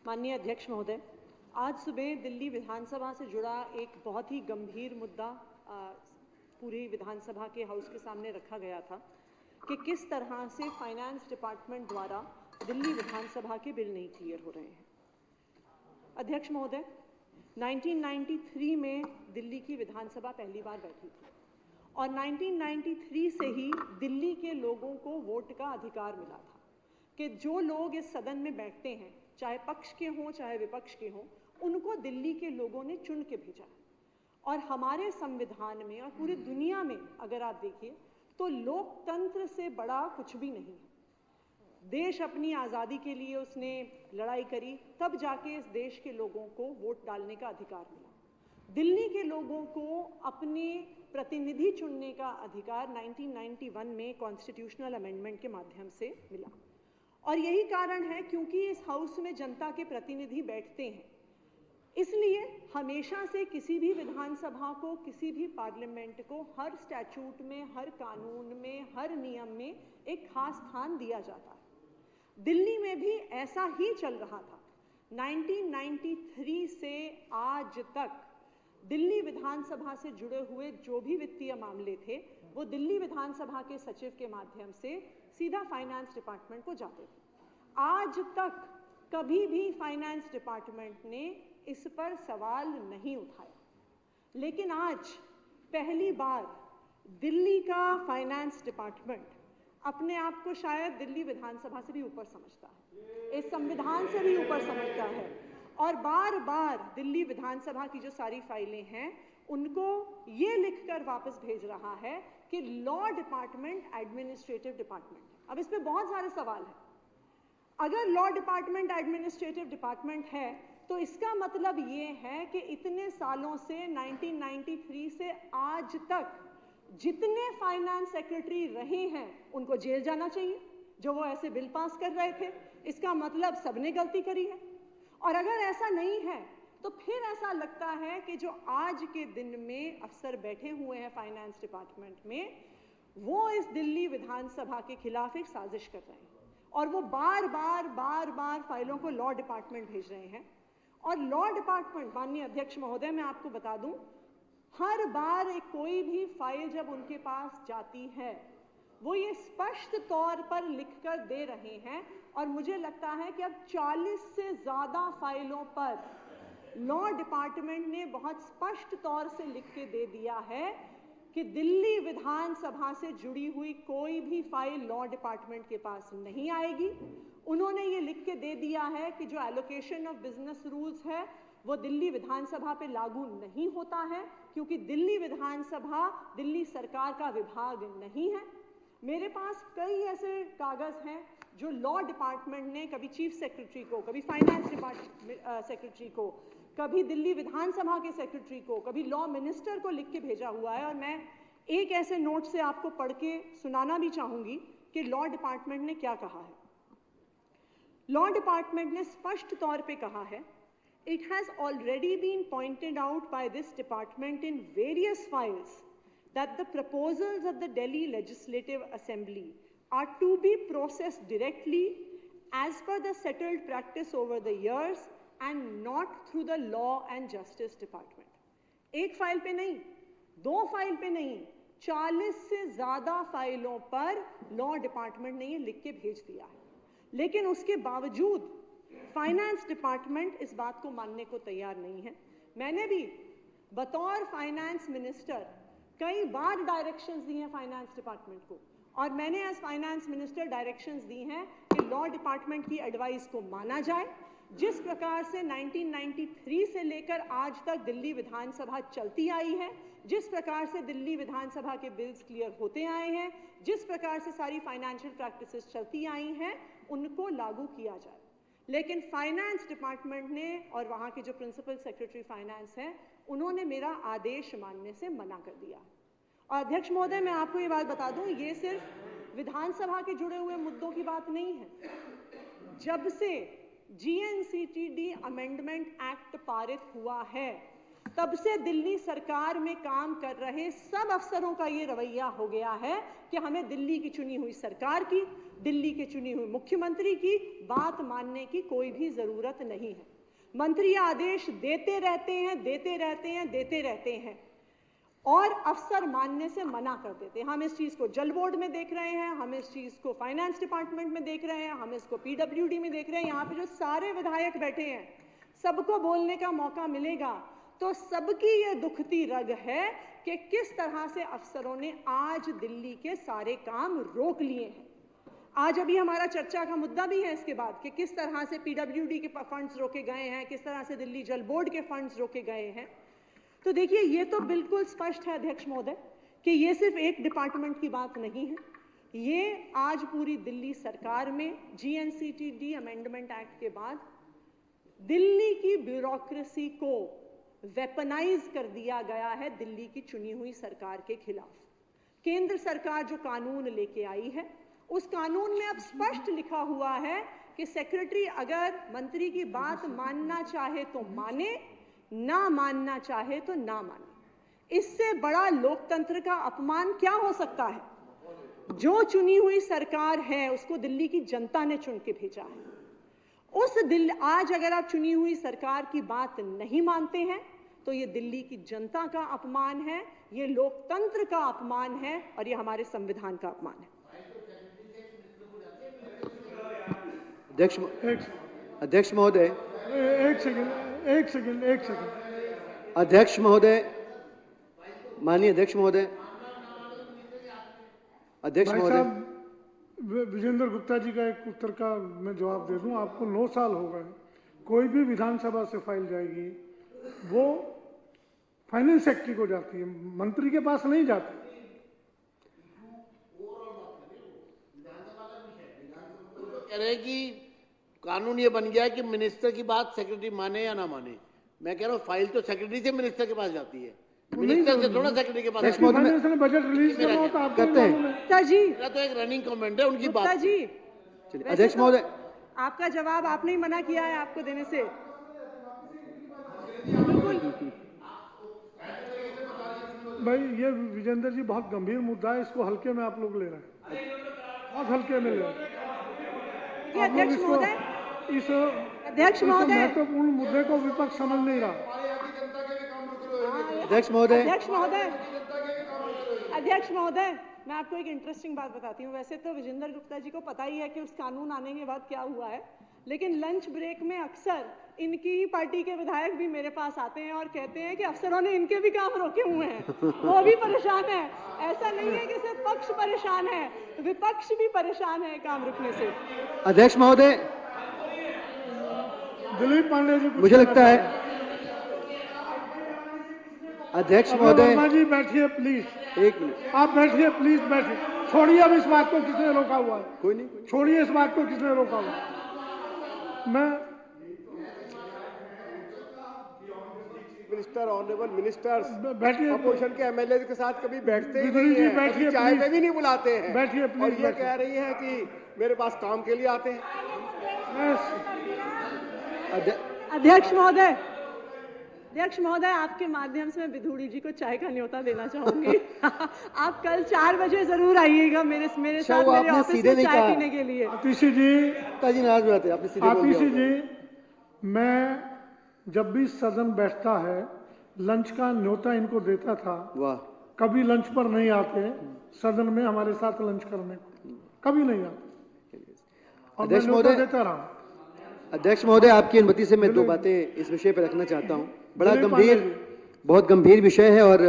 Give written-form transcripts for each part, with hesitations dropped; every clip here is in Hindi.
माननीय अध्यक्ष महोदय, आज सुबह दिल्ली विधानसभा से जुड़ा एक बहुत ही गंभीर मुद्दा पूरी विधानसभा के हाउस के सामने रखा गया था कि किस तरह से फाइनेंस डिपार्टमेंट द्वारा दिल्ली विधानसभा के बिल नहीं क्लियर हो रहे हैं। अध्यक्ष महोदय, 1993 में दिल्ली की विधानसभा पहली बार बैठी थी और 1993 से ही दिल्ली के लोगों को वोट का अधिकार मिला था कि जो लोग इस सदन में बैठते हैं, चाहे पक्ष के हों चाहे विपक्ष के हों, उनको दिल्ली के लोगों ने चुन के भेजा। और हमारे संविधान में और पूरी दुनिया में अगर आप देखिए तो लोकतंत्र से बड़ा कुछ भी नहीं है। देश अपनी आज़ादी के लिए उसने लड़ाई करी, तब जाके इस देश के लोगों को वोट डालने का अधिकार मिला। दिल्ली के लोगों को अपने प्रतिनिधि चुनने का अधिकार 1991 में कॉन्स्टिट्यूशनल अमेंडमेंट के माध्यम से मिला। और यही कारण है क्योंकि इस हाउस में जनता के प्रतिनिधि बैठते हैं, इसलिए हमेशा से किसी भी विधानसभा को, किसी भी पार्लियामेंट को हर स्टैट्यूट में, हर कानून में, हर नियम में एक खास स्थान दिया जाता है। दिल्ली में भी ऐसा ही चल रहा था। 1993 से आज तक दिल्ली विधानसभा से जुड़े हुए जो भी वित्तीय मामले थे वो दिल्ली विधानसभा के सचिव के माध्यम से सीधा फाइनेंस डिपार्टमेंट को जाते थे। आज तक कभी भी फाइनेंस डिपार्टमेंट ने इस पर सवाल नहीं उठाया, लेकिन आज पहली बार दिल्ली का फाइनेंस डिपार्टमेंट अपने आप को शायद दिल्ली विधानसभा से भी ऊपर समझता है, इस संविधान से भी ऊपर समझता है और बार बार दिल्ली विधानसभा की जो सारी फाइलें हैं उनको ये लिखकर वापस भेज रहा है कि लॉ डिपार्टमेंट एडमिनिस्ट्रेटिव डिपार्टमेंट। अब इस पे बहुत सारे सवाल हैं। अगर लॉ डिपार्टमेंट एडमिनिस्ट्रेटिव डिपार्टमेंट है तो इसका मतलब ये है कि इतने सालों से 1993 से आज तक जितने फाइनेंस सेक्रेटरी रहे हैं उनको जेल जाना चाहिए, जो वो ऐसे बिल पास कर रहे थे। इसका मतलब सबने गलती करी है। और अगर ऐसा नहीं है तो फिर ऐसा लगता है कि जो आज के दिन में अफसर बैठे हुए हैं फाइनेंस डिपार्टमेंट में, वो इस दिल्ली विधानसभा के खिलाफ एक साजिश कर रहे हैं और वो बार बार फाइलों को लॉ डिपार्टमेंट भेज रहे हैं। और लॉ डिपार्टमेंट, माननीय अध्यक्ष महोदय, मैं आपको बता दूं, हर बार कोई भी फाइल जब उनके पास जाती है वो ये स्पष्ट तौर पर लिखकर दे रहे हैं और मुझे लगता है कि अब 40 से ज़्यादा फाइलों पर लॉ डिपार्टमेंट ने बहुत स्पष्ट तौर से लिख के दे दिया है कि दिल्ली विधानसभा से जुड़ी हुई कोई भी फाइल लॉ डिपार्टमेंट के पास नहीं आएगी। उन्होंने ये लिख के दे दिया है कि जो एलोकेशन ऑफ बिजनेस रूल्स है वो दिल्ली विधानसभा पे लागू नहीं होता है, क्योंकि दिल्ली विधानसभा दिल्ली सरकार का विभाग नहीं है। मेरे पास कई ऐसे कागज़ हैं जो लॉ डिपार्टमेंट ने कभी चीफ सेक्रेटरी को, कभी फाइनेंस डिपार्टमेंट सेक्रेटरी को, कभी दिल्ली विधानसभा के सेक्रेटरी को, कभी लॉ मिनिस्टर को लिख के भेजा हुआ है। और मैं एक ऐसे नोट से आपको पढ़ के सुनाना भी चाहूँगी कि लॉ डिपार्टमेंट ने क्या कहा है। लॉ डिपार्टमेंट ने स्पष्ट तौर पे कहा है, it has already been pointed out by this department in various files that the proposals of the Delhi Legislative Assembly are to be processed directly as per the settled practice over the years and not through the Law and Justice Department. एक फाइल पे नहीं, दो फाइल पे नहीं, 40 से ज़्यादा फाइलों पर लॉ डिपार्टमेंट ने ये लिख के भेज दिया है। लेकिन उसके बावजूद फाइनेंस डिपार्टमेंट इस बात को मानने को तैयार नहीं है। मैंने भी बतौर फाइनेंस मिनिस्टर कई बार डायरेक्शंस दी हैं फाइनेंस डिपार्टमेंट को, और मैंने एज फाइनेंस मिनिस्टर डायरेक्शंस दी हैं कि लॉ डिपार्टमेंट की एडवाइस को माना जाए। जिस प्रकार से 1993 से लेकर आज तक दिल्ली विधानसभा चलती आई है, जिस प्रकार से दिल्ली विधानसभा के बिल्स क्लियर होते आए हैं, जिस प्रकार से सारी फाइनेंशियल प्रैक्टिसेस चलती आई हैं, उनको लागू किया जाए। लेकिन फाइनेंस डिपार्टमेंट ने और वहाँ के जो प्रिंसिपल सेक्रेटरी फाइनेंस हैं, उन्होंने मेरा आदेश मानने से मना कर दिया। और अध्यक्ष महोदय, मैं आपको ये बात बता दूं, ये सिर्फ विधानसभा के जुड़े हुए मुद्दों की बात नहीं है। जब से GNCTD अमेंडमेंट एक्ट पारित हुआ है, तब से दिल्ली सरकार में काम कर रहे सब अफसरों का ये रवैया हो गया है कि हमें दिल्ली की चुनी हुई सरकार की, दिल्ली के चुनी हुई मुख्यमंत्री की बात मानने की कोई भी जरूरत नहीं है। मंत्री आदेश देते रहते हैं, देते रहते हैं, देते रहते हैं और अफसर मानने से मना कर देते हैं। हम इस चीज को जल बोर्ड में देख रहे हैं, हम इस चीज को फाइनेंस डिपार्टमेंट में देख रहे हैं, हम इसको पीडब्ल्यूडी में देख रहे हैं। यहाँ पे जो सारे विधायक बैठे हैं, सबको बोलने का मौका मिलेगा तो सबकी ये दुखती रग है कि किस तरह से अफसरों ने आज दिल्ली के सारे काम रोक लिए हैं। आज अभी हमारा चर्चा का मुद्दा भी है इसके बाद कि किस तरह से पीडब्ल्यूडी के फंड्स रोके गए हैं, किस तरह से दिल्ली जल बोर्ड के फंड्स रोके गए हैं। तो देखिए, ये तो बिल्कुल स्पष्ट है अध्यक्ष महोदय कि ये सिर्फ एक डिपार्टमेंट की बात नहीं है, ये आज पूरी दिल्ली सरकार में GNCTD अमेंडमेंट एक्ट के बाद दिल्ली की ब्यूरोक्रेसी को वेपनाइज कर दिया गया है दिल्ली की चुनी हुई सरकार के खिलाफ। केंद्र सरकार जो कानून लेके आई है, उस कानून में अब स्पष्ट लिखा हुआ है कि सेक्रेटरी अगर मंत्री की बात मानना चाहे तो माने, ना मानना चाहे तो ना माने। इससे बड़ा लोकतंत्र का अपमान क्या हो सकता है? जो चुनी हुई सरकार है उसको दिल्ली की जनता ने चुन के भेजा है। आज अगर आप चुनी हुई सरकार की बात नहीं मानते हैं तो ये दिल्ली की जनता का अपमान है, ये लोकतंत्र का अपमान है और ये हमारे संविधान का अपमान है। अध्यक्ष महोदय, एक सेकंड। अध्यक्ष महोदय, माननीय अध्यक्ष महोदय, भाई साहब, विजेंद्र गुप्ता जी का एक उत्तर का मैं जवाब दे दूं। आपको 9 साल हो गए, कोई भी विधानसभा से फाइल जाएगी वो फाइनेंस सेक्रेटरी को जाती है, मंत्री के पास नहीं जाती। कह रहे कि कानून ये बन गया कि मिनिस्टर की बात सेक्रेटरी माने या ना माने। मैं कह रहा हूँ फाइल तो सेक्रेटरी से मिनिस्टर के पास जाती है, मिनिस्टर से थोड़ा सेक्रेटरी के पास। बजट रिलीज करना हो तो आप करते हैं। गुप्ता जी, मेरा तो एक रनिंग कमेंट है उनकी बात। गुप्ता जी, अध्यक्ष महोदय, आपका जवाब आपने ही मना किया है आपको देने से। बिल्कुल भाई, ये विजेंद्र जी बहुत गंभीर मुद्दा है, इसको हल्के में आप लोग ले रहे हैं, बहुत हल्के में ले रहे हैं। अध्यक्ष महोदय, इस अध्यक्ष महोदय, महत्वपूर्ण मुद्दे को विपक्ष समझ नहीं रहा। अध्यक्ष महोदय, अध्यक्ष महोदय, मैं आपको एक इंटरेस्टिंग बात बताती हूँ। वैसे तो विजेंद्र गुप्ता जी को पता ही है कि उस कानून आने के बाद क्या हुआ है, लेकिन लंच ब्रेक में अक्सर इनकी ही पार्टी के विधायक भी मेरे पास आते हैं और कहते हैं कि अफसरों ने इनके भी काम रोके हुए हैं, वो भी परेशान है। ऐसा नहीं है कि सिर्फ पक्ष परेशान है, विपक्ष भी परेशान है काम रुकने से। अध्यक्ष महोदय, दिलीप पांडे जी, मुझे लगता है अध्यक्ष महोदय, वर्मा जी बैठिए प्लीज, एक मिनट, आप बैठिए प्लीज, बैठिए। छोड़िए अब इस बात को, किसने रोका हुआ है? कोई नहीं। छोड़िए इस बात को, किसने रोका हुआ है? मैं मिनिस्टर, ऑनरेबल मिनिस्टर्स बैठिए, अपोजिशन के एमएलए के साथ कभी बैठते ही बिजली नहीं जी, है, बैठिए, कभी चाय पे प्लीज। भी नहीं बुलाते हैं। बैठिए, प्लीज, और ये बैठिए। कह रही हैं कि मेरे पास काम के लिए आते हैं। अध्यक्ष महोदय, अध्यक्ष महोदय, आपके माध्यम से मैं विधूड़ी जी को चाय का न्योता देना चाहूंगी। आप कल 4 बजे जरूर आइएगा मेरे साथ मेरे ऑफिस में चाय पीने के लिए। आतिशी जी, नाराज हो जाते हैं, आपने सीधे बोल दिया। आतिशी जी, मैं जब भी सदन बैठता है लंच का न्योता इनको देता था। वाह, कभी लंच पर नहीं आते सदन में हमारे साथ लंच करने को, कभी नहीं आते और मैं न्योता देता रहा। अध्यक्ष महोदय, आपकी अनुमति से मैं 2 बातें इस विषय पर रखना चाहता हूं। बड़ा गंभीर, बहुत गंभीर विषय है और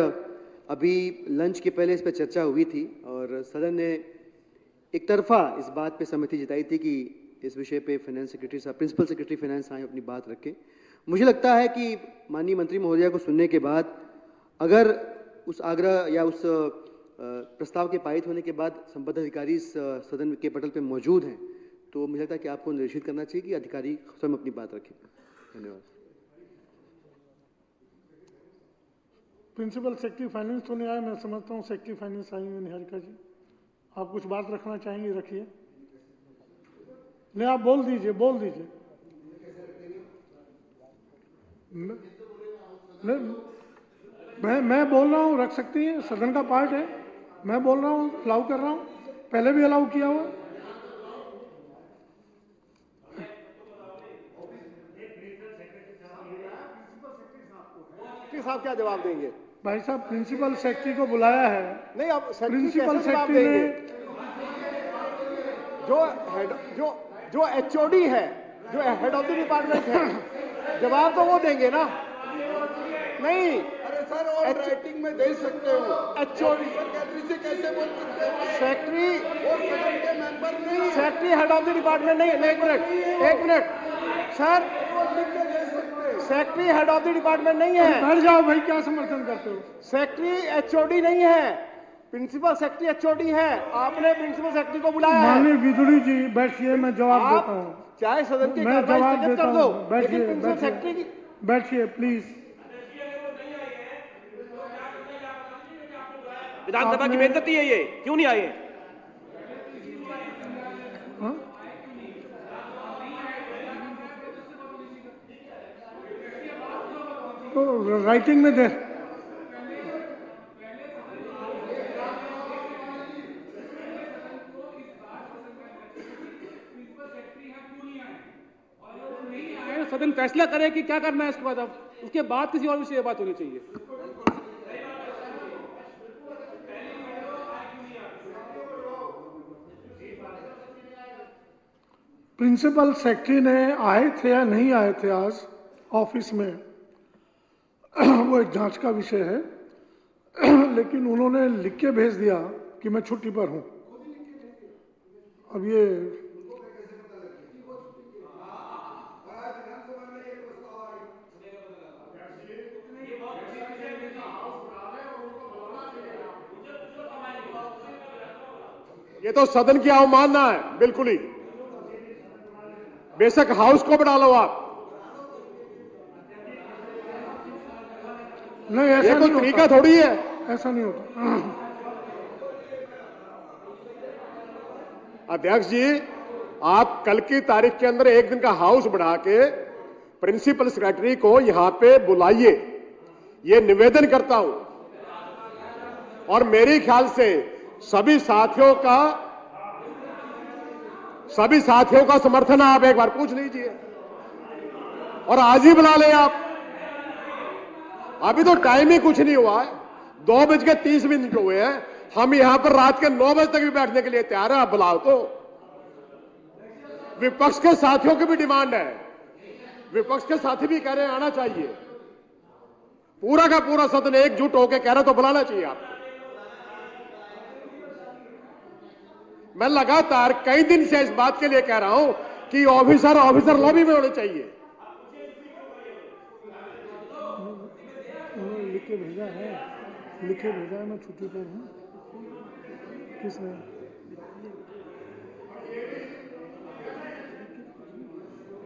अभी लंच के पहले इस पर चर्चा हुई थी और सदन ने एक तरफा इस बात पे सहमति जताई थी कि इस विषय पे फाइनेंस सेक्रेटरी साहब, प्रिंसिपल सेक्रेटरी फाइनेंस साहब अपनी बात रखें। मुझे लगता है कि माननीय मंत्री महोदया को सुनने के बाद अगर उस आग्रह या उस प्रस्ताव के पारित होने के बाद संबद्ध अधिकारी इस सदन के पटल पे मौजूद हैं तो मुझे लगता है कि आपको निर्देशित करना चाहिए कि अधिकारी स्वयं अपनी बात रखें। धन्यवाद। प्रिंसिपल सेक्रेटरी फाइनेंस तो नहीं आया, मैं समझता हूँ सेक्रेटरी फाइनेंस आई हैं निहारिका जी, आप कुछ बात रखना चाहेंगे, रखिए। नहीं, आप बोल दीजिए, बोल दीजिए। मैं बोल रहा हूँ, रख सकती है, सदन का पार्ट है। मैं बोल रहा हूँ, अलाउ कर रहा हूँ, पहले भी अलाउ किया हुआ। साहब क्या जवाब देंगे? भाई साहब, प्रिंसिपल सेक्रेटरी को बुलाया है। नहीं, अब प्रिंसिपल सेक्रेटरी सेक्रेटरी देंगे? जो एचओडी है, जो हेड ऑफ द डिपार्टमेंट है, जवाब तो वो देंगे ना। नहीं, अरे सर, और राइटिंग में दे सकते हो। एचओडी सेक्रेटरी से कैसे बोल सकते हो? सेक्रेटरी वो सदन के मेंबर नहीं है। Secretary head of the department नहीं है। एक minute sir, secretary head of the department नहीं है। बैठ जाओ भाई, क्या समर्थन करते हो? सेक्रेटरी एचओडी नहीं है, प्रिंसिपल सेक्रेटरी एचओडी है। आपने प्रिंसिपल सेक्रेटरी को बुलाया है। माननीय विदुरी जी, बैठिए, मैं जवाब देता हूँ। आप चाहे सदन की मैं कार्रवाई जवाब स्थगित देता कर दो, हूँ। बैठिए, लेकिन प्रिंसिपल सेक्रेटरी की बैठिए प्लीज। विधानसभा की बेइज्जती है ये, क्यों नहीं आए? हाँ? तो राइटिंग में दे। सदन फैसला करे कि क्या करना है इसके बाद। अब उसके बाद किसी और विषय बात होनी चाहिए। प्रिंसिपल सेक्रेटरी ने आए थे या नहीं आए थे आज ऑफिस में, वो एक जांच का विषय है, लेकिन उन्होंने लिख के भेज दिया कि मैं छुट्टी पर हूं। अब ये तो सदन की अवमानना है, बिल्कुल ही। बेशक हाउस को बढ़ा लो आप, नहीं, ऐसा ये कोई नहीं तरीका होता। थोड़ी है। ऐसा नहीं होता। अध्यक्ष जी, आप कल की तारीख के अंदर एक दिन का हाउस बढ़ा के प्रिंसिपल सेक्रेटरी को यहां पे बुलाइए, ये निवेदन करता हूं। और मेरे ख्याल से सभी साथियों का समर्थन आप एक बार पूछ लीजिए, और आज ही बुला लें आप। अभी तो टाइम ही कुछ नहीं हुआ है, 2:30 हुए हैं। हम यहां पर रात के 9 बजे तक भी बैठने के लिए तैयार है, आप बुलाओ तो। विपक्ष के साथियों की भी डिमांड है, विपक्ष के साथी भी कह रहे हैं आना चाहिए। पूरा का पूरा सदन एकजुट होकर कह रहा तो बुलाना चाहिए आपको। मैं लगातार कई दिन से इस बात के लिए कह रहा हूं कि ऑफिसर लॉबी में होने चाहिए। लिख के भेजा है, मैं छुट्टी पर हूँ। किसने?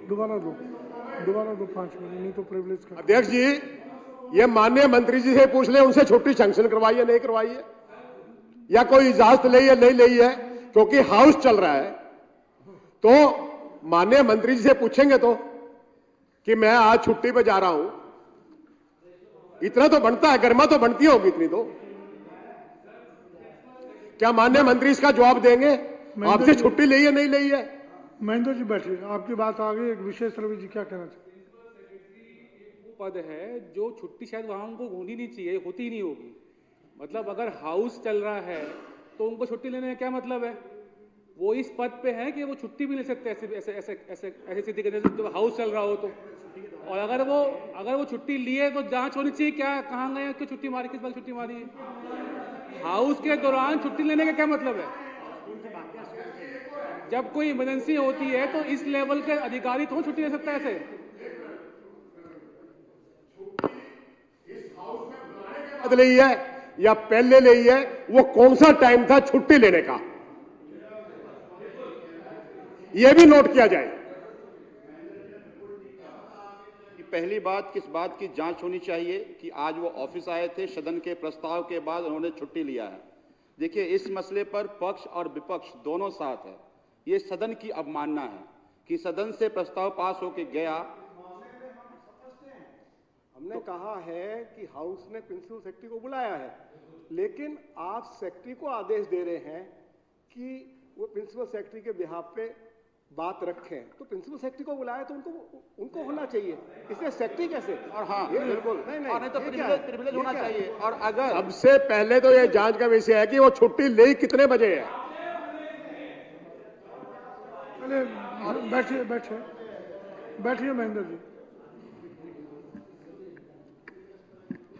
दोबारा दो 5 मिनट, नहीं तो प्रिविलेज का। अध्यक्ष जी, ये माननीय मंत्री जी से पूछ ले, उनसे छुट्टी सैंक्शन करवाई है नहीं करवाई है, या कोई इजाजत ली है नहीं ली है, क्योंकि हाउस चल रहा है। तो माननीय मंत्री जी से पूछेंगे तो कि मैं आज छुट्टी पे जा रहा हूं, इतना तो बनता है, गरिमा तो बनती होगी इतनी तो। क्या माननीय मंत्री इसका जवाब देंगे? आपसे छुट्टी ली है नहीं ली है? महेंद्र जी बैठिए, आपकी बात आ गई। एक विशेष रवि जी क्या कहना चाहिए? पद है जो छुट्टी शायद वहां उनको होनी नहीं चाहिए, होती ही नहीं होगी। मतलब अगर हाउस चल रहा है तो उनको छुट्टी लेने का क्या मतलब है? वो इस पद पे है कि वो छुट्टी भी ले सकते हैं ऐसी स्थिति के अंदर जब हाउस चल रहा हो तो। और अगर वो छुट्टी लिए तो जांच होनी चाहिए, क्या कहाँ गए, क्यों छुट्टी मारी, किस बात छुट्टी मारी है। हाउस के दौरान छुट्टी लेने का क्या मतलब है? जब कोई इमरजेंसी होती है तो इस लेवल के अधिकारी तो छुट्टी ले सकता है ऐसे। ली है या पहले ली है, वो कौन सा टाइम था छुट्टी लेने का, यह भी नोट किया जाए। पहली बात, किस बात की जांच होनी चाहिए कि आज वो ऑफिस आए थे, सदन के प्रस्ताव के बाद उन्होंने छुट्टी लिया है। देखिए, इस मसले पर पक्ष और विपक्ष दोनों साथ है। ये सदन की अवमानना है कि सदन से प्रस्ताव पास होकर गया। हमने कहा है कि हाउस ने प्रिंसिपल सेक्रेटरी को बुलाया है, लेकिन आप सेक्रेटरी को आदेश दे रहे हैं कि वो प्रिंसिपल सेक्रेटरी के बिहाफ पे बात रखें। तो प्रिंसिपल सेक्रेटरी को बुलाया तो उनको होना चाहिए, इसलिए सेक्रेटरी कैसे? और हाँ बिल्कुल नहीं तो प्रिविलेज होना चाहिए। और अगर सबसे पहले तो ये जांच का विषय है कि वो छुट्टी ले कितने बजे है। बैठिए बैठिए बैठिए महेंद्र जी,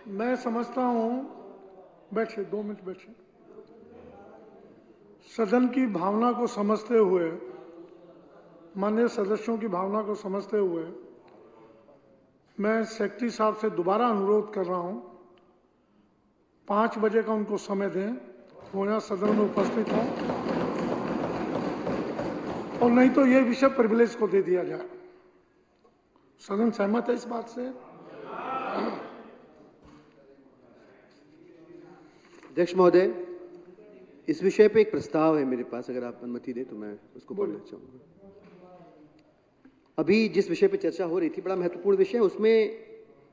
मैं समझता हूं, बैठिए 2 मिनट बैठिए। सदन की भावना को समझते हुए, माननीय सदस्यों की भावना को समझते हुए मैं सेक्रेटरी साहब से दोबारा अनुरोध कर रहा हूं 5 बजे का उनको समय दें, वो यहाँ सदन में उपस्थित हों, और नहीं तो ये विषय प्रिविलेज को दे दिया जाए। सदन सहमत है इस बात से? अध्यक्ष महोदय, इस विषय पे एक प्रस्ताव है मेरे पास, अगर आप अनुमति दें तो मैं उसको पढ़ना चाहूंगा। अभी जिस विषय पे चर्चा हो रही थी, बड़ा महत्वपूर्ण विषय है, उसमें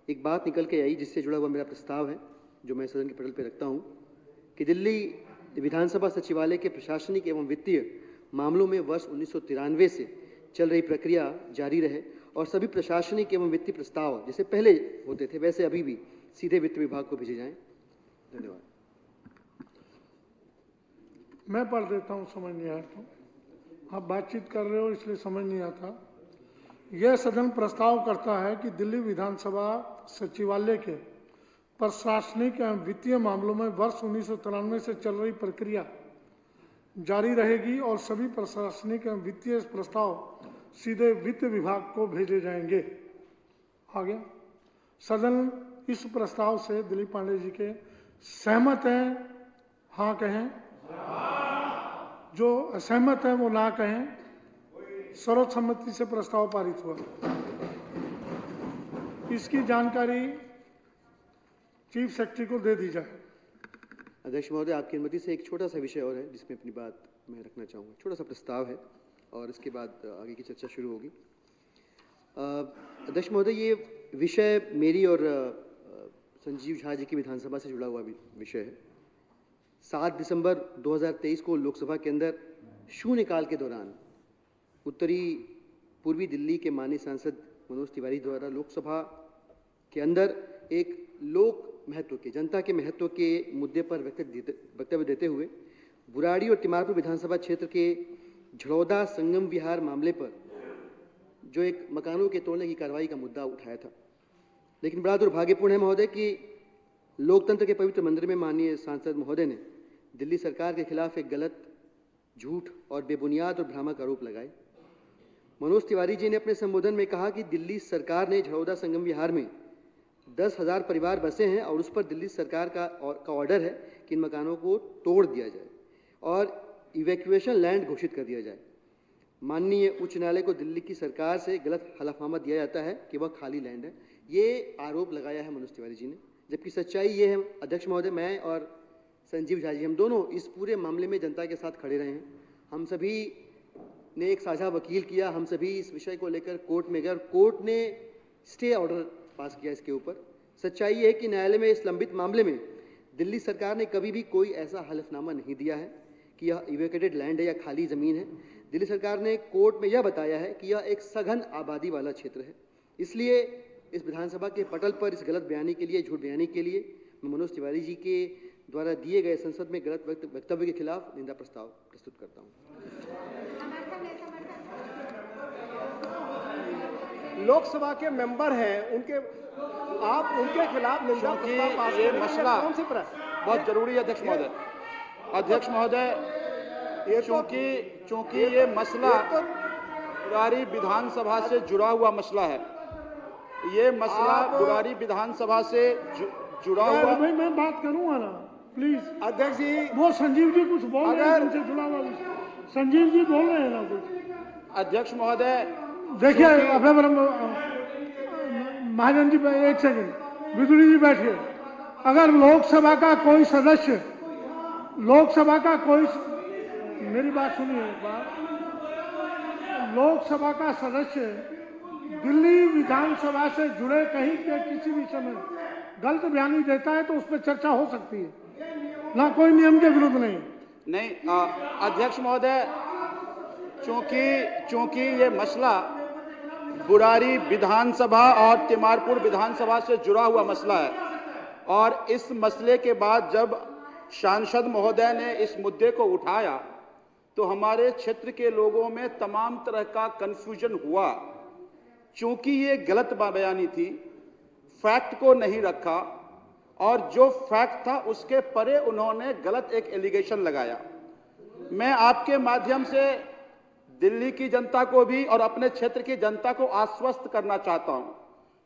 एक बात निकल के आई जिससे जुड़ा हुआ मेरा प्रस्ताव है, जो मैं सदन के पटल पे रखता हूं, कि दिल्ली विधानसभा सचिवालय के प्रशासनिक एवं वित्तीय मामलों में वर्ष 1993 से चल रही प्रक्रिया जारी रहे और सभी प्रशासनिक एवं वित्तीय प्रस्ताव जैसे पहले होते थे वैसे अभी भी सीधे वित्त विभाग को भेजे जाएं। धन्यवाद। मैं पढ़ देता हूं, समझ नहीं आया तो। आप बातचीत कर रहे हो इसलिए समझ नहीं आता। यह सदन प्रस्ताव करता है कि दिल्ली विधानसभा सचिवालय के प्रशासनिक एवं वित्तीय मामलों में वर्ष 1993 से चल रही प्रक्रिया जारी रहेगी और सभी प्रशासनिक एवं वित्तीय प्रस्ताव सीधे वित्त विभाग को भेजे जाएंगे। आगे सदन इस प्रस्ताव से दिलीप पांडे जी के सहमत हैं? हाँ कहें, जो असहमत हैं वो ना कहें। सर्वसम्मति से प्रस्ताव पारित हुआ। इसकी जानकारी चीफ सेक्रेटरी को दे दी जाए। अध्यक्ष महोदय, आपकी अनुमति से एक छोटा सा विषय और है जिसमें अपनी बात मैं रखना चाहूँगा। छोटा सा प्रस्ताव है और इसके बाद आगे की चर्चा शुरू होगी। अध्यक्ष महोदय, ये विषय मेरी और संजीव झा जी की विधानसभा से जुड़ा हुआ विषय है। 7 दिसंबर 2023 को लोकसभा के अंदर शून्यकाल के दौरान उत्तरी पूर्वी दिल्ली के माननीय सांसद मनोज तिवारी द्वारा लोकसभा के अंदर एक लोक महत्व के, जनता के महत्व के मुद्दे पर वक्तव्य देते हुए बुराड़ी और तिमारपुर विधानसभा क्षेत्र के झड़ौदा संगम विहार मामले पर जो एक मकानों के तोड़ने की कार्रवाई का मुद्दा उठाया था। लेकिन बड़ा दुर्भाग्यपूर्ण है महोदय कि लोकतंत्र के पवित्र मंदिर में माननीय सांसद महोदय ने दिल्ली सरकार के खिलाफ एक गलत, झूठ और बेबुनियाद और भ्रामक आरोप लगाए। मनोज तिवारी जी ने अपने संबोधन में कहा कि दिल्ली सरकार ने झड़ौदा संगम विहार में 10,000 परिवार बसे हैं और उस पर दिल्ली सरकार का ऑर्डर है कि इन मकानों को तोड़ दिया जाए और इवैक्यूएशन लैंड घोषित कर दिया जाए। माननीय उच्च न्यायालय को दिल्ली की सरकार से गलत हलफनामा दिया जाता है कि वह खाली लैंड है। ये आरोप लगाया है मनोज तिवारी जी ने, जबकि सच्चाई ये है अध्यक्ष महोदय, मैं और संजीव झा जी हम दोनों इस पूरे मामले में जनता के साथ खड़े रहे हैं। हम सभी ने एक साझा वकील किया, हम सभी इस विषय को लेकर कोर्ट में गए और कोर्ट ने स्टे ऑर्डर पास किया इसके ऊपर। सच्चाई ये है कि न्यायालय में इस लंबित मामले में दिल्ली सरकार ने कभी भी कोई ऐसा हलफनामा नहीं दिया है कि यह इवैक्यूएटेड लैंड है या खाली ज़मीन है। दिल्ली सरकार ने कोर्ट में यह बताया है कि यह एक सघन आबादी वाला क्षेत्र है। इसलिए इस विधानसभा के पटल पर इस गलत बयानी के लिए, झूठ बयानी के लिए मैं मनोज तिवारी जी के द्वारा दिए गए संसद में गलत वक्तव्य के खिलाफ निंदा प्रस्ताव प्रस्तुत करता हूँ। लोकसभा के मेंबर हैं, आप उनके खिलाफ निंदा प्रस्ताव पास ये करें, मसला कौन सी बहुत जरूरी है अध्यक्ष महोदय। अध्यक्ष महोदय, चूंकि ये मसला बुराड़ी विधानसभा से जुड़ा हुआ मसला है, ये मसला बुराड़ी विधानसभा से जुड़ा हुआ। भाई मैं बात करूंगा ना, प्लीज अध्यक्ष जी। वो संजीव जी कुछ बोल रहे हैं, उनसे जुड़ा हुआ संजीव जी बोल रहे हैं ना कुछ। अध्यक्ष महोदय देखिए महाजन जी, एक सेकंड, बिदुड़ी जी बैठिए। अगर लोकसभा का कोई सदस्य, मेरी बात सुनिए एक बार, लोकसभा का सदस्य दिल्ली विधानसभा से जुड़े कहीं के किसी भी समय गलत बयानी देता है तो उस पर चर्चा हो सकती है, ना कोई नियम के विरुद्ध नहीं। अध्यक्ष महोदय, चूंकि ये मसला बुरारी विधानसभा और तिमारपुर विधानसभा से जुड़ा हुआ मसला है और इस मसले के बाद जब सांसद महोदय ने इस मुद्दे को उठाया तो हमारे क्षेत्र के लोगों में तमाम तरह का कंफ्यूजन हुआ। चूंकि ये गलत बयानी थी, फैक्ट को नहीं रखा और जो फैक्ट था उसके परे उन्होंने गलत एक एलिगेशन लगाया। मैं आपके माध्यम से दिल्ली की जनता को भी और अपने क्षेत्र की जनता को आश्वस्त करना चाहता हूं,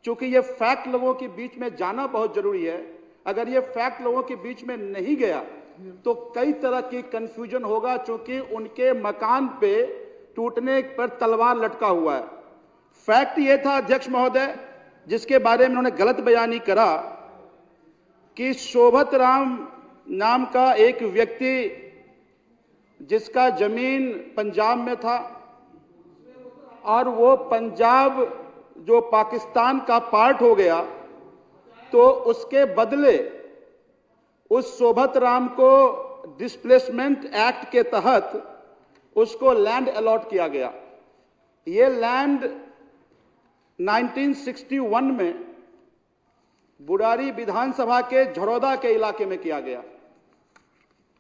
क्योंकि ये फैक्ट लोगों के बीच में जाना बहुत जरूरी है। अगर ये फैक्ट लोगों के बीच में नहीं गया तो कई तरह की कंफ्यूजन होगा, क्योंकि उनके मकान पे टूटने पर तलवार लटका हुआ है। फैक्ट ये था अध्यक्ष महोदय, जिसके बारे में उन्होंने गलत बयानी करा कि शोभत राम नाम का एक व्यक्ति जिसका जमीन पंजाब में था और वो पंजाब जो पाकिस्तान का पार्ट हो गया, तो उसके बदले उस शोभत राम को डिस्प्लेसमेंट एक्ट के तहत उसको लैंड अलॉट किया गया। ये लैंड 1961 में बुरारी विधानसभा के झरोदा के इलाके में किया गया।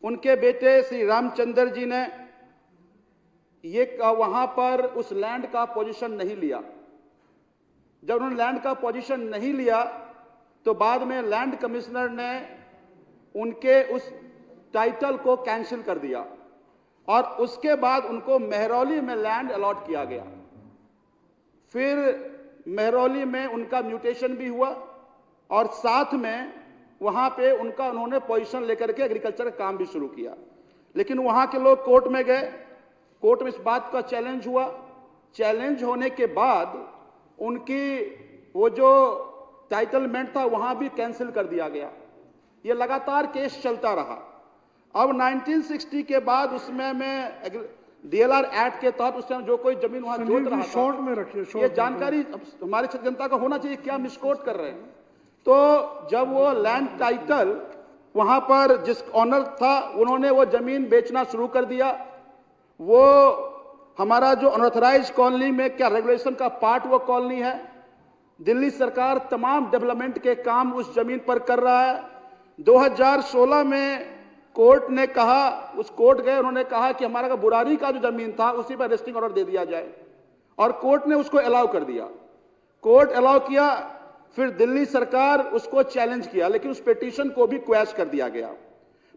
उनके बेटे श्री रामचंद्र जी ने ये वहां पर उस लैंड का पोजीशन नहीं लिया। जब उन्होंने लैंड का पोजीशन नहीं लिया तो बाद में लैंड कमिश्नर ने उनके उस टाइटल को कैंसिल कर दिया और उसके बाद उनको मेहरौली में लैंड अलॉट किया गया। फिर मेहरौली में उनका म्यूटेशन भी हुआ और साथ में वहां पे उन्होंने पोजीशन लेकर के एग्रीकल्चर का काम भी शुरू किया। लेकिन वहां के लोग कोर्ट में गए, कोर्ट में इस बात का चैलेंज हुआ। चैलेंज होने के बाद उनकी वो जो टाइटलमेंट था वहां भी कैंसिल कर दिया गया। ये लगातार केस चलता रहा। अब 1960 के बाद उसमें मैं डीएलआर एक्ट के तहत उस टाइम जो कोई जमीन वहां जोत रहा था, शॉर्ट में रखिए, ये जानकारी हमारे क्षेत्र जनता को होना चाहिए, क्या मिसकोट कर रहे हैं। तो जब वो लैंड टाइटल वहां पर जिस ऑनर था उन्होंने वो जमीन बेचना शुरू कर दिया। वो हमारा जो अनऑथराइज्ड कॉलोनी में क्या रेगुलेशन का पार्ट वो कॉलोनी है। दिल्ली सरकार तमाम डेवलपमेंट के काम उस जमीन पर कर रहा है। 2016 में कोर्ट ने कहा, उस कोर्ट गए, उन्होंने कहा कि हमारा बुरारी का जो जमीन था उसी पर रेस्टिंग ऑर्डर दे दिया जाए और कोर्ट ने उसको अलाउ कर दिया। कोर्ट अलाउ किया, फिर दिल्ली सरकार उसको चैलेंज किया, लेकिन उस पिटीशन को भी क्वैश कर दिया गया।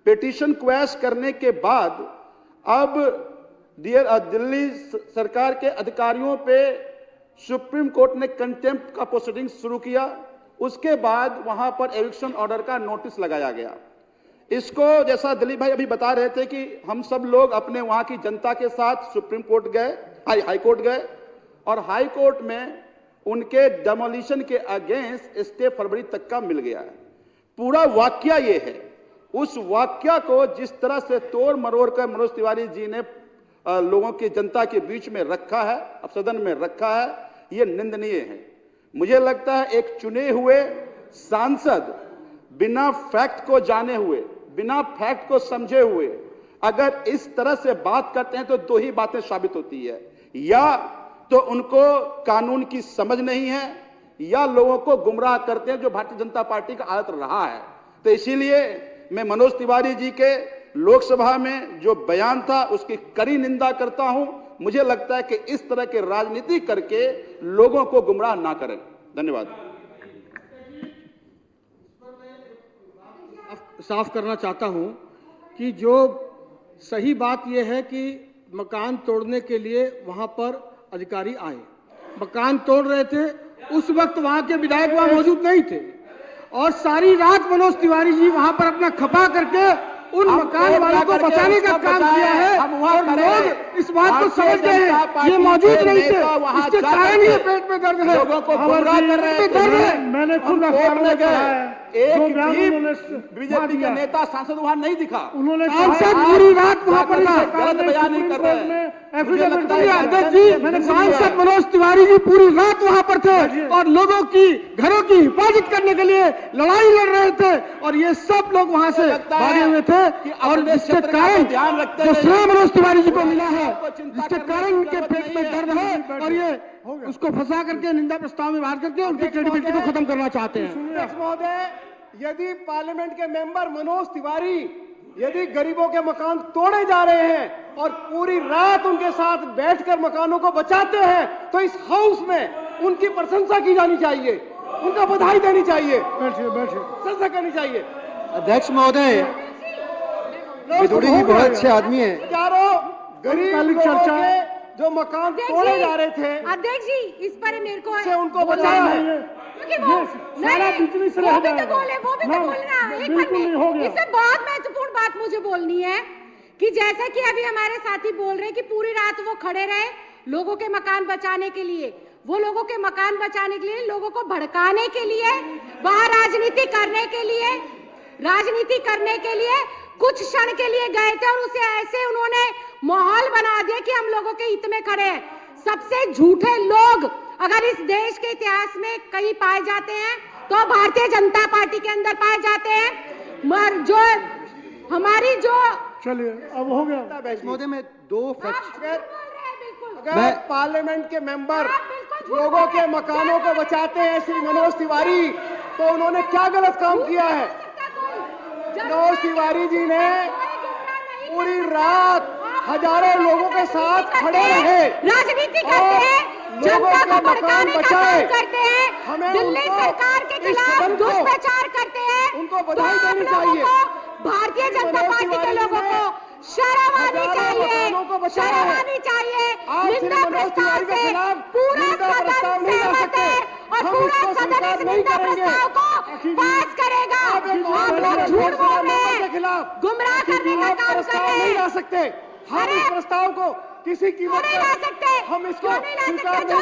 पिटीशन क्वैश करने के बाद अब दिल्ली सरकार के अधिकारियों पे सुप्रीम कोर्ट ने कंटेम्प्ट का प्रोसीडिंग शुरू किया। उसके बाद वहां पर एविक्शन ऑर्डर का नोटिस लगाया गया। इसको जैसा दिलीप भाई अभी बता रहे थे कि हम सब लोग अपने वहां की जनता के साथ सुप्रीम कोर्ट गए, हाई कोर्ट गए और हाई कोर्ट में उनके डेमोलिशन के अगेंस्ट स्टे फरवरी तक का मिल गया है। पूरा वाकया ये है, उस वाकया को जिस तरह से तोड़ मरोड़ कर मनोज तिवारी जी ने लोगों की जनता के बीच में रखा है, अब सदन में रखा है, ये निंदनीय है। मुझे लगता है एक चुने हुए सांसद बिना फैक्ट को जाने हुए, बिना फैक्ट को समझे हुए अगर इस तरह से बात करते हैं तो दो ही बातें साबित होती है, या तो उनको कानून की समझ नहीं है या लोगों को गुमराह करते हैं, जो भारतीय जनता पार्टी का आदत रहा है। तो इसीलिए मैं मनोज तिवारी जी के लोकसभा में जो बयान था उसकी कड़ी निंदा करता हूं। मुझे लगता है कि इस तरह के राजनीति करके लोगों को गुमराह ना करें। धन्यवाद। साफ करना चाहता हूं कि जो सही बात यह है कि मकान तोड़ने के लिए वहां पर अधिकारी आए, मकान तोड़ रहे थे, उस वक्त वहां के विधायक वहां मौजूद नहीं थे और सारी रात मनोज तिवारी जी वहां पर अपना खपा करके उन मकान वालों को बचाने का काम किया है और लोग इस बात को समझ गए हैं, ये मौजूद नहीं थे, इसके कारण ये पेट में दर्द है, लोगों को गुमराह कर रहे हैं। मैंने खुद एक बीजेपी के नेता सांसद वहां नहीं दिखा, उन्होंने सांसद पूरी रात वहां पर गलत बयान नहीं कर रहे हैं। एफिडेविट कर दिया। अध्यक्ष जी, मैंने सांसद मनोज तिवारी जी पूरी रात वहां पर थे और लोगों की घरों की हिफाजत करने के लिए लड़ाई लड़ रहे थे और ये सब लोग वहां से भागे हुए थे और जिसके कारण जो श्रेय मनोज तिवारी जी को मिला है, जिसके कारण उनके पेट में दर्द है और ये उसको फंसा करके निंदा प्रस्ताव में बाहर करके उनकी क्रेडिबिलिटी को खत्म करना चाहते हैं। अध्यक्ष महोदय, यदि पार्लियामेंट के मेंबर मनोज तिवारी यदि गरीबों के मकान तोड़े जा रहे हैं और पूरी रात उनके साथ बैठकर मकानों को बचाते हैं तो इस हाउस में उनकी प्रशंसा की जानी चाहिए, उनका बधाई देनी चाहिए, प्रशंसा करनी चाहिए। अध्यक्ष महोदय, विदुड़ी जी बहुत अच्छे आदमी हैं। चारों गरीब लोगों के जो मकान तोड़े जा रहे थे, अध्यक्ष जी इस पर मेरे को से उनको बचाया है। वो भी तो बोलना एक मिनट, इसमें बहुत महत्वपूर्ण बात मुझे बोलनी है कि जैसे कि अभी हमारे साथी बोल रहे हैं कि पूरी रात वो खड़े रहे लोगों के मकान बचाने के लिए, वो लोगों के मकान बचाने के लिए, लोगों को भड़काने के लिए, वहां राजनीति करने के लिए कुछ क्षण के लिए गए थे और उसे ऐसे उन्होंने माहौल बना दिया कि हम लोगों के हित में खड़े हैं। सबसे झूठे लोग अगर इस देश के इतिहास में कहीं पाए जाते हैं तो भारतीय जनता पार्टी के अंदर पाए जाते हैं। जो हमारी जो चलिए अब हो गया महोदय, मैं दो अगर पार्लियामेंट के मेंबर लोगों के मकानों को बचाते हैं श्री मनोज तिवारी, तो उन्होंने क्या गलत काम किया है? मनोज तिवारी जी ने पूरी रात हजारों लोगों के साथ खड़े रहे, राजनीति करते हैं, जनता को भड़काने का काम करते हैं, दिल्ली सरकार के खिलाफ दुष्प्रचार करते हैं। उनको बधाई देनी चाहिए। भारतीय जनता पार्टी के लोगों को शर्म आनी चाहिए, शर्म आनी चाहिए। निंदा प्रस्ताव से पूरा सदन सहमत है और पूरा सदन इस निंदा प्रस्ताव को पास करेगा। आप लोग झूठ बोल रहे हैं, गुमराह करने का काम कर रहे हैं। नहीं ला सकते हम इस प्रस्ताव को किसी कीमत नहीं ला सकते, हम इसको स्वीकार नहीं करेंगे।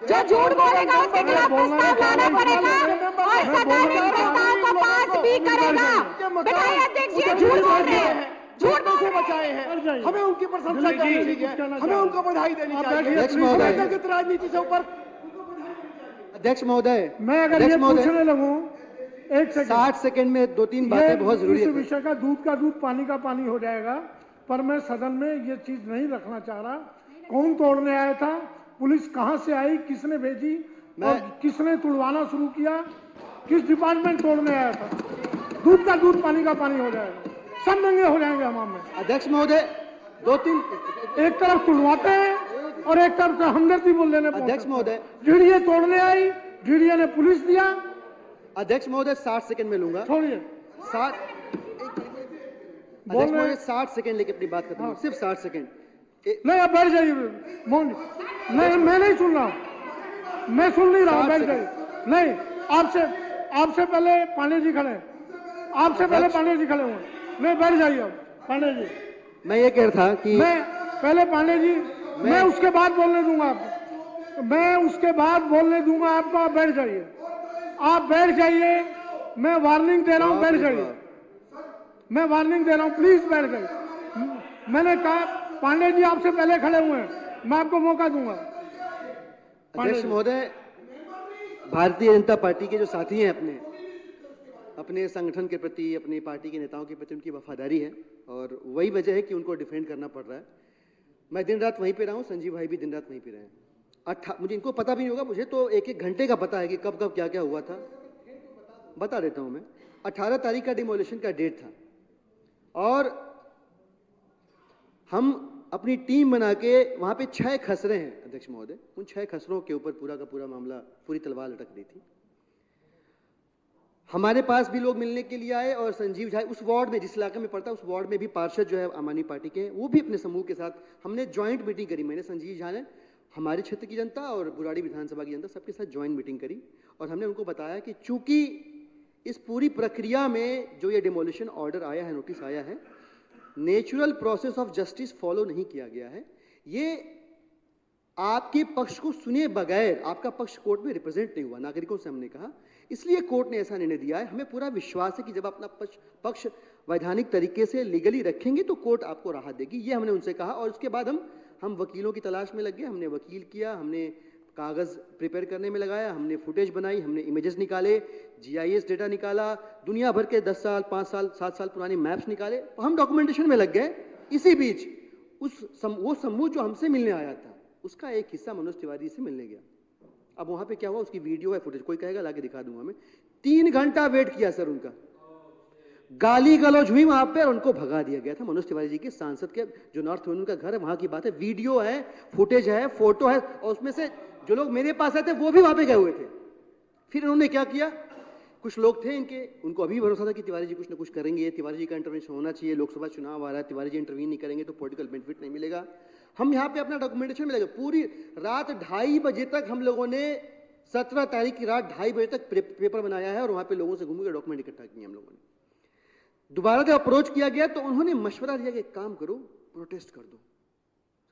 जो झूठ बोलेगा उसके खिलाफ प्रस्ताव लाना पड़ेगा और सदन इस प्रस्ताव को पास भी करेगा। बताइए अध्यक्ष जी, झूठ बोल रहे हैं, झूठ से बचाए हैं, हमें उनकी प्रशंसा करनी चाहिए, हमें उनको बधाई देनी चाहिए। राजनीति से ऊपर अध्यक्ष महोदय, मैं अगर ये पूछने लगूं 60 सेकंड में 2-3 बातें बहुत जरूरी है। इस विषय का दूध का दूध पानी का पानी हो जाएगा, पर मैं सदन में ये चीज नहीं रखना चाह रहा। कौन तोड़ने आया था, पुलिस कहां से आई, किसने भेजी और किसने तुड़वाना शुरू किया, किस डिपार्टमेंट तोड़ने आया था, दूध का दूध पानी का पानी हो जाएगा, सब नंगे हो जाएंगे हमाम में। अध्यक्ष महोदय, 2-3 एक तरफ तुड़वाते हैं और एक तरफ हमदर्दी बोल देने। अध्यक्ष महोदय, डीडीए तोड़ने आई, डीडीए ने पुलिस दिया। अध्यक्ष महोदय 60 सेकंड में लूंगा, छोड़िए 60 अध्यक्ष महोदय 60 सेकंड लेके अपनी बात खत्म, सिर्फ 60 सेकंड। नहीं आप बैठ जाइए मोहन, नहीं मैं नहीं सुन रहा हूँ, मैं सुन नहीं रहा हूँ, बैठ जाइए। नहीं, आपसे पहले पांडे जी खड़े, आपसे पहले पांडे जी खड़े हुए, नहीं बैठ जाइए अब पांडे जी। मैं ये कह रहा था कि मैं पहले पांडे जी, मैं उसके बाद बोलने दूंगा आपको, मैं उसके बाद बोलने दूंगा आपको, आप बैठ जाइए, आप बैठ जाइए, मैं वार्निंग दे रहा हूँ, बैठ जाइए, मैं वार्निंग दे रहा हूँ, प्लीज बैठ जाइए। मैंने कहा पांडे जी आपसे पहले खड़े हुए हैं, मैं आपको मौका दूंगा। अध्यक्ष महोदय, भारतीय जनता पार्टी के जो साथी हैं अपने संगठन के प्रति, अपनी पार्टी के नेताओं के प्रति उनकी वफादारी है और वही वजह है कि उनको डिफेंड करना पड़ रहा है। मैं दिन रात वहीं पे रहा हूँ, संजीव भाई भी दिन रात वहीं पे रहे हैं। मुझे इनको पता भी नहीं होगा, मुझे तो एक घंटे का पता है कि कब कब क्या क्या हुआ था। बता देता हूँ मैं, 18 तारीख का डिमोलिशन का डेट था और हम अपनी टीम बना के वहाँ पे 6 खसरे हैं अध्यक्ष महोदय, उन 6 खसरों के ऊपर पूरा का पूरा मामला, पूरी तलवार लटक रही थी। हमारे पास भी लोग मिलने के लिए आए और संजीव झा उस वार्ड में, जिस इलाके में पड़ता है उस वार्ड में भी पार्षद जो है आम आदमी पार्टी के, वो भी अपने समूह के साथ हमने ज्वाइंट मीटिंग करी। मैंने, संजीव झा ने हमारे क्षेत्र की जनता और बुराड़ी विधानसभा की जनता सबके साथ ज्वाइंट मीटिंग करी और हमने उनको बताया कि चूंकि इस पूरी प्रक्रिया में जो ये डिमोलिशन ऑर्डर आया है, नोटिस आया है, natural process of justice follow नहीं किया गया है। ये आपके पक्ष को सुने बगैर आपका पक्ष कोर्ट में रिप्रेजेंट नहीं हुआ, नागरिकों से हमने कहा, इसलिए कोर्ट ने ऐसा निर्णय दिया है। हमें पूरा विश्वास है कि जब अपना पक्ष वैधानिक तरीके से लीगली रखेंगे तो कोर्ट आपको राहत देगी, ये हमने उनसे कहा। और उसके बाद हम वकीलों की तलाश में लग गए, हमने वकील किया, हमने कागज़ प्रिपेयर करने में लगाया, हमने फुटेज बनाई, हमने इमेजेस निकाले, GIS डेटा निकाला, दुनिया भर के 10 साल 5 साल 7 साल पुराने मैप्स निकाले, हम डॉक्यूमेंटेशन में लग गए। इसी बीच वो समूह जो हमसे मिलने आया था उसका एक हिस्सा मनोज तिवारी से मिलने गया। अब वहाँ पे क्या हुआ, उसकी वीडियो है, फुटेज, कोई कहेगा लाके दिखा दूंगा मैं। 3 घंटा वेट किया सर, उनका गाली गलौज हुई वहां पे और उनको भगा दिया गया था। मनोज तिवारी जी के सांसद के जो नॉर्थ में उनका घर है वहां की बात है, वीडियो है, फुटेज है, फोटो है, और उसमें से जो लोग मेरे पास आए थे वो भी वहां पे गए हुए थे। फिर उन्होंने क्या किया, कुछ लोग थे इनके, उनको अभी भरोसा था कि तिवारी जी कुछ ना कुछ करेंगे, तिवारी जी का इंटरवेंशन होना चाहिए, लोकसभा चुनाव आ रहा है, तिवारी जी इंटरवीन नहीं करेंगे तो पॉलिटिकल बेनिफिट नहीं मिलेगा। हम यहाँ पे अपना डॉक्यूमेंटेशन में लगे, पूरी रात 2:30 बजे तक हम लोगों ने 17 तारीख की रात 2:30 बजे तक पेपर बनाया है और वहां पे लोगों से घूम के डॉक्यूमेंट इकट्ठा किए हम लोगों ने। दोबारा जब अप्रोच किया गया तो उन्होंने मशवरा दिया कि एक काम करो, प्रोटेस्ट कर दो,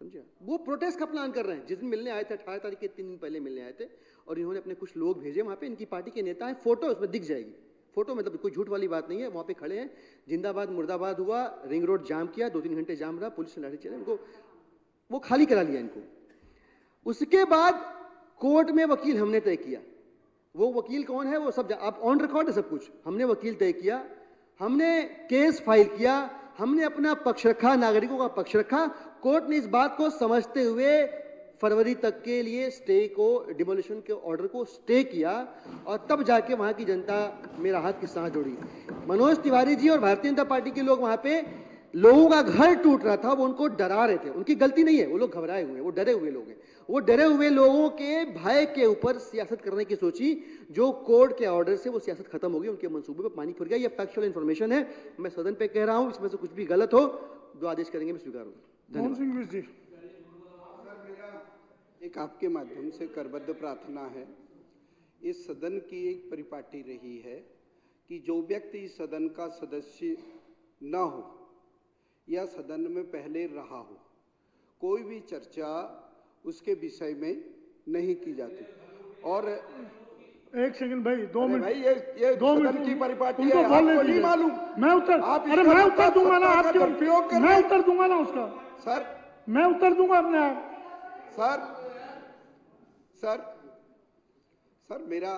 समझे। वो प्रोटेस्ट का प्लान कर रहे हैं। जिस दिन मिलने आए थे 18 तारीख के 3 दिन पहले मिलने आए थे, और इन्होंने अपने कुछ लोग भेजे वहां पे, इनकी पार्टी के नेता हैं, फोटो उसमें दिख जाएगी, फोटो मतलब कोई झूठ वाली बात नहीं है। वहां पे खड़े हैं, जिंदाबाद मुर्दाबाद हुआ, रिंग रोड जाम किया, 2-3 घंटे जाम रहा, पुलिस ने लाठी चलाई, इनको वो खाली करा लिया इनको। उसके बाद कोर्ट में वकील हमने तय किया। वो वकील कौन है वो सब आप ऑन रिकॉर्ड है सब कुछ। हमने वकील तय किया, हमने केस फाइल किया, हमने अपना पक्ष रखा, नागरिकों का पक्ष रखा। कोर्ट ने इस बात को समझते हुए फरवरी तक के लिए स्टे को, डिमोलिशन के ऑर्डर को स्टे किया, और तब जाके वहां की जनता में राहत की सांस जोड़ी। मनोज तिवारी जी और भारतीय जनता पार्टी के लोग वहां पे, लोगों का घर टूट रहा था, वो उनको डरा रहे थे। उनकी गलती नहीं है, वो लोग घबराए हुए हैं, वो डरे हुए लोग हैं। वो डरे हुए लोगों के भय के ऊपर सियासत करने की सोची, जो कोर्ट के ऑर्डर से वो सियासत खत्म हो गई, उनके मंसूबे पे पानी फिर गया। ये फैक्चुअल इन्फॉर्मेशन है, मैं सदन पे कह रहा हूं, इसमें से कुछ भी गलत हो जो आदेश करेंगे मैं स्वीकार करूंगा। मोहन सिंह जी, एक आपके माध्यम से करबद्ध प्रार्थना है। इस सदन की एक परिपाटी रही है कि जो व्यक्ति इस सदन का सदस्य न हो या सदन में पहले रहा हो, कोई भी चर्चा उसके विषय में नहीं की जाती। और एक सेकंड भाई, 2 मिनट भाई, ये 2 सदन मिनट की परिपाटी उनको है, बोल आपको दीजिए। नहीं मालूम? मैं उत्तर, अरे मैं उत्तर दूंगा ना आपके, मैं उत्तर दूंगा ना उसका सर, मैं उत्तर दूंगा अपने आप। सर मेरा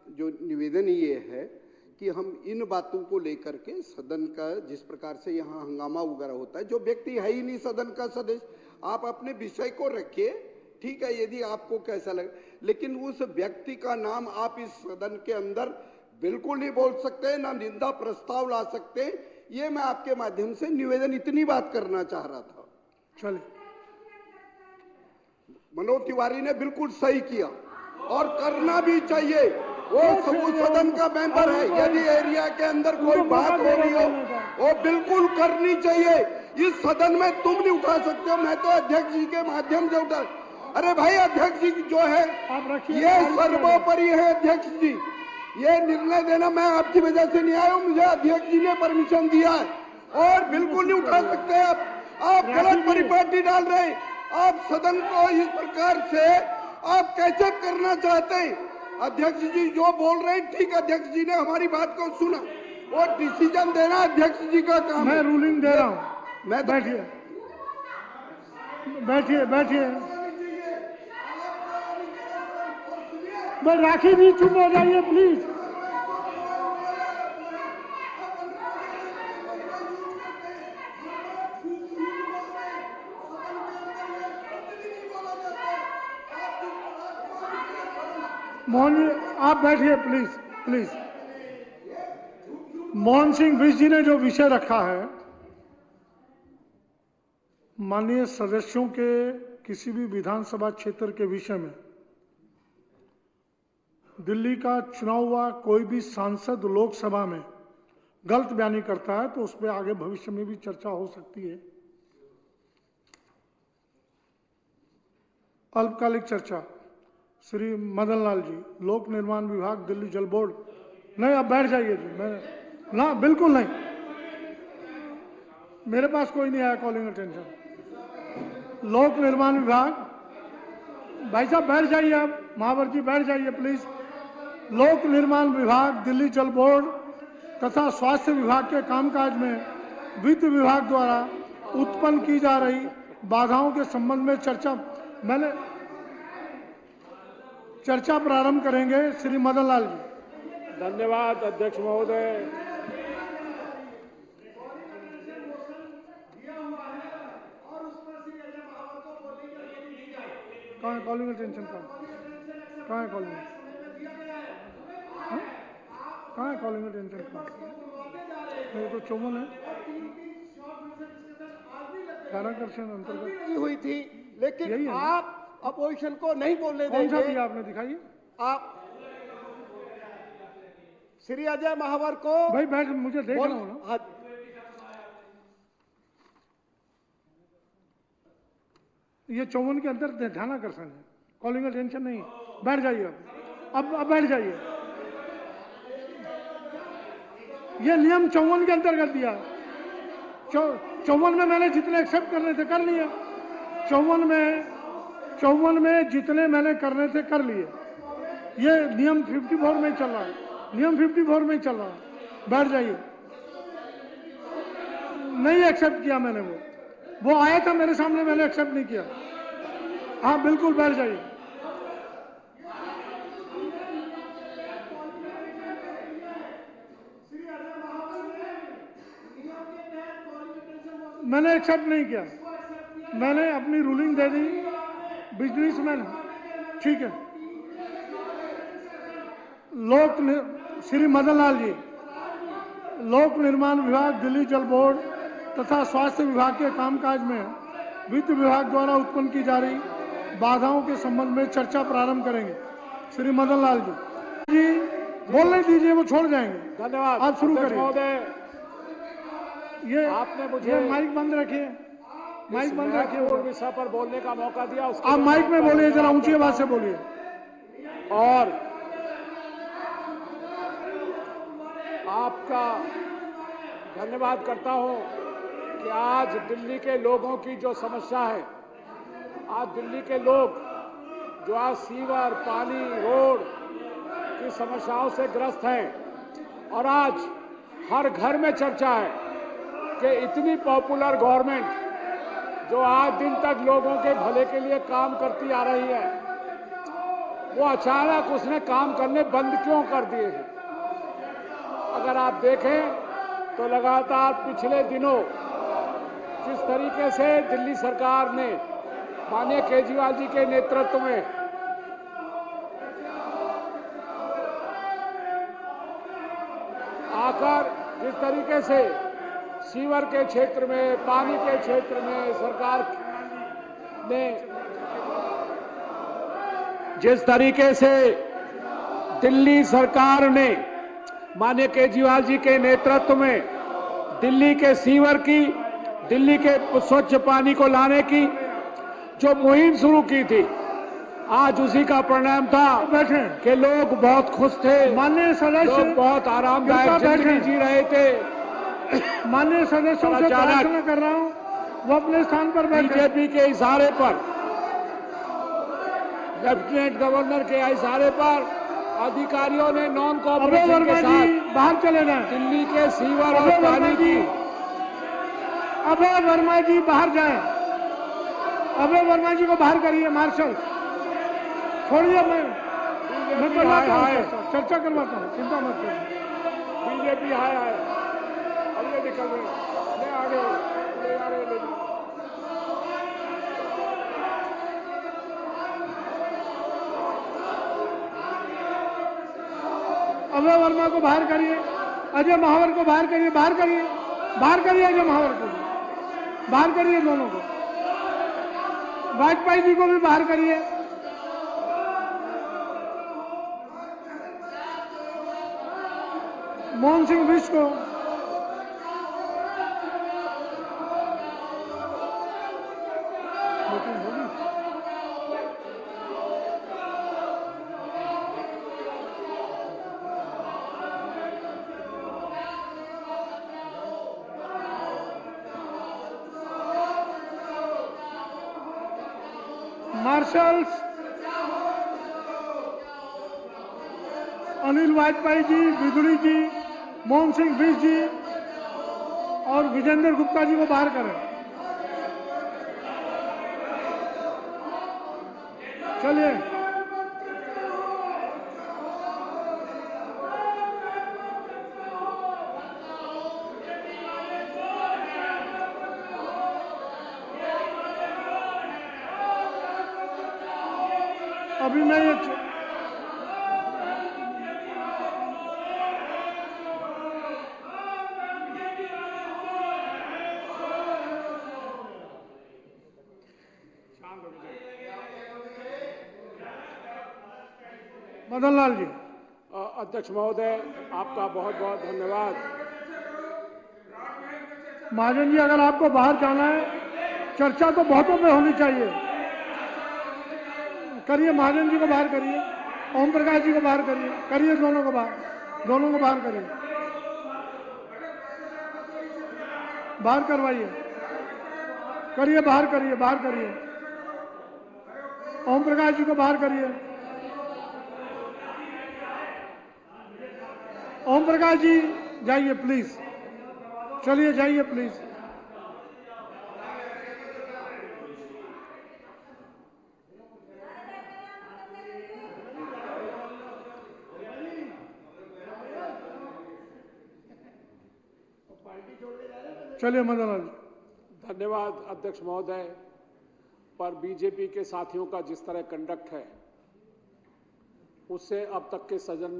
जो निवेदन ये है कि हम इन बातों को लेकर के सदन का, जिस प्रकार से यहाँ हंगामा वगैरह होता है, जो व्यक्ति है ही नहीं सदन का सदस्य, आप अपने विषय को रखिए, ठीक है, यदि आपको कैसा लगे, लेकिन उस व्यक्ति का नाम आप इस सदन के अंदर बिल्कुल नहीं बोल सकते, ना निंदा प्रस्ताव ला सकते। ये मैं आपके माध्यम से निवेदन, इतनी बात करना चाह रहा था। चलिए, मनोज तिवारी ने बिल्कुल सही किया और करना भी चाहिए। वो सदन का मेंबर है, यदि एरिया के अंदर कोई बात हो रही हो वो बिल्कुल करनी चाहिए। इस सदन में तुम नहीं उठा सकते हो, मैं तो अध्यक्ष जी के माध्यम से उठा। अरे भाई, अध्यक्ष जी जो है ये सर्वोपरि है। अध्यक्ष जी, ये निर्णय देना मैं आपकी वजह से नहीं आया हूं, मुझे अध्यक्ष जी ने परमिशन दिया है, और बिल्कुल नहीं उठा सकते आप गलत परिपाटी डाल रहे हैं। आप सदन को इस प्रकार से आप कैसे करना चाहते हैं? अध्यक्ष जी जो बोल रहे हैं, ठीक, अध्यक्ष जी ने हमारी बात को सुना, और डिसीजन देना अध्यक्ष जी का काम है। मैं रूलिंग दे रहा हूं, मैं बैठिए बैठिए बैठिए। मैं राखी जी चुप हो जाइए प्लीज। मोहन जी आप बैठिए प्लीज प्लीज। मोहन सिंह बिष्ट जी ने जो विषय रखा है, माननीय सदस्यों के किसी भी विधानसभा क्षेत्र के विषय में, दिल्ली का चुनाव हुआ, कोई भी सांसद लोकसभा में गलत बयानी करता है तो उस पर आगे भविष्य में भी चर्चा हो सकती है। अल्पकालिक चर्चा, श्री मदन लाल जी, लोक निर्माण विभाग, दिल्ली जल बोर्ड। नहीं, आप बैठ जाइए जी, मैं ना, बिल्कुल नहीं, मेरे पास कोई नहीं आया कॉलिंग अटेंशन। लोक निर्माण विभाग, भाई साहब बैठ जाइए, आप महावर जी बैठ जाइए प्लीज। लोक निर्माण विभाग, दिल्ली जल बोर्ड तथा स्वास्थ्य विभाग के कामकाज में वित्त विभाग द्वारा उत्पन्न की जा रही बाधाओं के संबंध में चर्चा प्रारंभ करेंगे श्री मदन लाल जी। धन्यवाद अध्यक्ष महोदय। कहाँ है कॉलिंग अटेंशन का? कहाँ है कॉलिंग? कहाँ है कॉलिंग अटेंशन का? मेरे तो 54 है। ध्यानाकर्षण अंतर्गत हुई थी, लेकिन आप अपोजिशन को नहीं बोलने देंगे। कौन सा दिया आपने? दिखाइए। आप श्री अजय महावर को भाई बैठ, मुझे देख रहा हूँ ना। ये 54 के अंदर ध्यानाकर्षण है, कॉलिंग अटेंशन नहीं। बैठ जाइए अब बैठ जाइए। ये नियम 54 के अंतर्गत दिया। 54 में मैंने जितने एक्सेप्ट करने थे कर लिए। 54 में जितने मैंने करने थे कर लिए। ये नियम 54 में चल रहा है, नियम 54 में चल रहा है। बैठ जाइए। नहीं एक्सेप्ट किया मैंने, वो आया था मेरे सामने, मैंने एक्सेप्ट नहीं किया। हाँ बिल्कुल, बैठ जाइए। मैंने एक्सेप्ट नहीं किया, मैंने अपनी रूलिंग दे दी। बिजनेसमैन, ठीक है। श्री मदन लाल जी, लोक निर्माण विभाग, दिल्ली जल बोर्ड तथा स्वास्थ्य विभाग के कामकाज में वित्त विभाग द्वारा उत्पन्न की जा रही बाधाओं के संबंध में चर्चा प्रारंभ करेंगे श्री मदन लाल जी। बोलने दीजिए, वो छोड़ जाएंगे। धन्यवाद। आप शुरू करिए। ये आपने मुझे माइक बंद रखिए, माइक बंद रखिए। विषय पर बोलने का मौका दिया, आप माइक में बोलिए, जरा ऊंची आवाज से बोलिए। और आपका धन्यवाद करता हूं कि आज दिल्ली के लोगों की जो समस्या है, आज दिल्ली के लोग जो आज सीवर, पानी, रोड की समस्याओं से ग्रस्त हैं, और आज हर घर में चर्चा है कि इतनी पॉपुलर गवर्नमेंट जो आज दिन तक लोगों के भले के लिए काम करती आ रही है, वो अचानक उसने काम करने बंद क्यों कर दिए हैं। अगर आप देखें तो लगातार पिछले दिनों जिस तरीके से दिल्ली सरकार ने माननीय केजरीवाल जी के नेतृत्व में आकर जिस तरीके से सीवर के क्षेत्र में, पानी के क्षेत्र में सरकार ने जिस तरीके से दिल्ली सरकार ने माननीय केजरीवाल जी के नेतृत्व में दिल्ली के सीवर की, दिल्ली के स्वच्छ पानी को लाने की जो मुहिम शुरू की थी, आज उसी का परिणाम था कि लोग बहुत खुश थे, माननीय सदस्य लोग बहुत आरामदायक जिंदगी जी रहे थे। माननीय सदस्यों से प्रार्थना कर रहा हूं, वो अपने स्थान पर बैठे। बीजेपी के इशारे पर, लेफ्टिनेंट गवर्नर के इशारे पर अधिकारियों ने नॉन कोऑपरेशन के साथ बाहर चले जाएं। दिल्ली के सीवर और पानी की। अभय वर्मा जी बाहर जाएं। अभय वर्मा जी को बाहर करिए। मार्शल छोड़िए, मैं करवाता हूँ, चर्चा करवाता हूँ, चिंता मत करिए। बीजेपी हाय हाय, अब ये निकल रहे, ले आगे, ले आ रहे, ले अभय वर्मा को बाहर करिए, अजय महावर को बाहर करिए, बाहर करिए, बाहर करिए अजय महावर को, बाहर करिए दोनों को। वाजपेयी जी को भी बाहर करिए। मोहन सिंह बिष्ट को, मार्शल्स अनिल वाजपेयी जी, बिदुरी जी, मोहन सिंह बिष्ट जी, और विजेंद्र गुप्ता जी को बाहर करें। चलिए, अभी मैं ये मदन लाल जी। अध्यक्ष महोदय, आपका बहुत बहुत धन्यवाद। महाजन जी, अगर आपको बाहर जाना है, चर्चा तो बहुतों पे होनी चाहिए। करिए, महाजन जी को बाहर करिए, ओम प्रकाश जी को बाहर करिए, करिए दोनों को बाहर करिए, बाहर करवाइए, करिए, बाहर करिए, ओम प्रकाश जी को बाहर करिए। ओम प्रकाश जी जाइए प्लीज, चलिए जाइए प्लीज। चलिए मदन लाल जी। धन्यवाद अध्यक्ष महोदय। पर बीजेपी के साथियों का जिस तरह कंडक्ट है, उससे अब तक के सदन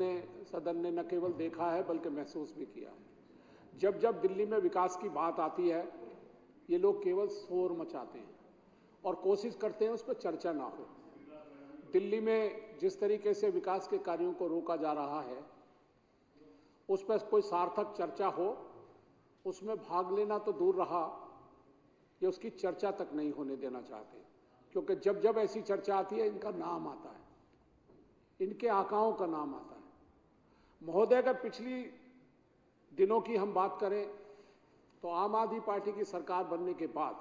ने न केवल देखा है बल्कि महसूस भी किया है। जब जब दिल्ली में विकास की बात आती है, ये लोग केवल शोर मचाते हैं और कोशिश करते हैं उस पर चर्चा ना हो। दिल्ली में जिस तरीके से विकास के कार्यों को रोका जा रहा है, उस पर कोई सार्थक चर्चा हो, उसमें भाग लेना तो दूर रहा, ये उसकी चर्चा तक नहीं होने देना चाहते। क्योंकि जब जब ऐसी चर्चा आती है, इनका नाम आता है, इनके आकाओं का नाम आता है। महोदय, अगर पिछली दिनों की हम बात करें तो आम आदमी पार्टी की सरकार बनने के बाद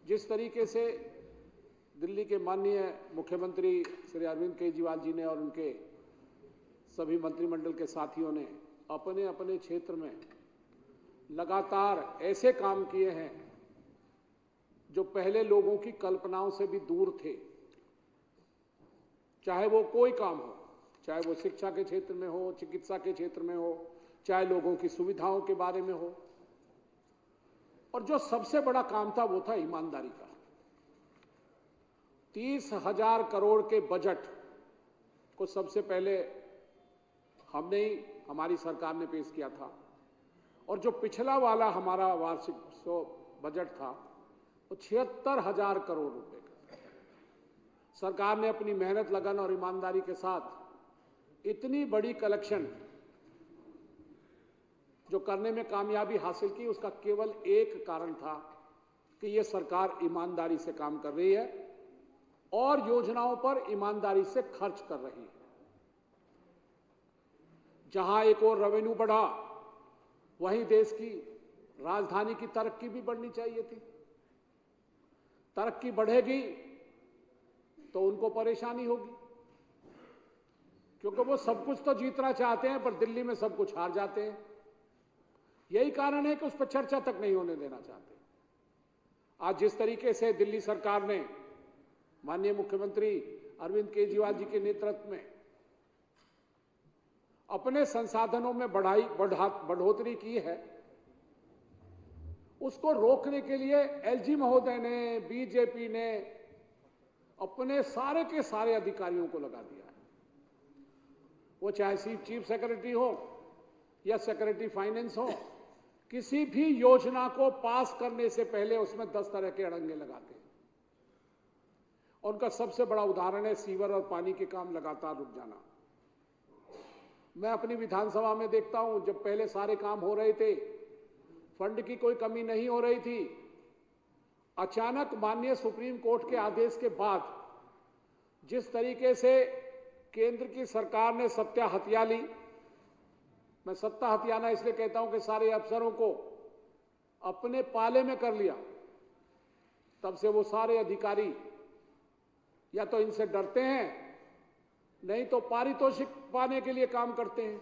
जिस तरीके से दिल्ली के माननीय मुख्यमंत्री श्री अरविंद केजरीवाल जी ने और उनके सभी मंत्रिमंडल के साथियों ने अपने अपने क्षेत्र में लगातार ऐसे काम किए हैं जो पहले लोगों की कल्पनाओं से भी दूर थे। चाहे वो कोई काम हो, चाहे वो शिक्षा के क्षेत्र में हो, चिकित्सा के क्षेत्र में हो, चाहे लोगों की सुविधाओं के बारे में हो, और जो सबसे बड़ा काम था वो था ईमानदारी का। 30,000 करोड़ के बजट को सबसे पहले हमने ही, हमारी सरकार ने पेश किया था, और जो पिछला वाला हमारा वार्षिक बजट था वो 76,000 करोड़ रुपए का। सरकार ने अपनी मेहनत, लगन और ईमानदारी के साथ इतनी बड़ी कलेक्शन जो करने में कामयाबी हासिल की, उसका केवल एक कारण था कि ये सरकार ईमानदारी से काम कर रही है और योजनाओं पर ईमानदारी से खर्च कर रही है। जहां एक और रेवेन्यू बढ़ा, वहीं देश की राजधानी की तरक्की भी बढ़नी चाहिए थी। तरक्की बढ़ेगी तो उनको परेशानी होगी, क्योंकि वो सब कुछ तो जीतना चाहते हैं पर दिल्ली में सब कुछ हार जाते हैं। यही कारण है कि उस पर चर्चा तक नहीं होने देना चाहते। आज जिस तरीके से दिल्ली सरकार ने माननीय मुख्यमंत्री अरविंद केजरीवाल जी के नेतृत्व में अपने संसाधनों में बढ़ोतरी की है, उसको रोकने के लिए एलजी महोदय ने, बीजेपी ने अपने सारे के सारे अधिकारियों को लगा दिया है। वो चाहे चीफ सेक्रेटरी हो या सेक्रेटरी फाइनेंस हो, किसी भी योजना को पास करने से पहले उसमें 10 तरह के अड़ंगे लगाते हैं। उनका सबसे बड़ा उदाहरण है सीवर और पानी के काम लगातार रुक जाना। मैं अपनी विधानसभा में देखता हूं, जब पहले सारे काम हो रहे थे, फंड की कोई कमी नहीं हो रही थी, अचानक माननीय सुप्रीम कोर्ट के आदेश के बाद जिस तरीके से केंद्र की सरकार ने सत्ता हथिया ली, मैं सत्ता हथियाना इसलिए कहता हूं कि सारे अफसरों को अपने पाले में कर लिया, तब से वो सारे अधिकारी या तो इनसे डरते हैं, नहीं तो पारितोषिक पाने के लिए काम करते हैं।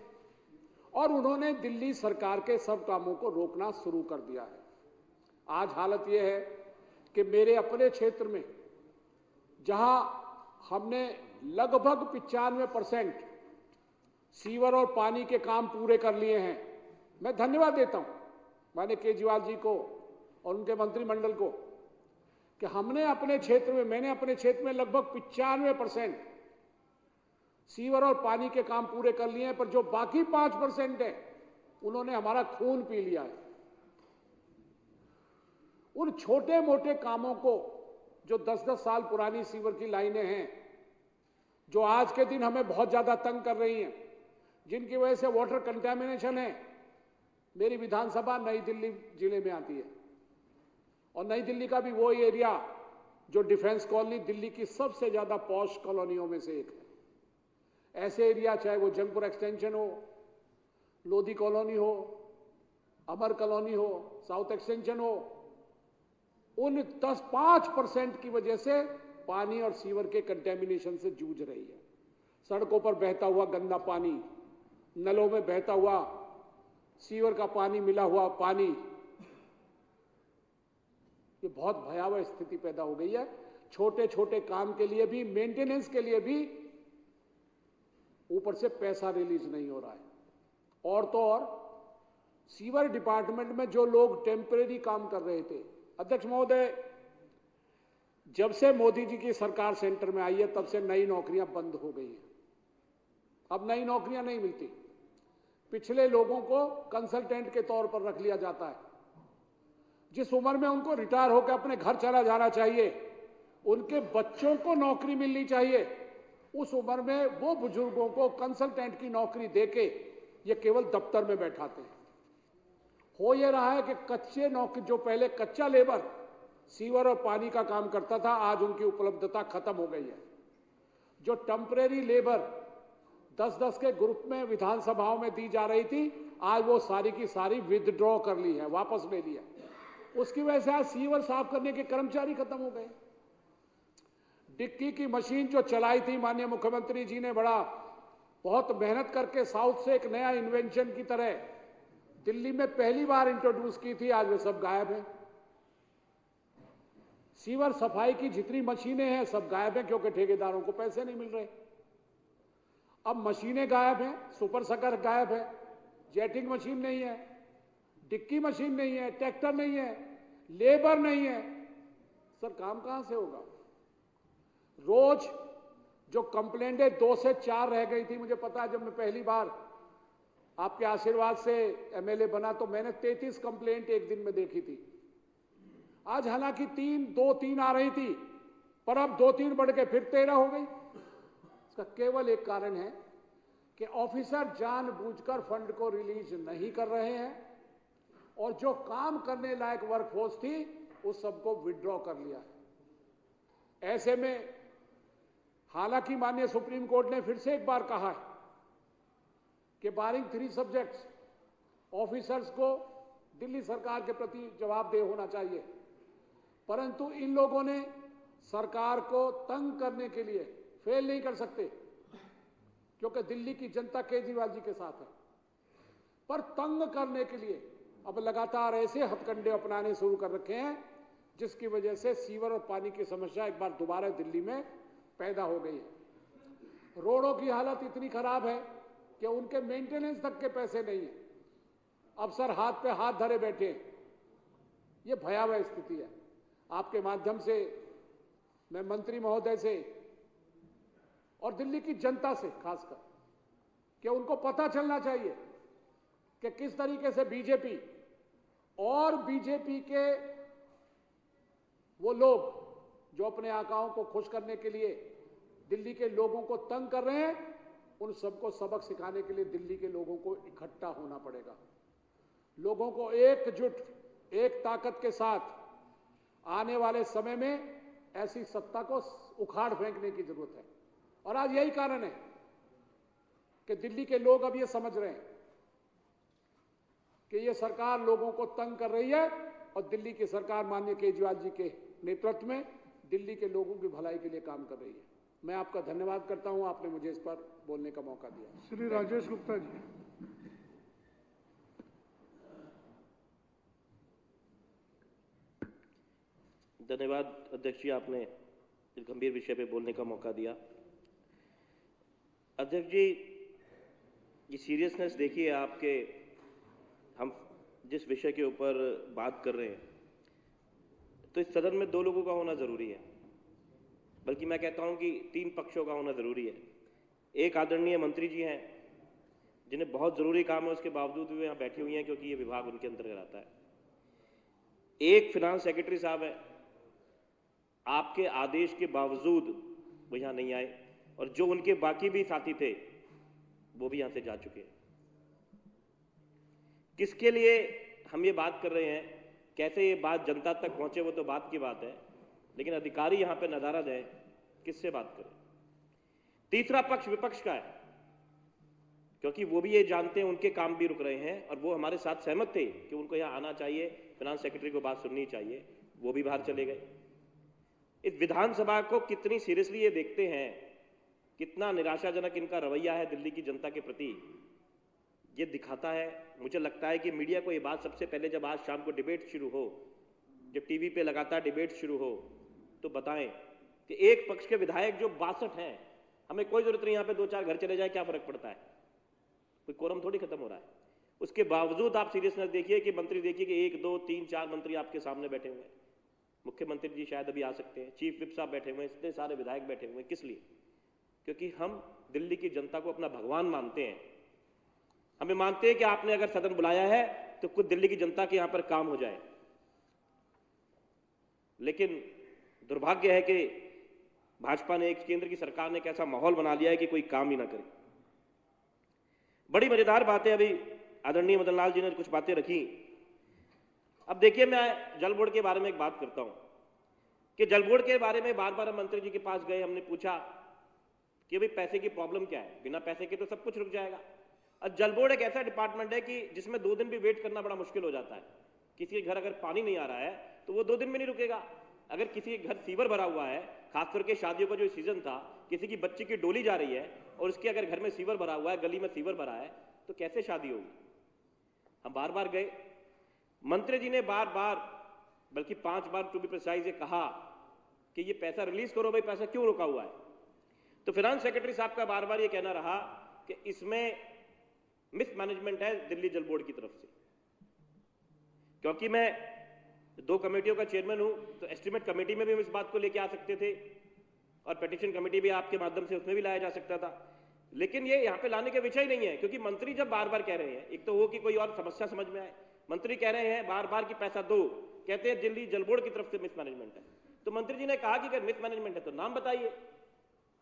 और उन्होंने दिल्ली सरकार के सब कामों को रोकना शुरू कर दिया है। आज हालत यह है कि मेरे अपने क्षेत्र में जहां हमने लगभग 95% सीवर और पानी के काम पूरे कर लिए हैं, मैं धन्यवाद देता हूं माननीय केजरीवाल जी को और उनके मंत्रिमंडल को कि हमने अपने क्षेत्र में, मैंने अपने क्षेत्र में लगभग 95% सीवर और पानी के काम पूरे कर लिए हैं, पर जो बाकी 5% है उन्होंने हमारा खून पी लिया है। उन छोटे मोटे कामों को, जो 10-10 साल पुरानी सीवर की लाइनें हैं, जो आज के दिन हमें बहुत ज्यादा तंग कर रही हैं, जिनकी वजह से वाटर कंटेमिनेशन है। मेरी विधानसभा नई दिल्ली जिले में आती है और नई दिल्ली का भी वो एरिया जो डिफेंस कॉलोनी दिल्ली की सबसे ज्यादा पॉश कॉलोनियों में से एक है। ऐसे एरिया, चाहे वो जंगपुर एक्सटेंशन हो, लोधी कॉलोनी हो, अमर कॉलोनी हो, साउथ एक्सटेंशन हो, उन 5% की वजह से पानी और सीवर के कंटेमिनेशन से जूझ रही है। सड़कों पर बहता हुआ गंदा पानी, नलों में बहता हुआ सीवर का पानी, मिला हुआ पानी, ये बहुत भयावह स्थिति पैदा हो गई है। छोटे छोटे काम के लिए भी, मेंटेनेंस के लिए भी ऊपर से पैसा रिलीज नहीं हो रहा है। और तो और सीवर डिपार्टमेंट में जो लोग टेम्परेरी काम कर रहे थे, अध्यक्ष महोदय, जब से मोदी जी की सरकार सेंटर में आई है तब से नई नौकरियां बंद हो गई हैं। अब नई नौकरियां नहीं मिलती। पिछले लोगों को कंसल्टेंट के तौर पर रख लिया जाता है। जिस उम्र में उनको रिटायर होकर अपने घर चला जाना चाहिए, उनके बच्चों को नौकरी मिलनी चाहिए, उस उम्र में वो बुजुर्गों को कंसल्टेंट की नौकरी देके ये केवल दफ्तर में बैठाते हैं। हो ये रहा है कि कच्चे नौकरी, जो पहले कच्चा लेबर सीवर और पानी का काम करता था, आज उनकी उपलब्धता खत्म हो गई है। जो टेम्परेरी लेबर 10-10 के ग्रुप में विधानसभाओं में दी जा रही थी, आज वो सारी की सारी विदड्रॉ कर ली है, वापस ले लिया। उसकी वजह से आज सीवर साफ करने के कर्मचारी खत्म हो गए। डिक्की की मशीन जो चलाई थी माननीय मुख्यमंत्री जी ने बहुत मेहनत करके साउथ से एक नया इन्वेंशन की तरह दिल्ली में पहली बार इंट्रोड्यूस की थी, आज वे सब गायब हैं। सीवर सफाई की जितनी मशीनें हैं सब गायब हैं, क्योंकि ठेकेदारों को पैसे नहीं मिल रहे। अब मशीनें गायब हैं, सुपर सकर गायब है, जेटिंग मशीन नहीं है, डिक्की मशीन नहीं है, ट्रैक्टर नहीं है, लेबर नहीं है। सर काम कहां से होगा? रोज जो कंप्लेंटें 2 से 4 रह गई थी, मुझे पता है जब मैं पहली बार आपके आशीर्वाद से एमएलए बना तो मैंने 33 कंप्लेंट एक दिन में देखी थी। आज हालांकि 2-3 आ रही थी, पर अब 2-3 बढ़ के फिर 13 हो गई। इसका केवल एक कारण है कि ऑफिसर जानबूझकर फंड को रिलीज नहीं कर रहे हैं और जो काम करने लायक वर्कफोर्स थी उस सबको विड्रॉ कर लिया है। ऐसे में हालांकि माननीय सुप्रीम कोर्ट ने फिर से एक बार कहा है कि बारिंग 3 सब्जेक्ट्स ऑफिसर्स को दिल्ली सरकार के प्रति जवाबदेह होना चाहिए, परंतु इन लोगों ने सरकार को तंग करने के लिए फेल नहीं कर सकते, क्योंकि दिल्ली की जनता केजरीवाल जी के साथ है। पर तंग करने के लिए अब लगातार ऐसे हथकंडे अपनाने शुरू कर रखे हैं जिसकी वजह से सीवर और पानी की समस्या एक बार दोबारा दिल्ली में पैदा हो गई है। रोडों की हालत इतनी खराब है कि उनके मेंटेनेंस तक के पैसे नहीं है। अफसर हाथ पे हाथ धरे बैठे हैं। ये भयावह स्थिति है। आपके माध्यम से मैं मंत्री महोदय से और दिल्ली की जनता से खासकर कि उनको पता चलना चाहिए कि किस तरीके से बीजेपी और बीजेपी के वो लोग जो अपने आकाओं को खुश करने के लिए दिल्ली के लोगों को तंग कर रहे हैं, उन सबको सबक सिखाने के लिए दिल्ली के लोगों को इकट्ठा होना पड़ेगा। लोगों को एकजुट, एक ताकत के साथ आने वाले समय में ऐसी सत्ता को उखाड़ फेंकने की जरूरत है। और आज यही कारण है कि दिल्ली के लोग अब ये समझ रहे हैं कि ये सरकार लोगों को तंग कर रही है और दिल्ली की सरकार माननीय केजरीवाल जी के नेतृत्व में दिल्ली के लोगों की भलाई के लिए काम कर रही है। मैं आपका धन्यवाद करता हूं, आपने मुझे इस पर बोलने का मौका दिया। श्री राजेश गुप्ता जी। धन्यवाद अध्यक्ष जी, आपने इस गंभीर विषय पे बोलने का मौका दिया। अध्यक्ष जी, ये सीरियसनेस देखिए आपके, हम जिस विषय के ऊपर बात कर रहे हैं, तो इस सदन में 2 लोगों का होना जरूरी है, बल्कि मैं कहता हूं कि 3 पक्षों का होना जरूरी है। एक आदरणीय मंत्री जी हैं जिन्हें बहुत जरूरी काम है, उसके बावजूद भी यहाँ बैठी हुई हैं क्योंकि ये विभाग उनके अंतर्गत आता है। एक फिनांस सेक्रेटरी साहब है, आपके आदेश के बावजूद वो यहाँ नहीं आए, और जो उनके बाकी भी साथी थे वो भी यहां से जा चुके हैं। किसके लिए हम ये बात कर रहे हैं, कैसे ये बात जनता तक पहुंचे, वो तो बात की बात है, लेकिन अधिकारी यहां पे नजारा दें, किससे बात करें। तीसरा पक्ष विपक्ष का है, क्योंकि वो भी ये जानते हैं उनके काम भी रुक रहे हैं, और वो हमारे साथ सहमत थे कि उनको यहां आना चाहिए, फिनांस सेक्रेटरी को बात सुननी चाहिए, वो भी बाहर चले गए। इस विधानसभा को कितनी सीरियसली ये देखते हैं, कितना निराशाजनक इनका रवैया है दिल्ली की जनता के प्रति, ये दिखाता है। मुझे लगता है कि मीडिया को ये बात सबसे पहले, जब आज शाम को डिबेट शुरू हो, जब टीवी पे लगातार डिबेट शुरू हो, तो बताएं कि एक पक्ष के विधायक जो 62 हैं, हमें कोई जरूरत नहीं यहाँ पे 2-4 घर चले जाए, क्या फर्क पड़ता है, कोई कोरम थोड़ी खत्म हो रहा है। उसके बावजूद आप सीरियसनेस देखिए कि मंत्री देखिए कि 1, 2, 3, 4 मंत्री आपके सामने बैठे हुए हैं। मुख्यमंत्री जी शायद अभी आ सकते हैं, चीफ विप साहब बैठे हुए हैं, इतने सारे विधायक बैठे हुए हैं। किस लिए? क्योंकि हम दिल्ली की जनता को अपना भगवान मानते हैं। हमें मानते हैं कि आपने अगर सदन बुलाया है तो कुछ दिल्ली की जनता के यहां पर काम हो जाए। लेकिन दुर्भाग्य है कि भाजपा ने, एक केंद्र की सरकार ने एक ऐसा माहौल बना लिया है कि कोई काम ही ना करे। बड़ी मजेदार बातें अभी आदरणीय मदन लाल जी ने कुछ बातें रखी। अब देखिए, मैं जल बोर्ड के बारे में एक बात करता हूं कि जल बोर्ड के बारे में बार बार हम मंत्री जी के पास गए, हमने पूछा कि भाई पैसे की प्रॉब्लम क्या है, बिना पैसे के तो सब कुछ रुक जाएगा। और जल बोर्ड एक ऐसा डिपार्टमेंट है कि जिसमें 2 दिन भी वेट करना बड़ा मुश्किल हो जाता है। किसी के घर अगर पानी नहीं आ रहा है तो वो 2 दिन में नहीं रुकेगा। अगर किसी के घर फीवर भरा हुआ है, खासकर के शादियों का जो सीजन था, किसी की बच्ची की डोली जा रही है और उसके अगर घर में फीवर भरा हुआ है, गली में फीवर भरा है, तो कैसे शादी होगी। हम बार बार गए, मंत्री जी ने बार बार, बल्कि 5 बार टू बी प्रिसाइज, ये कहा कि ये पैसा रिलीज करो, भाई पैसा क्यों रुका हुआ है। तो फाइनेंस सेक्रेटरी साहब का बार बार ये कहना रहा कि इसमें मिसमैनेजमेंट है दिल्ली जल बोर्ड की तरफ से। क्योंकि मैं 2 कमेटियों का चेयरमैन हूं, तो एस्टीमेट कमेटी में भी हम इस बात को लेके आ सकते थे, और पिटीशन कमेटी भी आपके माध्यम से उसमें भी लाया जा सकता था। लेकिन ये यहां पे लाने के विषय नहीं है, क्योंकि मंत्री जब बार बार कह रहे हैं, एक तो वो कि कोई और समस्या समझ में आए, मंत्री कह रहे हैं बार बार कि पैसा दो, कहते हैं दिल्ली जल बोर्ड की तरफ से मिसमैनेजमेंट है। तो मंत्री जी ने कहा कि अगर मिसमैनेजमेंट है तो नाम बताइए,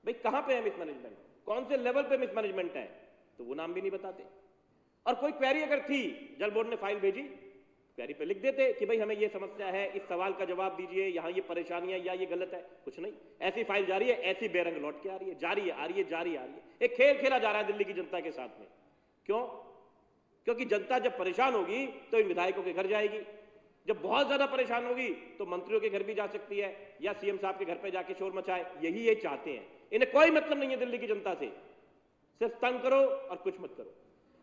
भाई कहां पे है मिसमैनेजमेंट, कौन से लेवल पे मिसमैनेजमेंट है, तो वो नाम भी नहीं बताते। और कोई क्वेरी अगर थी, जल बोर्ड ने फाइल भेजी, क्वेरी पे लिख देते कि भाई हमें ये समस्या है, इस सवाल का जवाब दीजिए, यहां ये परेशानी है या ये गलत है। कुछ नहीं, ऐसी फाइल जारी है, ऐसी बेरंग लौट के आ रही है, जारी है, आ रही है, जारी आ रही है। एक खेल खेला जा रहा है दिल्ली की जनता के साथ में। क्यों? क्योंकि जनता जब परेशान होगी तो इन विधायकों के घर जाएगी, जब बहुत ज्यादा परेशान होगी तो मंत्रियों के घर भी जा सकती है, या सीएम साहब के घर पे जाके शोर मचाए। यही ये चाहते हैं, इन्हें कोई मतलब नहीं है दिल्ली की जनता से, सिर्फ तंग करो और कुछ मत करो।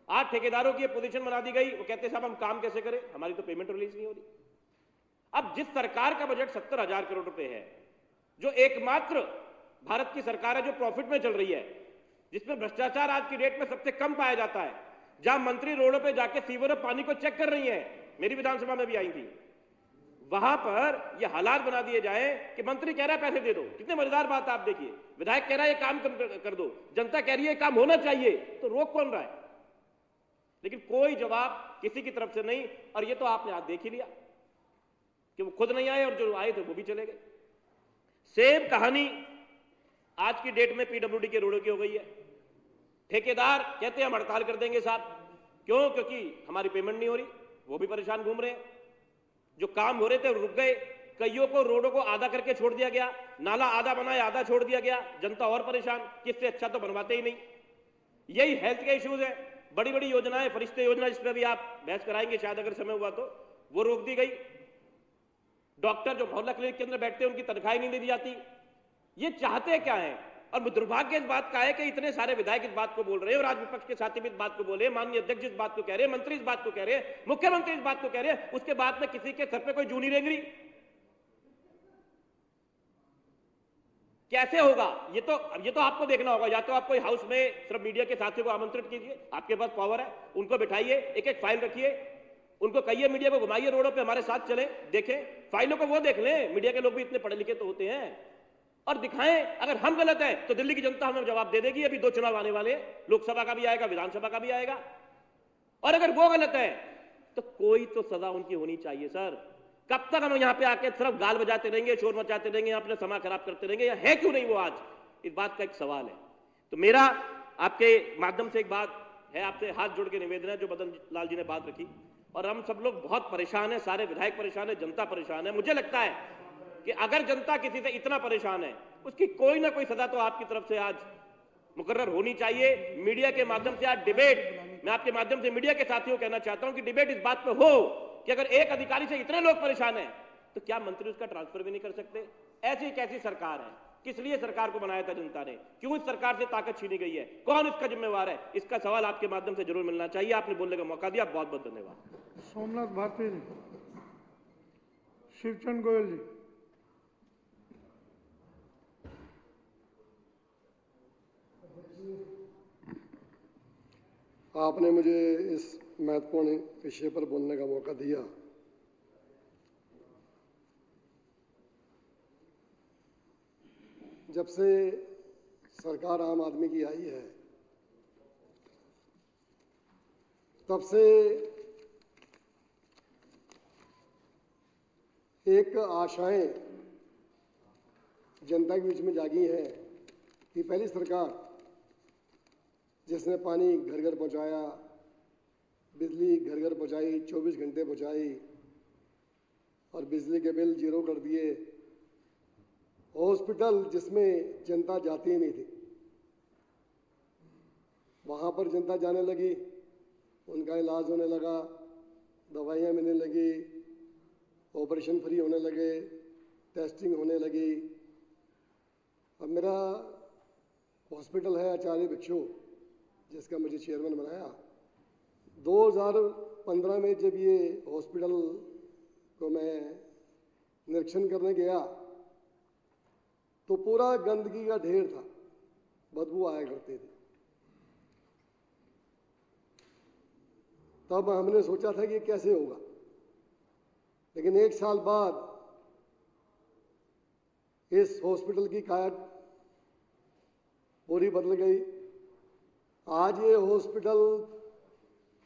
आज ठेकेदारों की पोजीशन बना दी गई, वो कहते साहब हम काम कैसे करें, हमारी तो पेमेंट रिलीज नहीं हो रही। अब जिस सरकार का बजट 70,000 करोड़ रुपए है, जो एकमात्र भारत की सरकार है जो प्रॉफिट में चल रही है, जिसमें भ्रष्टाचार आज की डेट में सबसे कम पाया जाता है, जहां मंत्री रोडों पे जाके सीवर और पानी को चेक कर रही हैं, मेरी विधानसभा में भी आई थी, वहां पर यह हालात बना दिए जाए कि मंत्री कह रहा है पैसे दे दो। कितने मजेदार बात आप देखिए, विधायक कह रहा है ये काम कर दो, जनता कह रही है काम होना चाहिए, तो रोक कौन रहा है? लेकिन कोई जवाब किसी की तरफ से नहीं। और ये तो आपने आज देख ही लिया कि वो खुद नहीं आए और जो आए थे वो भी चले गए। सेम कहानी आज की डेट में पीडब्ल्यूडी के रोडों की हो गई है। ठेकेदार कहते हैं हम हड़ताल कर देंगे साहब, क्यों? क्योंकि हमारी पेमेंट नहीं हो रही, वो भी परेशान घूम रहे हैं। जो काम हो रहे थे रुक गए, कईयों को रोडों को आधा करके छोड़ दिया गया, नाला आधा बनाया आधा छोड़ दिया गया, जनता और परेशान, किससे अच्छा तो बनवाते ही नहीं। यही हेल्थ के इश्यूज है, बड़ी बड़ी योजनाएं, फरिश्ते योजना जिस पर भी आप बहस कराएंगे शायद अगर समय हुआ तो, वो रोक दी गई। डॉक्टर जो मोहल्ला क्लिनिक के अंदर बैठते हैं उनकी तनख्वाही नहीं दी जाती। ये चाहते क्या है? और दुर्भाग्य इस बात का है कि इतने सारे विधायक इस बात को बोल रहे हैं, और आज विपक्ष के साथी भी इस बात को बोले हैं, माननीय अध्यक्ष इस बात को कह रहे हैं, मंत्री इस बात को कह रहे हैं, मुख्यमंत्री इस बात को कह रहे हैं, उसके बाद में किसी के सर पे कोई जूनी रेंगरी। कैसे होगा? ये तो आपको देखना होगा। या तो आप कोई हाउस में सिर्फ मीडिया के साथियों को आमंत्रित कीजिए, आपके पास पावर है, उनको बिठाइए, एक एक फाइल रखिए, उनको कहिए मीडिया को घुमाइए रोडों पे, हमारे साथ चले, देखें फाइलों को, वो देख लें। मीडिया के लोग भी इतने पढ़े लिखे तो होते हैं, और दिखाएं। अगर हम गलत हैं तो दिल्ली की जनता हमें जवाब दे देगी। अभी 2 चुनाव आने वाले, लोकसभा का भी आएगा, विधानसभा का भी आएगा। और अगर वो गलत है तो कोई तो सजा उनकी होनी चाहिए सर। कब तक हम यहां पे आके सिर्फ गाल बजाते रहेंगे, शोर मचाते रहेंगे, अपने समय खराब करते रहेंगे? या है क्यों नहीं वो आज? इस बात का एक सवाल है। तो मेरा आपके माध्यम से एक बात है, आपसे हाथ जोड़ के निवेदन है, जो मदन लाल जी ने बात रखी, और हम सब लोग बहुत परेशान हैं, सारे विधायक परेशान है, जनता परेशान है। मुझे लगता है कि अगर जनता किसी से इतना परेशान है, उसकी कोई ना कोई सजा तो आपकी तरफ से आज मुकर्रर होनी चाहिए। मीडिया के माध्यम से आज डिबेट, मैं आपके माध्यम से मीडिया के साथियों को कहना चाहता हूं कि डिबेट इस बात पे हो कि अगर एक अधिकारी से इतने लोग परेशान हैं तो क्या मंत्री उसका ट्रांसफर भी नहीं कर सकते? ऐसी कैसी सरकार है? किस लिए सरकार को बनाया था जनता ने? क्यों इस सरकार से ताकत छीनी गई है? कौन इसका जिम्मेवार है? इसका सवाल आपके माध्यम से जरूर मिलना चाहिए। आपने बोलने का मौका दिया, बहुत बहुत धन्यवाद। सोमनाथ भारती जी, शिवचंद गोयल जी। आपने मुझे इस महत्वपूर्ण विषय पर बोलने का मौका दिया। जब से सरकार आम आदमी की आई है, तब से एक आशाएं जनता के बीच में जागी हैं कि पहली सरकार जिसने पानी घर घर पहुंचाया, बिजली घर घर पहुंचाई, 24 घंटे पहुंचाई, और बिजली के बिल 0 कर दिए, हॉस्पिटल जिसमें जनता जाती ही नहीं थी, वहाँ पर जनता जाने लगी, उनका इलाज होने लगा, दवाइयाँ मिलने लगी, ऑपरेशन फ्री होने लगे, टेस्टिंग होने लगी। अब मेरा हॉस्पिटल है आचार्य भिक्षु, जिसका मुझे चेयरमैन बनाया। 2015 में जब ये हॉस्पिटल को मैं निरीक्षण करने गया तो पूरा गंदगी का ढेर था, बदबू आया करते थे। तब हमने सोचा था कि कैसे होगा, लेकिन 1 साल बाद इस हॉस्पिटल की काया पूरी बदल गई। आज ये हॉस्पिटल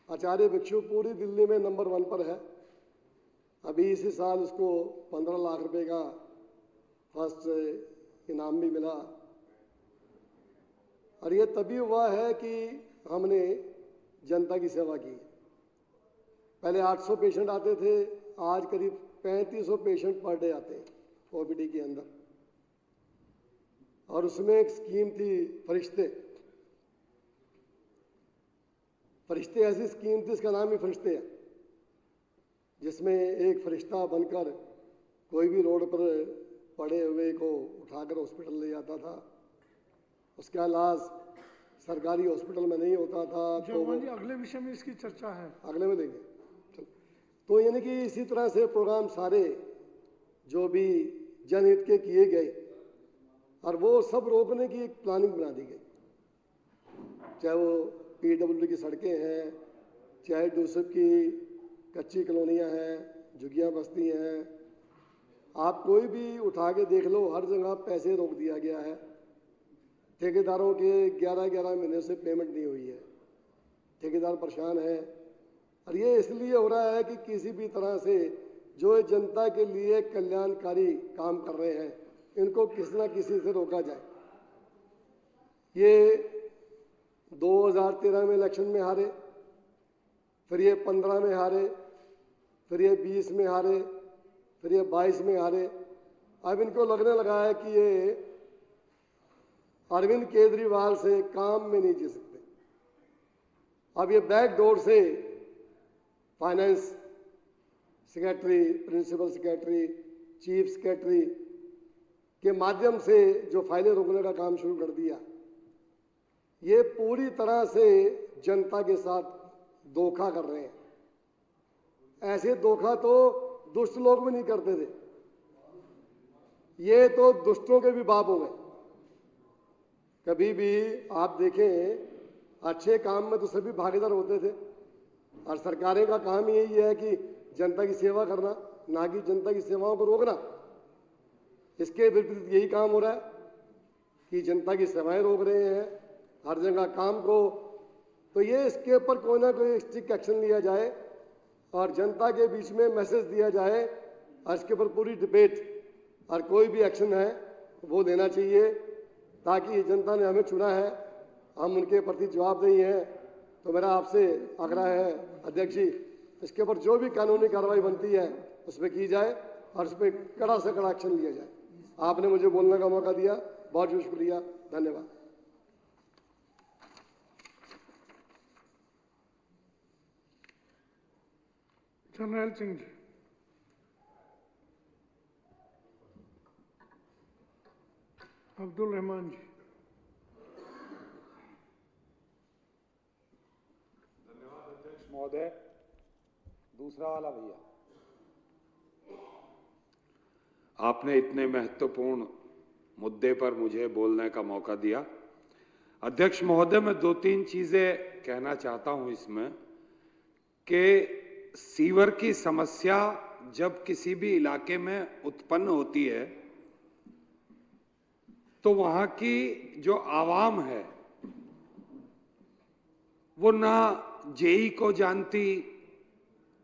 आचार्य भिक्षु पूरी दिल्ली में नंबर 1 पर है। अभी इसी साल उसको 15 लाख रुपए का फर्स्ट इनाम भी मिला, और ये तभी हुआ है कि हमने जनता की सेवा की। पहले 800 पेशेंट आते थे, आज करीब 3500 पेशेंट पर डे आते हैं ओपीडी के अंदर। और उसमें एक स्कीम थी फरिश्ते। फरिश्ते ऐसी स्कीम थी, इसका नाम ही फरिश्ते है, जिसमें एक फरिश्ता बनकर कोई भी रोड पर पड़े हुए को उठाकर हॉस्पिटल ले जाता था। उसका इलाज सरकारी हॉस्पिटल में नहीं होता था। तो अगले विषय में इसकी चर्चा है, अगले में लेंगे। तो यानी कि इसी तरह से प्रोग्राम सारे जो भी जनहित के किए गए, और वो सब रोकने की एक प्लानिंग बना दी गई। चाहे वो पीडब्ल्यूडी की सड़कें हैं, चाहे दूसरी की कच्ची कॉलोनियाँ हैं, झुग्गियाँ बस्ती हैं, आप कोई भी उठा के देख लो, हर जगह पैसे रोक दिया गया है। ठेकेदारों के 11-11 महीने से पेमेंट नहीं हुई है, ठेकेदार परेशान है। और ये इसलिए हो रहा है कि किसी भी तरह से जो जनता के लिए कल्याणकारी काम कर रहे हैं, इनको किसी न किसी से रोका जाए। ये 2013 में इलेक्शन में हारे, फिर ये 15 में हारे, फिर ये 20 में हारे, फिर ये 22 में हारे। अब इनको लगने लगा है कि ये अरविंद केजरीवाल से काम में नहीं जी सकते। अब ये बैक डोर से finance secretary, principal secretary, chief secretary के माध्यम से जो फाइलें रोकने का काम शुरू कर दिया, ये पूरी तरह से जनता के साथ धोखा कर रहे हैं। ऐसे धोखा तो दुष्ट लोग भी नहीं करते थे, ये तो दुष्टों के भी बाप हो गए। कभी भी आप देखें अच्छे काम में तो सभी भागीदार होते थे, और सरकारें का काम यही है कि जनता की सेवा करना, ना कि जनता की सेवाओं को रोकना। इसके विपरीत यही काम हो रहा है कि जनता की सेवाएं रोक रहे हैं हर जगह काम को। तो ये इसके ऊपर कोई ना कोई स्ट्रिक्ट एक्शन लिया जाए और जनता के बीच में मैसेज दिया जाए, और इसके ऊपर पूरी डिबेट और कोई भी एक्शन है वो लेना चाहिए, ताकि जनता ने हमें चुना है, हम उनके प्रति जवाबदेही हैं। तो मेरा आपसे आग्रह है अध्यक्ष जी, इसके ऊपर जो भी कानूनी कार्रवाई बनती है उस पर की जाए और उस पर कड़ा से कड़ा एक्शन लिया जाए। आपने मुझे बोलने का मौका दिया, बहुत बहुत शुक्रिया, धन्यवाद। जर्नैल सिंह जी। अब्दुल रहमान जी। धन्यवाद अध्यक्ष महोदय। दूसरा वाला भैया। आपने इतने महत्वपूर्ण मुद्दे पर मुझे बोलने का मौका दिया। अध्यक्ष महोदय, मैं 2-3 चीजें कहना चाहता हूं इसमें कि सीवर की समस्या जब किसी भी इलाके में उत्पन्न होती है तो वहां की जो आवाम है वो ना जेई को जानती,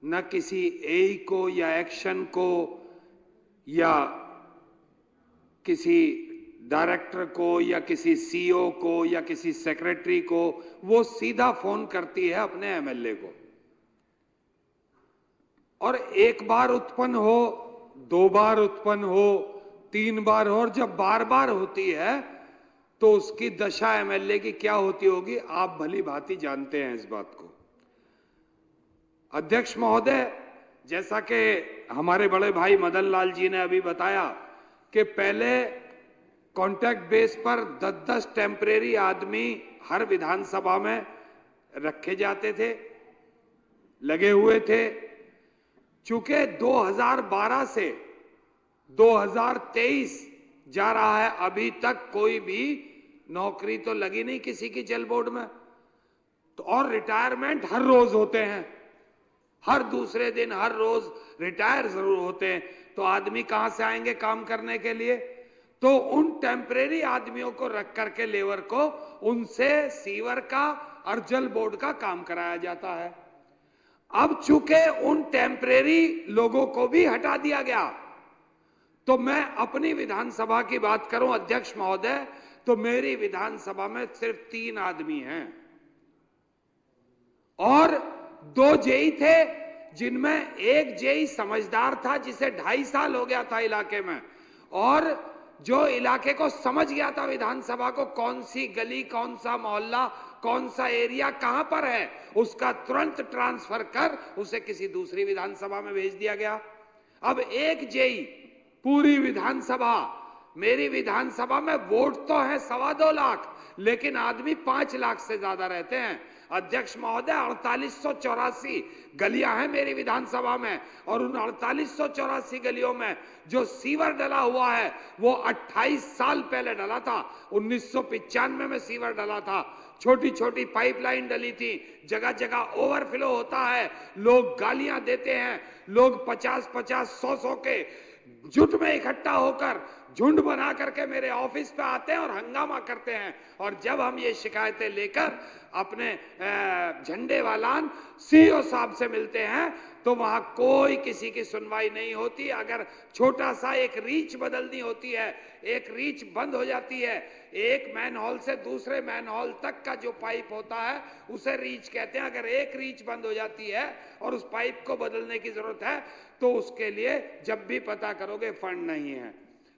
ना किसी एई को या एक्शन को या किसी डायरेक्टर को या किसी सीईओ को या किसी सेक्रेटरी को, वो सीधा फोन करती है अपने एमएलए को। और एक बार उत्पन्न हो, 2 बार उत्पन्न हो, 3 बार हो, और जब बार बार होती है तो उसकी दशा एमएलए की क्या होती होगी, आप भली भांति जानते हैं इस बात को। अध्यक्ष महोदय, जैसा कि हमारे बड़े भाई मदन लाल जी ने अभी बताया कि पहले कॉन्ट्रैक्ट बेस पर 10-10 टेम्परेरी आदमी हर विधानसभा में रखे जाते थे, लगे हुए थे। चूंकि 2012 से 2023 जा रहा है, अभी तक कोई भी नौकरी तो लगी नहीं किसी की जल बोर्ड में, तो और रिटायरमेंट हर रोज होते हैं, हर दूसरे दिन हर रोज रिटायर जरूर होते हैं, तो आदमी कहां से आएंगे काम करने के लिए। तो उन टेम्परेरी आदमियों को रख करके लेबर को उनसे सीवर का और जल बोर्ड का काम कराया जाता है। अब चूंकि उन टेम्परेरी लोगों को भी हटा दिया गया, तो मैं अपनी विधानसभा की बात करूं अध्यक्ष महोदय, तो मेरी विधानसभा में सिर्फ 3 आदमी हैं और 2 जेई थे, जिनमें एक जेई समझदार था जिसे 2.5 साल हो गया था इलाके में, और जो इलाके को समझ गया था विधानसभा को, कौन सी गली, कौन सा मोहल्ला, कौन सा एरिया कहां पर है, उसका तुरंत ट्रांसफर कर उसे किसी दूसरी विधानसभा में भेज दिया गया। अब एक जेई पूरी विधानसभा, मेरी विधानसभा में वोट तो है 2.25 लाख, लेकिन आदमी 5 लाख से ज्यादा रहते हैं। अध्यक्ष महोदय, 4884 गलियां हैं मेरी विधानसभा में, और उन 4884 गलियों में जो सीवर डला हुआ है वो 28 साल पहले डला था। 1995 में सीवर डला था, छोटी छोटी पाइपलाइन डली थी, जगह जगह ओवरफ्लो होता है, लोग गालियां देते हैं, लोग 50-50, 100-100 के जुट में इकट्ठा होकर झुंड बना करके मेरे ऑफिस पे आते हैं और हंगामा करते हैं। और जब हम ये शिकायतें लेकर अपने झंडे वालान सीईओ साहब से मिलते हैं तो वहां कोई किसी की सुनवाई नहीं होती। अगर छोटा सा एक रीच बदलनी होती है, एक रीच बंद हो जाती है, एक मैन हॉल से दूसरे मैन हॉल तक का जो पाइप होता है उसे रीच कहते हैं। अगर एक रीच बंद हो जाती है और उस पाइप को बदलने की जरूरत है तो उसके लिए जब भी पता करोगे फंड नहीं है।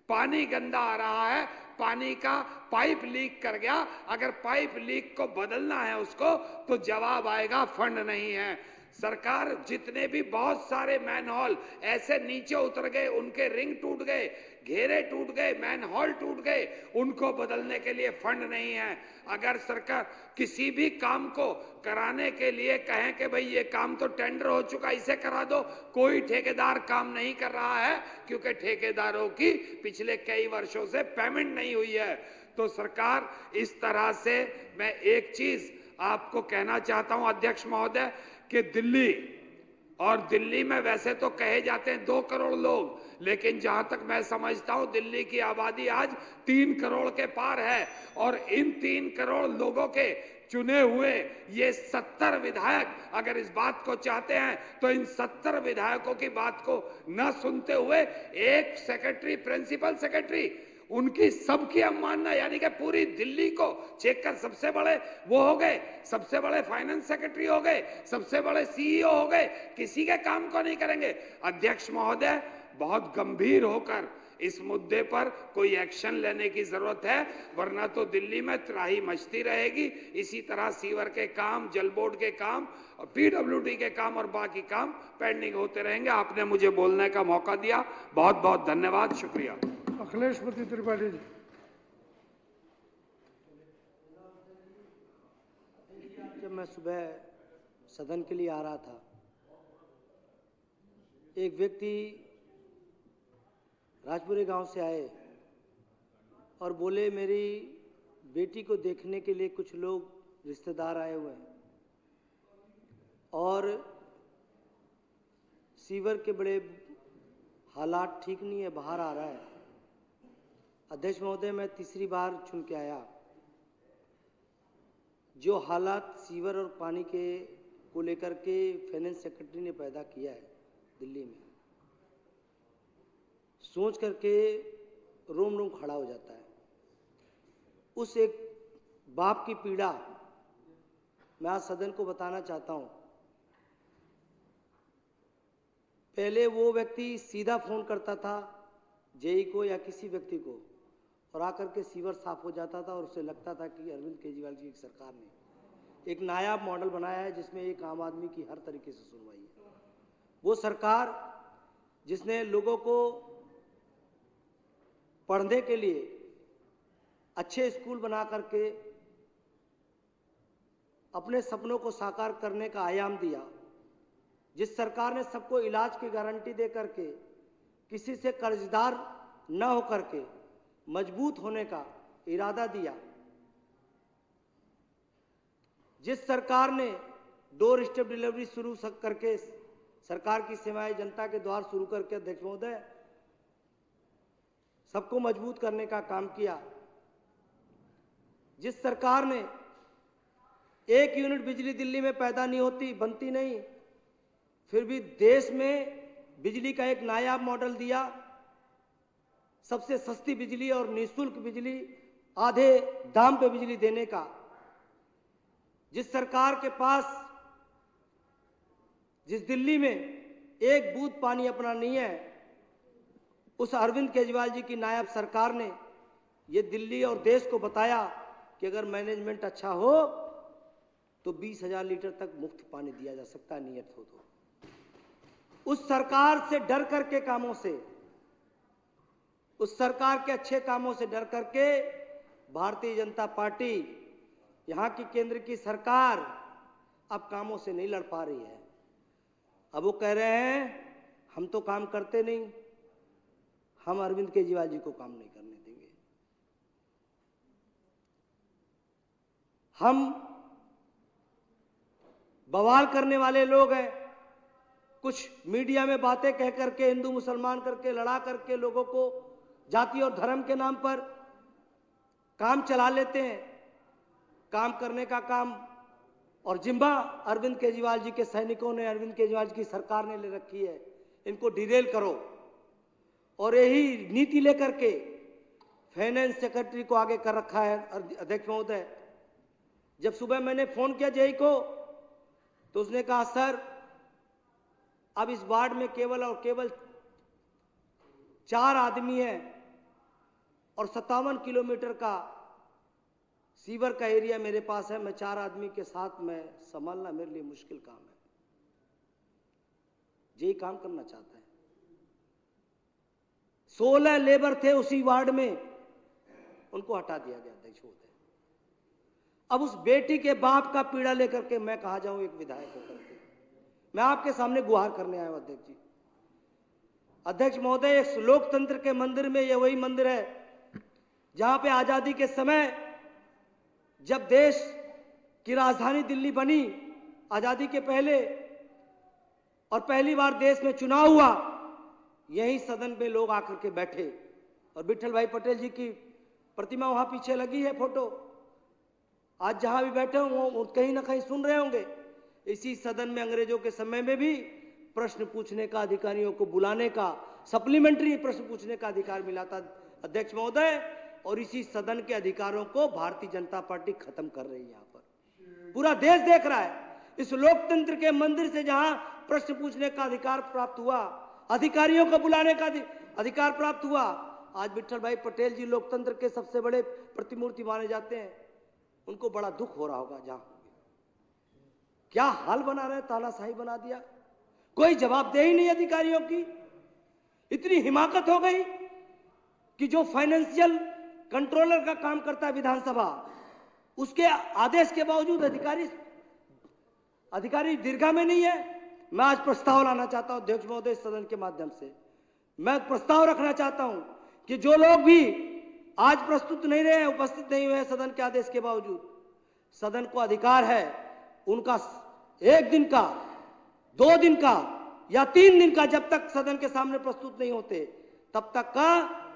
पानी गंदा आ रहा है, पानी का पाइप लीक कर गया, अगर पाइप लीक को बदलना है उसको तो जवाब आएगा फंड नहीं है। सरकार जितने भी बहुत सारे मैनहोल ऐसे नीचे उतर गए, उनके रिंग टूट गए, घेरे टूट गए, मैनहोल टूट गए, उनको बदलने के लिए फंड नहीं है। अगर सरकार किसी भी काम को कराने के लिए कहें कि भाई ये काम तो टेंडर हो चुका, इसे करा दो, कोई ठेकेदार काम नहीं कर रहा है क्योंकि ठेकेदारों की पिछले कई वर्षों से पेमेंट नहीं हुई है। तो सरकार इस तरह से, मैं एक चीज आपको कहना चाहता हूं अध्यक्ष महोदय, कि दिल्ली में वैसे तो कहे जाते हैं 2 करोड़ लोग, लेकिन जहां तक मैं समझता हूं दिल्ली की आबादी आज 3 करोड़ के पार है, और इन 3 करोड़ लोगों के चुने हुए ये 70 विधायक अगर इस बात को चाहते हैं तो इन 70 विधायकों की बात को न सुनते हुए एक सेक्रेटरी, प्रिंसिपल सेक्रेटरी, उनकी सबकी अवमानना, यानी कि पूरी दिल्ली को चेक कर सबसे बड़े वो हो गए, सबसे बड़े फाइनेंस सेक्रेटरी हो गए, सबसे बड़े सीईओ हो गए, किसी के काम को नहीं करेंगे। अध्यक्ष महोदय, बहुत गंभीर होकर इस मुद्दे पर कोई एक्शन लेने की जरूरत है, वरना तो दिल्ली में त्राही मचती रहेगी। इसी तरह सीवर के काम, जल बोर्ड के काम, पीडब्ल्यूडी के काम और बाकी काम पेंडिंग होते रहेंगे। आपने मुझे बोलने का मौका दिया, बहुत बहुत धन्यवाद, शुक्रिया। अखिलेशपति त्रिपाठी जी। जब मैं सुबह सदन के लिए आ रहा था, एक व्यक्ति राजपुरे गांव से आए और बोले मेरी बेटी को देखने के लिए कुछ लोग रिश्तेदार आए हुए हैं और सीवर के बड़े हालात ठीक नहीं है, बाहर आ रहा है। अध्यक्ष महोदय, मैं तीसरी बार चुन के आया। जो हालात सीवर और पानी के को लेकर के फाइनेंस सेक्रेटरी ने पैदा किया है दिल्ली में, सोच करके रोम रोम खड़ा हो जाता है। उस एक बाप की पीड़ा मैं आज सदन को बताना चाहता हूं। पहले वो व्यक्ति सीधा फोन करता था जेई को या किसी व्यक्ति को और आकर के सीवर साफ हो जाता था और उसे लगता था कि अरविंद केजरीवाल की सरकार ने एक नायाब मॉडल बनाया है जिसमें एक आम आदमी की हर तरीके से सुनवाई है। वो सरकार जिसने लोगों को पढ़ने के लिए अच्छे स्कूल बना करके अपने सपनों को साकार करने का आयाम दिया, जिस सरकार ने सबको इलाज की गारंटी दे करके किसी से कर्जदार न हो करके मजबूत होने का इरादा दिया, जिस सरकार ने डोर स्टेप डिलीवरी शुरू करके सरकार की सेवाएं जनता के द्वार शुरू करके अध्यक्ष महोदय सबको मजबूत करने का काम किया, जिस सरकार ने 1 यूनिट बिजली दिल्ली में पैदा नहीं होती, बनती नहीं, फिर भी देश में बिजली का एक नायाब मॉडल दिया, सबसे सस्ती बिजली और निःशुल्क बिजली, आधे दाम पे बिजली देने का, जिस सरकार के पास, जिस दिल्ली में एक बूंद पानी अपना नहीं है, उस अरविंद केजरीवाल जी की नायाब सरकार ने ये दिल्ली और देश को बताया कि अगर मैनेजमेंट अच्छा हो तो 20,000 लीटर तक मुफ्त पानी दिया जा सकता है, नियत हो तो। उस सरकार से डर करके कामों से, उस सरकार के अच्छे कामों से डर करके भारतीय जनता पार्टी, यहाँ की केंद्र की सरकार अब कामों से नहीं लड़ पा रही है। अब वो कह रहे हैं हम तो काम करते नहीं, हम अरविंद केजरीवाल जी को काम नहीं करने देंगे। हम बवाल करने वाले लोग हैं, कुछ मीडिया में बातें कह करके हिंदू मुसलमान करके लड़ा करके लोगों को जाति और धर्म के नाम पर काम चला लेते हैं। काम करने का काम और जिम्मा अरविंद केजरीवाल जी के सैनिकों ने, अरविंद केजरीवाल जी की सरकार ने ले रखी है। इनको डिरेल करो और यही नीति लेकर के फाइनेंस सेक्रेटरी को आगे कर रखा है। अध्यक्ष महोदय, जब सुबह मैंने फोन किया जेई को तो उसने कहा सर अब इस वार्ड में केवल और केवल 4 आदमी हैं और 57 किलोमीटर का सीवर का एरिया मेरे पास है, मैं 4 आदमी के साथ मैं संभालना मेरे लिए मुश्किल काम है। यही काम करना चाहता है। 16 लेबर थे उसी वार्ड में, उनको हटा दिया गया अध्यक्ष महोदय। अब उस बेटी के बाप का पीड़ा लेकर के मैं कहा जाऊं एक विधायक होकर के, मैं आपके सामने गुहार करने आया हूं अध्यक्ष जी। अध्यक्ष महोदय, इस लोकतंत्र के मंदिर में यह वही मंदिर है जहां पे आजादी के समय जब देश की राजधानी दिल्ली बनी, आजादी के पहले, और पहली बार देश में चुनाव हुआ, यही सदन में लोग आकर के बैठे और विट्ठल भाई पटेल जी की प्रतिमा वहां पीछे लगी है फोटो। आज जहां भी बैठे हों वो कहीं ना कहीं सुन रहे होंगे। इसी सदन में अंग्रेजों के समय में भी प्रश्न पूछने का, अधिकारियों को बुलाने का, सप्लीमेंट्री प्रश्न पूछने का अधिकार मिला था अध्यक्ष महोदय, और इसी सदन के अधिकारों को भारतीय जनता पार्टी खत्म कर रही है। यहाँ पर पूरा देश देख रहा है। इस लोकतंत्र के मंदिर से जहां प्रश्न पूछने का अधिकार प्राप्त हुआ, अधिकारियों को बुलाने का अधिकार प्राप्त हुआ, आज विट्ठल भाई पटेल जी लोकतंत्र के सबसे बड़े प्रतिमूर्ति माने जाते हैं, उनको बड़ा दुख हो रहा होगा। जहां क्या हाल बना रहे, तानाशाही बना दिया, कोई जवाबदेही नहीं अधिकारियों की। इतनी हिमाकत हो गई कि जो फाइनेंशियल कंट्रोलर का काम करता है विधानसभा, उसके आदेश के बावजूद अधिकारी दीर्घा में नहीं है। मैं आज प्रस्ताव लाना चाहता हूं अध्यक्ष महोदय, सदन के माध्यम से मैं प्रस्ताव रखना चाहता हूं कि जो लोग भी आज प्रस्तुत नहीं रहे, उपस्थित नहीं हुए सदन के आदेश के बावजूद, सदन को अधिकार है उनका 1 दिन का, 2 दिन का या 3 दिन का, जब तक सदन के सामने प्रस्तुत नहीं होते तब तक का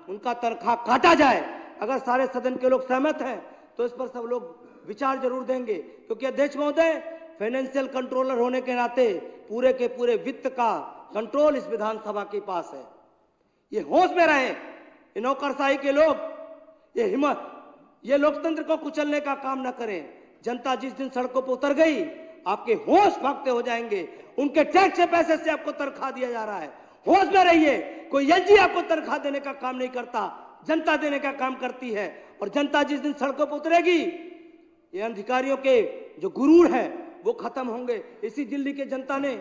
उनका तनख्वाह काटा जाए। अगर सारे सदन के लोग सहमत हैं तो इस पर सब लोग विचार जरूर देंगे, क्योंकि अध्यक्ष महोदय फाइनेंशियल कंट्रोलर होने के नाते पूरे के पूरे वित्त का कंट्रोल इस विधानसभा के पास है। ये होश में रहे, ये नौकरशाही के लोग ये लोकतंत्र को कुचलने का काम न करें। जनता जिस दिन सड़कों पर उतर गई, आपके होश भागते हो जाएंगे। उनके टैक्स के पैसे से आपको तनख्वाह दिया जा रहा है, होश में रहिए। कोई एलजी आपको तनख्वाह देने का काम नहीं करता, जनता देने का काम करती है। और जनता जिस दिन सड़कों पर उतरेगी, ये अधिकारियों के जो गुरूर है वो खत्म होंगे। इसी दिल्ली के जनता ने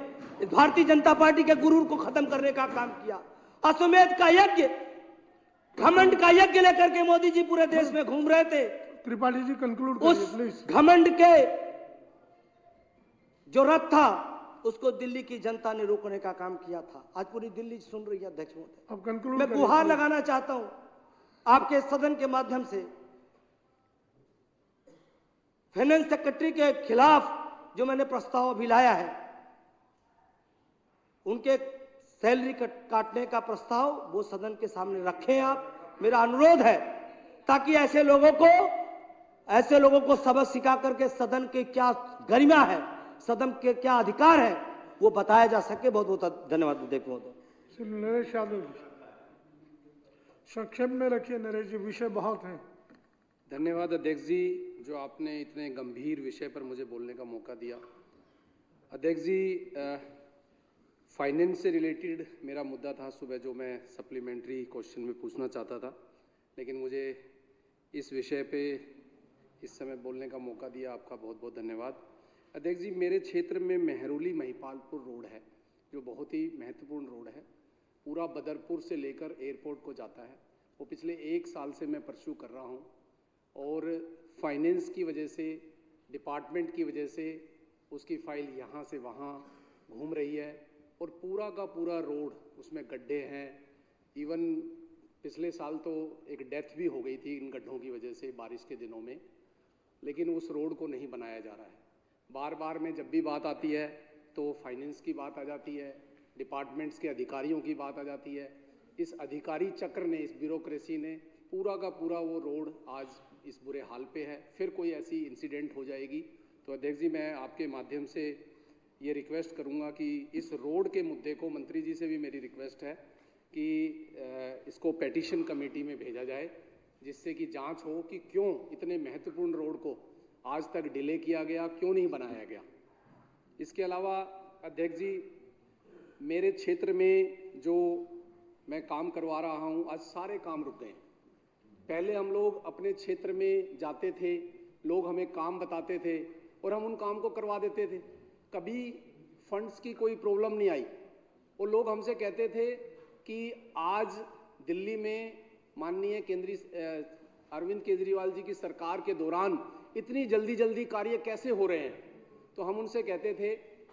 भारतीय जनता पार्टी के गुरूर को खत्म करने का काम किया। अश्वमेध का यज्ञ, घमंड का यज्ञ लेकर के मोदी जी पूरे देश में घूम रहे थे। त्रिपाठी जी कंक्लूड करिए प्लीज। घमंड के जो रथ था उसको दिल्ली की जनता ने रोकने का काम किया था। आज पूरी दिल्ली सुन रही है अध्यक्ष महोदय। अब कंक्लूड मैं गुहार लगाना चाहता हूं आपके सदन के माध्यम से, फाइनेंस सेक्रेटरी के खिलाफ जो मैंने प्रस्ताव अभी लाया है, उनके सैलरी काटने का प्रस्ताव वो सदन के सामने रखें आप। मेरा अनुरोध है ताकि ऐसे लोगों को सबक सिखा करके सदन के क्या गरिमा है, सदन के क्या अधिकार है, वो बताया जा सके। बहुत बहुत धन्यवाद अध्यक्ष महोदय। नरेश यादव जी संक्षेप में रखिए। नरेश जी, विषय बहुत है। धन्यवाद अध्यक्ष जी, जो आपने इतने गंभीर विषय पर मुझे बोलने का मौका दिया। अध्यक्ष जी, फाइनेंस से रिलेटेड मेरा मुद्दा था सुबह, जो मैं सप्लीमेंट्री क्वेश्चन में पूछना चाहता था, लेकिन मुझे इस विषय पे इस समय बोलने का मौका दिया। आपका बहुत बहुत धन्यवाद। अध्यक्ष जी, मेरे क्षेत्र में मेहरौली महिपालपुर रोड है, जो बहुत ही महत्वपूर्ण रोड है, पूरा बदरपुर से लेकर एयरपोर्ट को जाता है। वो पिछले 1 साल से मैं परस्यू कर रहा हूँ, और फाइनेंस की वजह से, डिपार्टमेंट की वजह से उसकी फाइल यहाँ से वहाँ घूम रही है, और पूरा का पूरा रोड उसमें गड्ढे हैं। इवन पिछले साल तो एक डेथ भी हो गई थी इन गड्ढों की वजह से बारिश के दिनों में, लेकिन उस रोड को नहीं बनाया जा रहा है। बार बार में जब भी बात आती है तो फाइनेंस की बात आ जाती है, डिपार्टमेंट्स के अधिकारियों की बात आ जाती है। इस अधिकारी चक्र ने, इस ब्यूरोक्रेसी ने पूरा का पूरा वो रोड आज इस बुरे हाल पे है। फिर कोई ऐसी इंसिडेंट हो जाएगी तो अध्यक्ष जी, मैं आपके माध्यम से ये रिक्वेस्ट करूंगा कि इस रोड के मुद्दे को, मंत्री जी से भी मेरी रिक्वेस्ट है कि इसको पेटिशन कमेटी में भेजा जाए, जिससे कि जांच हो कि क्यों इतने महत्वपूर्ण रोड को आज तक डिले किया गया, क्यों नहीं बनाया गया। इसके अलावा अध्यक्ष जी, मेरे क्षेत्र में जो मैं काम करवा रहा हूँ, आज सारे काम रुक गए। पहले हम लोग अपने क्षेत्र में जाते थे, लोग हमें काम बताते थे और हम उन काम को करवा देते थे। कभी फंड्स की कोई प्रॉब्लम नहीं आई वो लोग हमसे कहते थे कि आज दिल्ली में माननीय केंद्रीय अरविंद केजरीवाल जी की सरकार के दौरान इतनी जल्दी जल्दी कार्य कैसे हो रहे हैं। तो हम उनसे कहते थे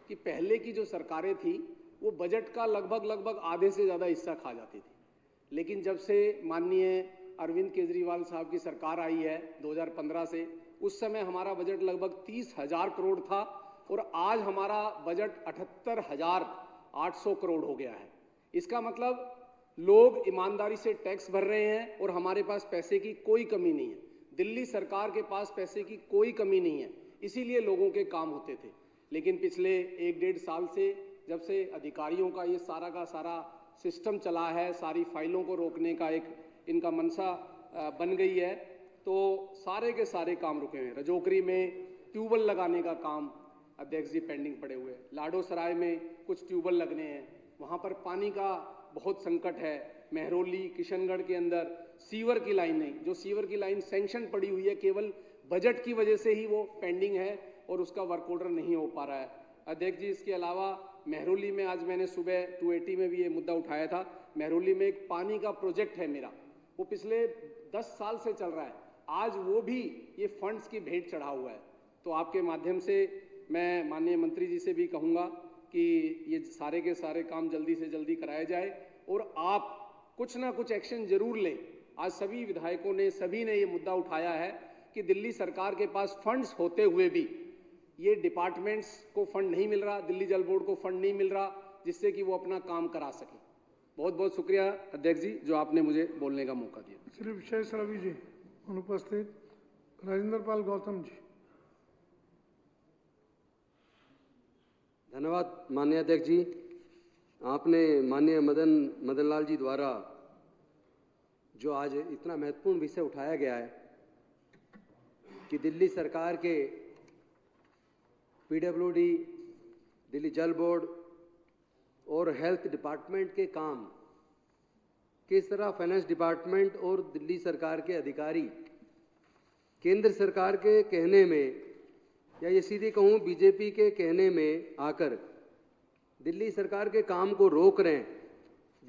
कि पहले की जो सरकारें थी वो बजट का लगभग आधे से ज़्यादा हिस्सा खा जाती थी, लेकिन जब से माननीय अरविंद केजरीवाल साहब की सरकार आई है 2015 से, उस समय हमारा बजट लगभग 30,000 करोड़ था और आज हमारा बजट 78,800 करोड़ हो गया है। इसका मतलब लोग ईमानदारी से टैक्स भर रहे हैं और हमारे पास पैसे की कोई कमी नहीं है। दिल्ली सरकार के पास पैसे की कोई कमी नहीं है, इसीलिए लोगों के काम होते थे। लेकिन पिछले 1-1.5 साल से जब से अधिकारियों का ये सारा का सारा सिस्टम चला है, सारी फाइलों को रोकने का एक इनका मनसा बन गई है, तो सारे के सारे काम रुके हुए हैं। रजौकरी में ट्यूबवेल लगाने का काम अध्यक्ष जी पेंडिंग पड़े हुए हैं। लाडो सराय में कुछ ट्यूबवेल लगने हैं, वहाँ पर पानी का बहुत संकट है। महरौली किशनगढ़ के अंदर सीवर की लाइन नहीं, जो सीवर की लाइन सैंक्शन पड़ी हुई है, केवल बजट की वजह से ही वो पेंडिंग है और उसका वर्क ऑर्डर नहीं हो पा रहा है। अध्यक्ष जी, इसके अलावा महरौली में आज मैंने सुबह 280 में भी ये मुद्दा उठाया था। महरौली में एक पानी का प्रोजेक्ट है मेरा, वो पिछले 10 साल से चल रहा है, आज वो भी ये फंड्स की भेंट चढ़ा हुआ है। तो आपके माध्यम से मैं माननीय मंत्री जी से भी कहूँगा कि ये सारे के सारे काम जल्दी से जल्दी कराया जाए और आप कुछ ना कुछ एक्शन जरूर लें। आज सभी विधायकों ने, सभी ने ये मुद्दा उठाया है कि दिल्ली सरकार के पास फंड्स होते हुए भी ये डिपार्टमेंट्स को फंड नहीं मिल रहा, दिल्ली जल बोर्ड को फंड नहीं मिल रहा, जिससे कि वो अपना काम करा सके। बहुत बहुत शुक्रिया अध्यक्ष जी, जो आपने मुझे बोलने का मौका दिया। श्री विशेष रवि जी अनुपस्थित। राजेंद्र पाल गौतम जी। धन्यवाद माननीय अध्यक्ष जी। आपने माननीय मदन लाल जी द्वारा जो आज इतना महत्वपूर्ण विषय उठाया गया है कि दिल्ली सरकार के पीडब्ल्यूडी, दिल्ली जल बोर्ड और हेल्थ डिपार्टमेंट के काम किस तरह फाइनेंस डिपार्टमेंट और दिल्ली सरकार के अधिकारी केंद्र सरकार के कहने में, या ये सीधे कहूँ बीजेपी के कहने में आकर दिल्ली सरकार के काम को रोक रहे हैं,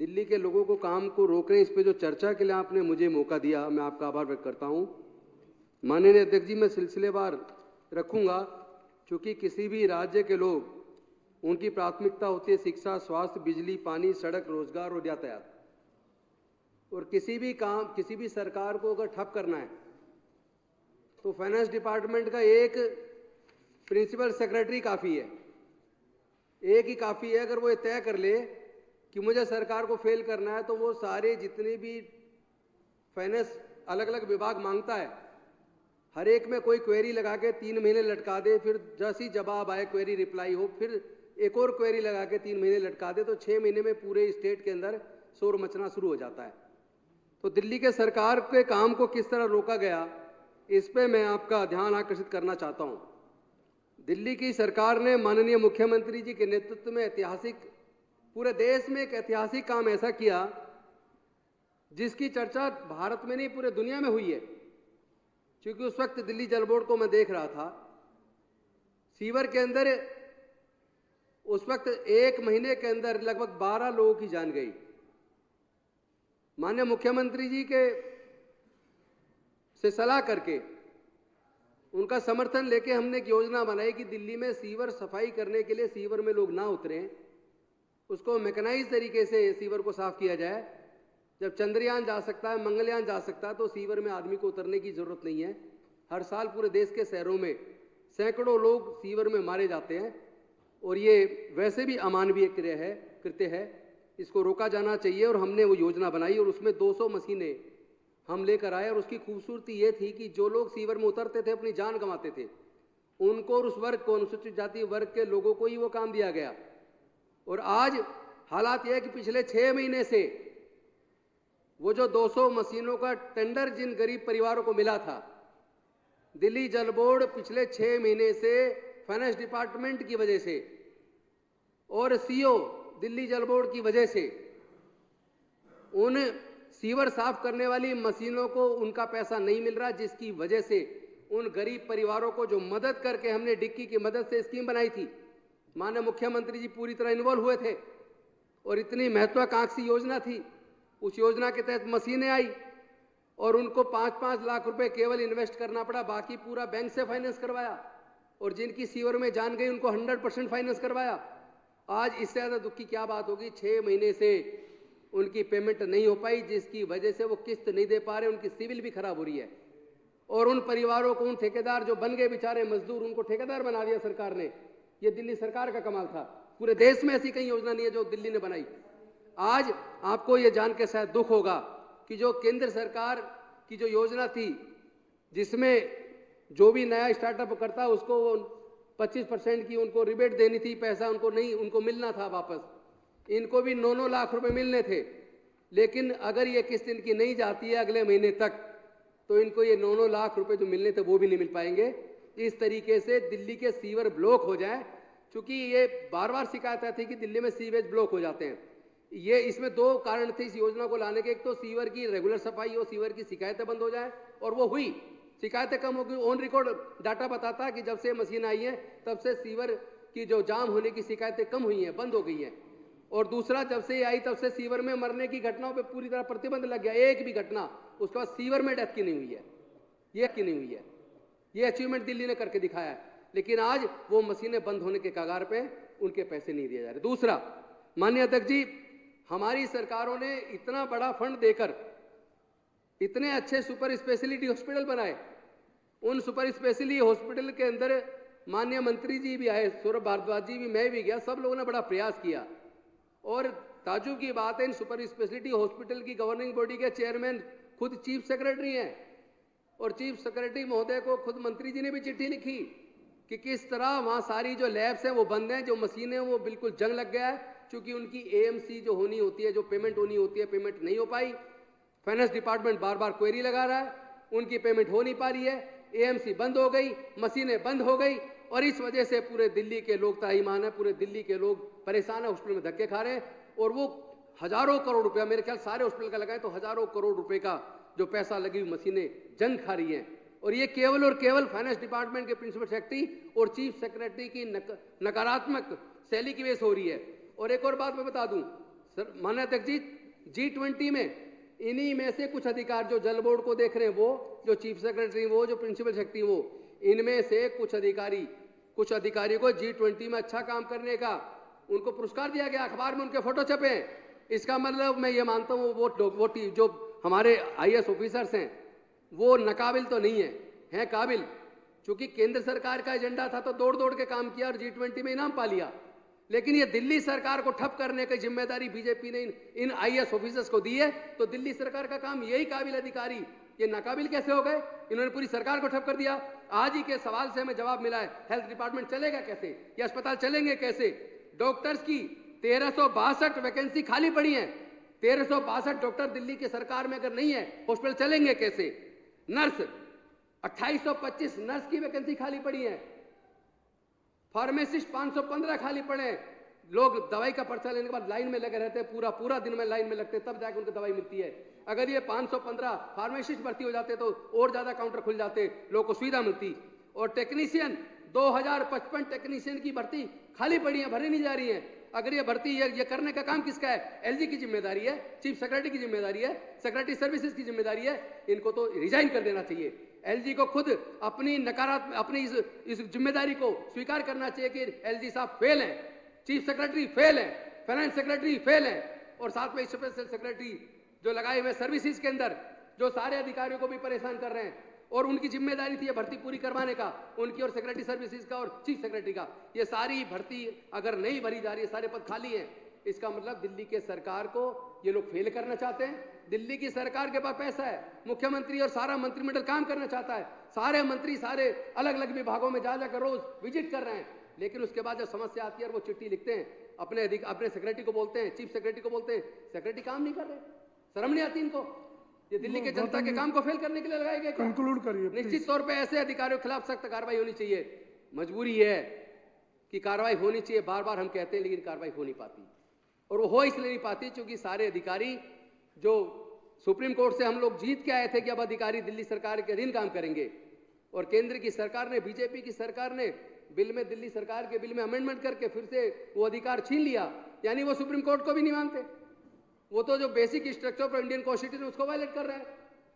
दिल्ली के लोगों को काम को रोक रहे हैं। इस पे जो चर्चा के लिए आपने मुझे मौका दिया, मैं आपका आभार व्यक्त करता हूँ। माननीय अध्यक्ष जी, मैं सिलसिलेवार रखूँगा, क्योंकि किसी भी राज्य के लोग उनकी प्राथमिकता होती है शिक्षा, स्वास्थ्य, बिजली, पानी, सड़क, रोजगार और यातायात। और किसी भी काम, किसी भी सरकार को अगर ठप करना है तो फाइनेंस डिपार्टमेंट का एक प्रिंसिपल सेक्रेटरी काफ़ी है, एक ही काफ़ी है। अगर वो ये तय कर ले कि मुझे सरकार को फेल करना है, तो वो सारे जितने भी फाइनेंस अलग अलग विभाग मांगता है, हर एक में कोई क्वेरी लगा के 3 महीने लटका दे, फिर जैसे ही जवाब आए, क्वेरी रिप्लाई हो, फिर एक और क्वेरी लगा के 3 महीने लटका दे, तो 6 महीने में पूरे स्टेट के अंदर शोर मचना शुरू हो जाता है। तो दिल्ली के सरकार के काम को किस तरह रोका गया, इस पे मैं आपका ध्यान आकर्षित करना चाहता हूँ। दिल्ली की सरकार ने माननीय मुख्यमंत्री जी के नेतृत्व में ऐतिहासिक, पूरे देश में एक ऐतिहासिक काम ऐसा किया जिसकी चर्चा भारत में नहीं पूरे दुनिया में हुई है। क्योंकि उस वक्त दिल्ली जल बोर्ड को मैं देख रहा था, सीवर के अंदर उस वक्त 1 महीने के अंदर लगभग 12 लोगों की जान गई। माननीय मुख्यमंत्री जी के से सलाह करके, उनका समर्थन लेके हमने एक योजना बनाई कि दिल्ली में सीवर सफाई करने के लिए सीवर में लोग ना उतरें, उसको मैकेनाइज तरीके से सीवर को साफ किया जाए। जब चंद्रयान जा सकता है, मंगलयान जा सकता है, तो सीवर में आदमी को उतरने की जरूरत नहीं है। हर साल पूरे देश के शहरों में सैकड़ों लोग सीवर में मारे जाते हैं और ये वैसे भी अमानवीय कृत्य है, इसको रोका जाना चाहिए। और हमने वो योजना बनाई और उसमें 200 मशीनें हम लेकर आए। और उसकी खूबसूरती ये थी कि जो लोग सीवर में उतरते थे अपनी जान गंवाते थे, उनको और उस वर्ग को, अनुसूचित जाति वर्ग के लोगों को ही वो काम दिया गया। और आज हालात यह है कि पिछले 6 महीने से वो जो 200 मशीनों का टेंडर जिन गरीब परिवारों को मिला था, दिल्ली जल बोर्ड पिछले 6 महीने से फाइनेंस डिपार्टमेंट की वजह से और सीओ दिल्ली जल बोर्ड की वजह से उन सीवर साफ करने वाली मशीनों को उनका पैसा नहीं मिल रहा, जिसकी वजह से उन गरीब परिवारों को जो मदद करके हमने डिक्की की मदद से स्कीम बनाई थी, माननीय मुख्यमंत्री जी पूरी तरह इन्वॉल्व हुए थे और इतनी महत्वाकांक्षी योजना थी, उस योजना के तहत मशीनें आई और उनको 5-5 लाख रुपए केवल इन्वेस्ट करना पड़ा, बाकी पूरा बैंक से फाइनेंस करवाया। और जिनकी सीवर में जान गई उनको 100% फाइनेंस करवाया। आज इससे ज़्यादा दुख की क्या बात होगी, 6 महीने से उनकी पेमेंट नहीं हो पाई, जिसकी वजह से वो किस्त नहीं दे पा रहे, उनकी सिविल भी खराब हो रही है। और उन परिवारों को, उन ठेकेदार जो बन गए बेचारे मजदूर, उनको ठेकेदार बना दिया सरकार ने। ये दिल्ली सरकार का कमाल था। पूरे देश में ऐसी कई योजना नहीं है जो दिल्ली ने बनाई। आज आपको ये जान के शायद दुख होगा कि जो केंद्र सरकार की जो योजना थी, जिसमें जो भी नया स्टार्टअप करता उसको 25% की उनको रिबेट देनी थी, पैसा उनको नहीं, उनको मिलना था वापस। इनको भी 9-9 लाख रुपए मिलने थे, लेकिन अगर ये किस्त इनकी नहीं जाती है अगले महीने तक, तो इनको ये 9-9 लाख रुपए जो मिलने थे वो भी नहीं मिल पाएंगे। इस तरीके से दिल्ली के सीवर ब्लॉक हो जाए, क्योंकि ये बार बार शिकायत आती थी कि दिल्ली में सीवेज ब्लॉक हो जाते हैं। ये इसमें 2 कारण थे इस योजना को लाने के। एक तो सीवर की रेगुलर सफाई हो, सीवर की शिकायतें बंद हो जाए, और वो हुई, शिकायतें कम हो गई। ऑन रिकॉर्ड डाटा बताता है कि जब से मशीन आई है तब से सीवर की जो जाम होने की शिकायतें कम हुई हैं, बंद हो गई हैं। और दूसरा, जब से ये आई तब से सीवर में मरने की घटनाओं पे पूरी तरह प्रतिबंध लग गया। एक भी घटना उसके बाद सीवर में डेथ की नहीं हुई है, ये की नहीं हुई है। ये अचीवमेंट दिल्ली ने करके दिखाया है। लेकिन आज वो मशीनें बंद होने के कगार पे, उनके पैसे नहीं दिए जा रहे। दूसरा, माननीय अध्यक्ष जी, हमारी सरकारों ने इतना बड़ा फंड देकर इतने अच्छे सुपर स्पेशलिटी हॉस्पिटल बनाए। उन सुपर स्पेशलिटी हॉस्पिटल के अंदर माननीय मंत्री जी भी आए, सौरभ भारद्वाज जी भी, मैं भी गया, सब लोगों ने बड़ा प्रयास किया। और ताज्जुब की बात है, इन सुपर स्पेशलिटी हॉस्पिटल की गवर्निंग बॉडी के चेयरमैन खुद चीफ सेक्रेटरी हैं, और चीफ सेक्रेटरी महोदय को खुद मंत्री जी ने भी चिट्ठी लिखी कि किस तरह वहाँ सारी जो लैब्स हैं वो बंद हैं, जो मशीनें हैं वो बिल्कुल जंग लग गया है, क्योंकि उनकी एएमसी जो होनी होती है, जो पेमेंट होनी होती है, पेमेंट नहीं हो पाई। फाइनेंस डिपार्टमेंट बार बार क्वेरी लगा रहा है, उनकी पेमेंट हो नहीं पा रही है, एएमसी बंद हो गई, मशीनें बंद हो गई, और इस वजह से पूरे दिल्ली के लोग त्राहिमाम है, पूरे दिल्ली के लोग परेशान है, हॉस्पिटल में धक्के खा रहे हैं। और वो हजारों करोड़ रुपया, मेरे ख्याल सारे हॉस्पिटल का लगाए तो हजारों करोड़ रुपए का जो पैसा लगी हुई मशीनें जंग खा रही हैं। और ये केवल और केवल फाइनेंस डिपार्टमेंट के प्रिंसिपल सेक्रेटरी और चीफ सेक्रेटरी की नकारात्मक शैली की वजह से हो रही है। और एक और बात मैं बता दूं सर, माननीय अध्यक्ष जी, G20 में इन्हीं में से कुछ अधिकार जो जल बोर्ड को देख रहे हैं, वो जो चीफ सेक्रेटरी, वो जो प्रिंसिपल सेक्रेटरी, वो इनमें से कुछ अधिकारियों को G20 में अच्छा काम करने का उनको पुरस्कार दिया गया, अखबार में उनके फोटो छपे हैं। इसका मतलब मैं ये मानता हूँ वो जो हमारे IAS ऑफिसर्स हैं वो नाकाबिल तो नहीं है काबिल, क्योंकि केंद्र सरकार का एजेंडा था तो दौड़ दौड़ के काम किया और G20 में इनाम पा लिया। लेकिन ये दिल्ली सरकार को ठप करने की जिम्मेदारी बीजेपी ने इन IAS ऑफिसर्स को दी है, तो दिल्ली सरकार का काम, यही काबिल अधिकारी ये नाकाबिल कैसे हो गए? इन्होंने पूरी सरकार को ठप कर दिया। आज ही के सवाल से हमें जवाब मिला है, हेल्थ डिपार्टमेंट चलेगा कैसे, ये अस्पताल चलेंगे कैसे? डॉक्टर्स की 1362 वैकेंसी खाली पड़ी है, 1362 डॉक्टर दिल्ली की सरकार में अगर नहीं है, हॉस्पिटल चलेंगे कैसे? नर्स 2825 नर्स की वैकेंसी खाली पड़ी है, फार्मासिस्ट 515 खाली पड़े हैं। लोग दवाई का पर्चा लेने के बाद लाइन में लगे रहते हैं, पूरा दिन में लाइन में लगते हैं, तब जाकर उनको दवाई मिलती है। अगर ये 515 फार्मासिस्ट भर्ती हो जाते तो और ज्यादा काउंटर खुल जाते, लोगों को सुविधा मिलती। और टेक्नीशियन 2055 टेक्नीशियन की भर्ती खाली पड़ी है, भरी नहीं जा रही है। अगर ये भर्ती ये करने का काम किसका है? LG की जिम्मेदारी है, चीफ सेक्रेटरी की जिम्मेदारी है, सेक्रेटरी सर्विसेज की जिम्मेदारी है। इनको तो रिजाइन कर देना चाहिए। LG को खुद अपनी नकारात्मक अपनी इस जिम्मेदारी को स्वीकार करना चाहिए कि LG साहब फेल हैं, चीफ सेक्रेटरी फेल है, फाइनेंस सेक्रेटरी फेल है, और साथ में स्पेशल सेक्रेटरी जो लगाए हुए सर्विसेज के अंदर जो सारे अधिकारियों को भी परेशान कर रहे हैं, और उनकी जिम्मेदारी थी ये भर्ती पूरी करवाने का, उनकी और सेक्रेटरी सर्विसेज का और चीफ सेक्रेटरी का। ये सारी भर्ती अगर नहीं भरी जा रही है, सारे पद खाली हैं, इसका मतलब दिल्ली के सरकार को ये लोग फेल करना चाहते हैं। दिल्ली की सरकार के पास पैसा है, मुख्यमंत्री और सारा मंत्रिमंडल काम करना चाहता है, सारे मंत्री सारे अलग अलग विभागों में जा जाकर रोज विजिट कर रहे हैं, लेकिन उसके बाद जब समस्या आती है और वो चिट्ठी लिखते हैं, अपने सेक्रेटरी को बोलते हैं, चीफ सेक्रेटरी को बोलते हैं, सेक्रेटरी काम नहीं कर रहे, शर्म नहीं आती इनको? ये दिल्ली के जनता के काम को फेल करने के लिए लगाए गए। कंक्लूड करिए। निश्चित तौर पे ऐसे अधिकारियों के खिलाफ सख्त कार्रवाई होनी चाहिए। मजबूरी है कि कार्रवाई होनी चाहिए, बार बार हम कहते हैं, लेकिन कार्रवाई हो नहीं पाती। और वो हो इसलिए नहीं पाती क्योंकि सारे अधिकारी जो सुप्रीम कोर्ट से हम लोग जीत के आए थे कि अब अधिकारी दिल्ली सरकार के अधीन काम करेंगे, और केंद्र की सरकार ने, बीजेपी की सरकार ने बिल में, दिल्ली सरकार के बिल में अमेंडमेंट करके फिर से वो अधिकार छीन लिया। यानी वो सुप्रीम कोर्ट को भी नहीं मानते, वो तो जो basic structure of Indian constitution उसको वायलेट कर रहे हैं,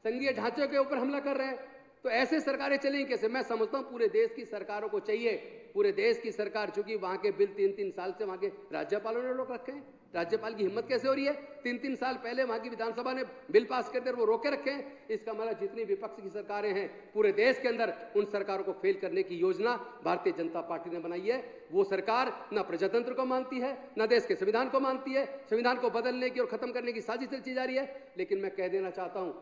संघीय ढांचे के ऊपर हमला कर रहे हैं। तो ऐसे सरकारें चलेंगी कैसे? मैं समझता हूं पूरे देश की सरकारों को चाहिए, पूरे देश की सरकार, चूंकि वहां के बिल 3-3 साल से वहां के राज्यपालों ने रोक रखे हैं, राज्यपाल की हिम्मत कैसे हो रही है? 3-3 साल पहले वहां की विधानसभा ने बिल पास कर दिया, वो रोके रखे हैं। इसका मतलब जितनी विपक्ष की सरकारें हैं पूरे देश के अंदर, उन सरकारों को फेल करने की योजना भारतीय जनता पार्टी ने बनाई है। वो सरकार न प्रजातंत्र को मानती है, न देश के संविधान को मानती है, संविधान को बदलने की और खत्म करने की साजिश रची जा रही है। लेकिन मैं कह देना चाहता हूं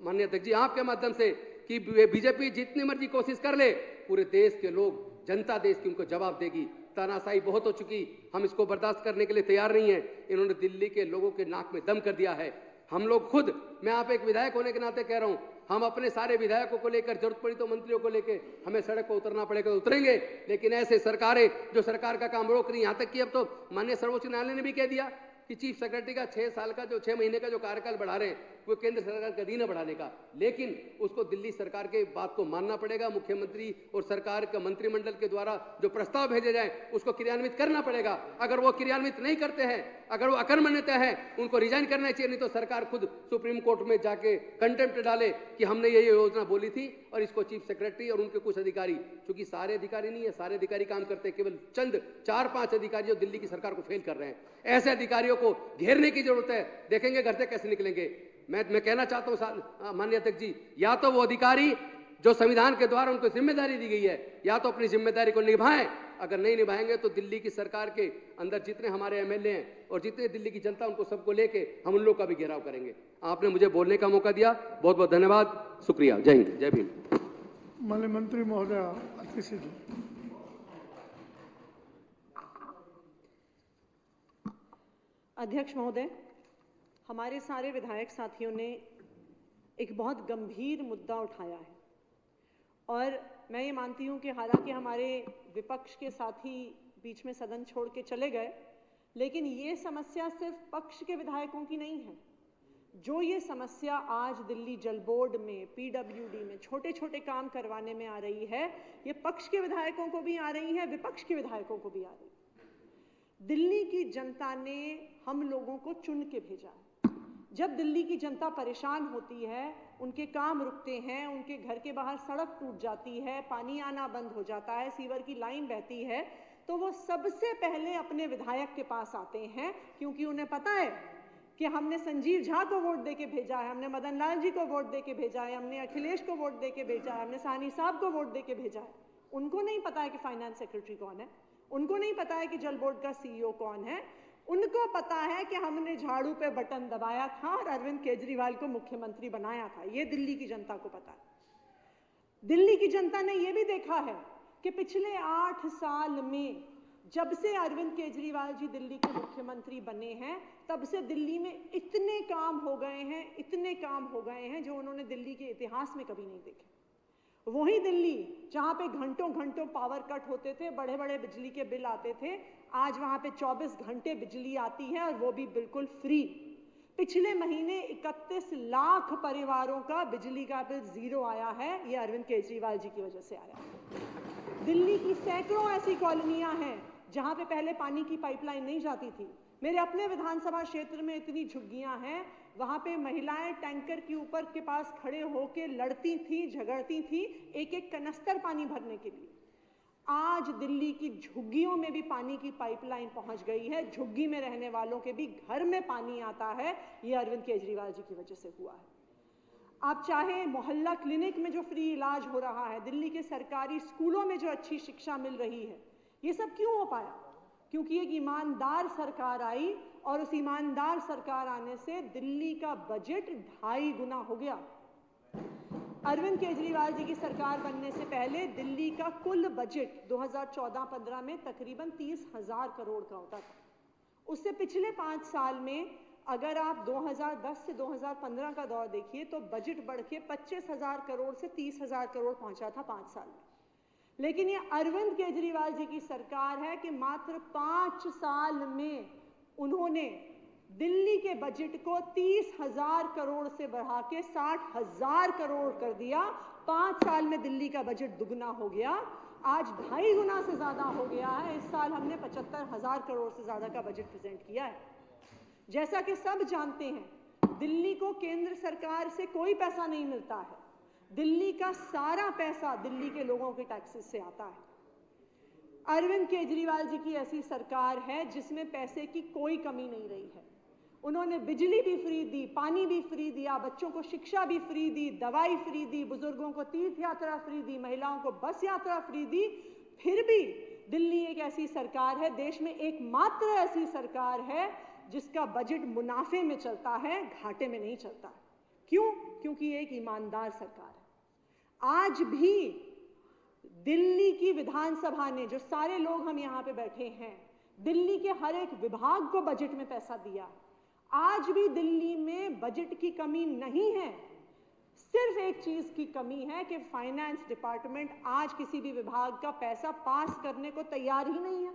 माननीय अध्यक्ष जी आपके माध्यम से कि बीजेपी जितनी मर्जी कोशिश कर ले, पूरे देश के लोग, जनता देश की उनको जवाब देगी। तानाशाही बहुत हो चुकी, हम इसको बर्दाश्त करने के लिए तैयार नहीं है। इन्होंने दिल्ली के लोगों के नाक में दम कर दिया है। हम लोग खुद, मैं आप एक विधायक होने के नाते कह रहा हूं, हम अपने सारे विधायकों को लेकर, जरूरत पड़ी तो मंत्रियों को लेकर हमें सड़क पर उतरना पड़ेगा तो उतरेंगे। लेकिन ऐसे सरकारें जो सरकार का काम रोक रही, यहां तक कि अब तो माननीय सर्वोच्च न्यायालय ने भी कह दिया कि चीफ सेक्रेटरी का 6 महीने का जो कार्यकाल बढ़ा रहे हैं वो केंद्र सरकार का अधीन है बढ़ाने का, लेकिन उसको दिल्ली सरकार के बात को मानना पड़ेगा। मुख्यमंत्री और सरकार का मंत्रिमंडल के द्वारा जो प्रस्ताव भेजे जाए उसको क्रियान्वित करना पड़ेगा। अगर वो क्रियान्वित नहीं करते हैं, अगर वो अकर्मण्यता है, उनको रिजाइन करना चाहिए, नहीं तो सरकार खुद सुप्रीम कोर्ट में जाके कंटेम्प्ट डाले कि हमने ये योजना बोली थी और इसको चीफ सेक्रेटरी और उनके कुछ अधिकारी, चूंकि सारे अधिकारी नहीं है, सारे अधिकारी काम करते हैं, केवल चंद 4-5 अधिकारी जो दिल्ली की सरकार को फेल कर रहे हैं, ऐसे अधिकारियों को घेरने की जरूरत है। देखेंगे घर से कैसे निकलेंगे। मैं कहना चाहता हूं माननीय अध्यक्ष जी, या तो वो अधिकारी जो संविधान के द्वारा उनको जिम्मेदारी दी गई है, या तो अपनी जिम्मेदारी को निभाएं। अगर नहीं निभाएंगे तो दिल्ली की सरकार के अंदर जितने हमारे एमएलए हैं और जितने दिल्ली की जनता, उनको सबको लेके हम उन लोग का भी घेराव करेंगे। आपने मुझे बोलने का मौका दिया, बहुत बहुत धन्यवाद, शुक्रिया। जय हिंद, जय भीम। माननीय मंत्री महोदय अतिशी जी। अध्यक्ष महोदय, हमारे सारे विधायक साथियों ने एक बहुत गंभीर मुद्दा उठाया है और मैं ये मानती हूँ कि हालांकि हमारे विपक्ष के साथी बीच में सदन छोड़ के चले गए, लेकिन ये समस्या सिर्फ पक्ष के विधायकों की नहीं है। जो ये समस्या आज दिल्ली जल बोर्ड में, पीडब्ल्यूडी में छोटे छोटे काम करवाने में आ रही है, ये पक्ष के विधायकों को भी आ रही है, विपक्ष के विधायकों को भी आ रही है। दिल्ली की जनता ने हम लोगों को चुन के भेजा है। जब दिल्ली की जनता परेशान होती है, उनके काम रुकते हैं, उनके घर के बाहर सड़क टूट जाती है, पानी आना बंद हो जाता है, सीवर की लाइन बहती है, तो वो सबसे पहले अपने विधायक के पास आते हैं, क्योंकि उन्हें पता है कि हमने संजीव झा को वोट दे के भेजा है, हमने मदन लाल जी को वोट दे के भेजा है, हमने अखिलेश को वोट दे के भेजा है, हमने साहनी साहब को वोट दे के भेजा है। उनको नहीं पता है कि फाइनेंस सेक्रेटरी कौन है, उनको नहीं पता है कि जल बोर्ड का सीईओ कौन है, उनको पता है कि हमने झाड़ू पे बटन दबाया था और अरविंद केजरीवाल को मुख्यमंत्री बनाया था। ये दिल्ली की जनता को पता है। दिल्ली की जनता ने यह भी देखा है कि पिछले 8 साल में जब से अरविंद केजरीवाल जी दिल्ली के मुख्यमंत्री बने हैं, तब से दिल्ली में इतने काम हो गए हैं, इतने काम हो गए हैं जो उन्होंने दिल्ली के इतिहास में कभी नहीं देखे। वही दिल्ली जहां पे घंटों घंटों पावर कट होते थे, बड़े बड़े बिजली के बिल आते थे, आज वहां पे 24 घंटे बिजली आती है और वो भी बिल्कुल फ्री। पिछले महीने 31 लाख परिवारों का बिजली का बिल जीरो आया है, ये अरविंद केजरीवाल जी की वजह से आया। दिल्ली की सैकड़ों ऐसी कॉलोनियां हैं जहां पे पहले पानी की पाइपलाइन नहीं जाती थी। मेरे अपने विधानसभा क्षेत्र में इतनी झुग्गियां हैं, वहां पे महिलाएं टैंकर के ऊपर के पास खड़े होकर लड़ती थी, झगड़ती थी, एक एक कनस्तर पानी भरने के लिए। आज दिल्ली की झुग्गियों में भी पानी की पाइपलाइन पहुंच गई है, झुग्गी में रहने वालों के भी घर में पानी आता है। ये अरविंद केजरीवाल जी की वजह से हुआ है। आप चाहे मोहल्ला क्लिनिक में जो फ्री इलाज हो रहा है, दिल्ली के सरकारी स्कूलों में जो अच्छी शिक्षा मिल रही है, ये सब क्यों हो पाया? क्योंकि एक ईमानदार सरकार आई और उस ईमानदार सरकार आने से दिल्ली का बजट 2.5 गुना हो गया। अरविंद केजरीवाल जी की सरकार बनने से पहले दिल्ली का कुल बजट 2014-15 में तकरीबन 30,000 करोड़ का होता था। उससे पिछले 5 साल में अगर आप 2010 से 2015 का दौर देखिए तो बजट बढ़ के 25,000 करोड़ से 30,000 करोड़ पहुंचा था 5 साल में। लेकिन ये अरविंद केजरीवाल जी की सरकार है कि मात्र 5 साल में उन्होंने दिल्ली के बजट को 30,000 करोड़ से बढ़ा के 60,000 करोड़ कर दिया 5 साल में दिल्ली का बजट दुगना हो गया, आज 2.5 गुना से ज्यादा हो गया है। इस साल हमने 75,000 करोड़ से ज्यादा का बजट प्रेजेंट किया है। जैसा कि सब जानते हैं, दिल्ली को केंद्र सरकार से कोई पैसा नहीं मिलता है। दिल्ली का सारा पैसा दिल्ली के लोगों के टैक्सेस से आता है। अरविंद केजरीवाल जी की ऐसी सरकार है जिसमें पैसे की कोई कमी नहीं रही है। उन्होंने बिजली भी फ्री दी, पानी भी फ्री दिया, बच्चों को शिक्षा भी फ्री दी, दवाई फ्री दी, बुजुर्गों को तीर्थ यात्रा फ्री दी, महिलाओं को बस यात्रा फ्री दी। फिर भी दिल्ली एक ऐसी सरकार है, देश में एकमात्र ऐसी सरकार है जिसका बजट मुनाफे में चलता है, घाटे में नहीं चलता। क्यों? क्योंकि एक ईमानदार सरकार है। आज भी दिल्ली की विधानसभा ने, जो सारे लोग हम यहाँ पे बैठे हैं, दिल्ली के हर एक विभाग को बजट में पैसा दिया। आज भी दिल्ली में बजट की कमी नहीं है। सिर्फ एक चीज की कमी है कि फाइनेंस डिपार्टमेंट आज किसी भी विभाग का पैसा पास करने को तैयार ही नहीं है।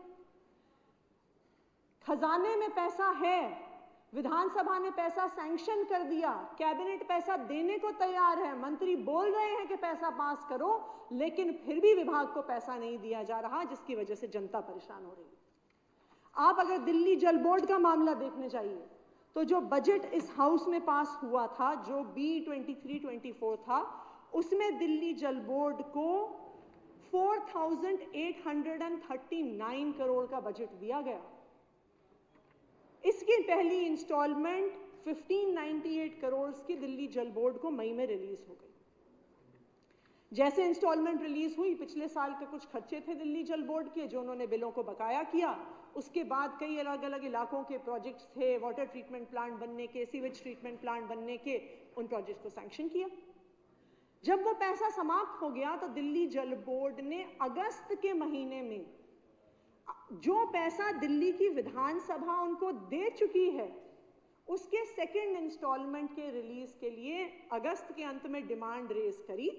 खजाने में पैसा है, विधानसभा ने पैसा सैंक्शन कर दिया, कैबिनेट पैसा देने को तैयार है, मंत्री बोल रहे हैं कि पैसा पास करो, लेकिन फिर भी विभाग को पैसा नहीं दिया जा रहा, जिसकी वजह से जनता परेशान हो रही है। आप अगर दिल्ली जल बोर्ड का मामला देखने जाइए तो जो बजट इस हाउस में पास हुआ था, जो B23-24 था, उसमें दिल्ली जल बोर्ड को 4,839 करोड़ का बजट दिया गया। इसकी पहली इंस्टॉलमेंट 1598 करोड़ की दिल्ली जल बोर्ड को मई में रिलीज हो गई। जैसे इंस्टॉलमेंट रिलीज हुई, पिछले साल के कुछ खर्चे थे दिल्ली जल बोर्ड के जो उन्होंने बिलों को बकाया किया। उसके बाद कई अलग अलग इलाकों के प्रोजेक्ट्स थे, वाटर ट्रीटमेंट प्लांट बनने के, सीवेज ट्रीटमेंट प्लांट बनने के, उन प्रोजेक्ट्स को सैंक्शन किया। जब वो पैसा समाप्त हो गया तो दिल्ली जल बोर्ड ने अगस्त के महीने में जो पैसा दिल्ली की विधानसभा उनको दे चुकी है, उसके सेकेंड इंस्टॉलमेंट के रिलीज के लिए अगस्त के अंत में डिमांड रेज करी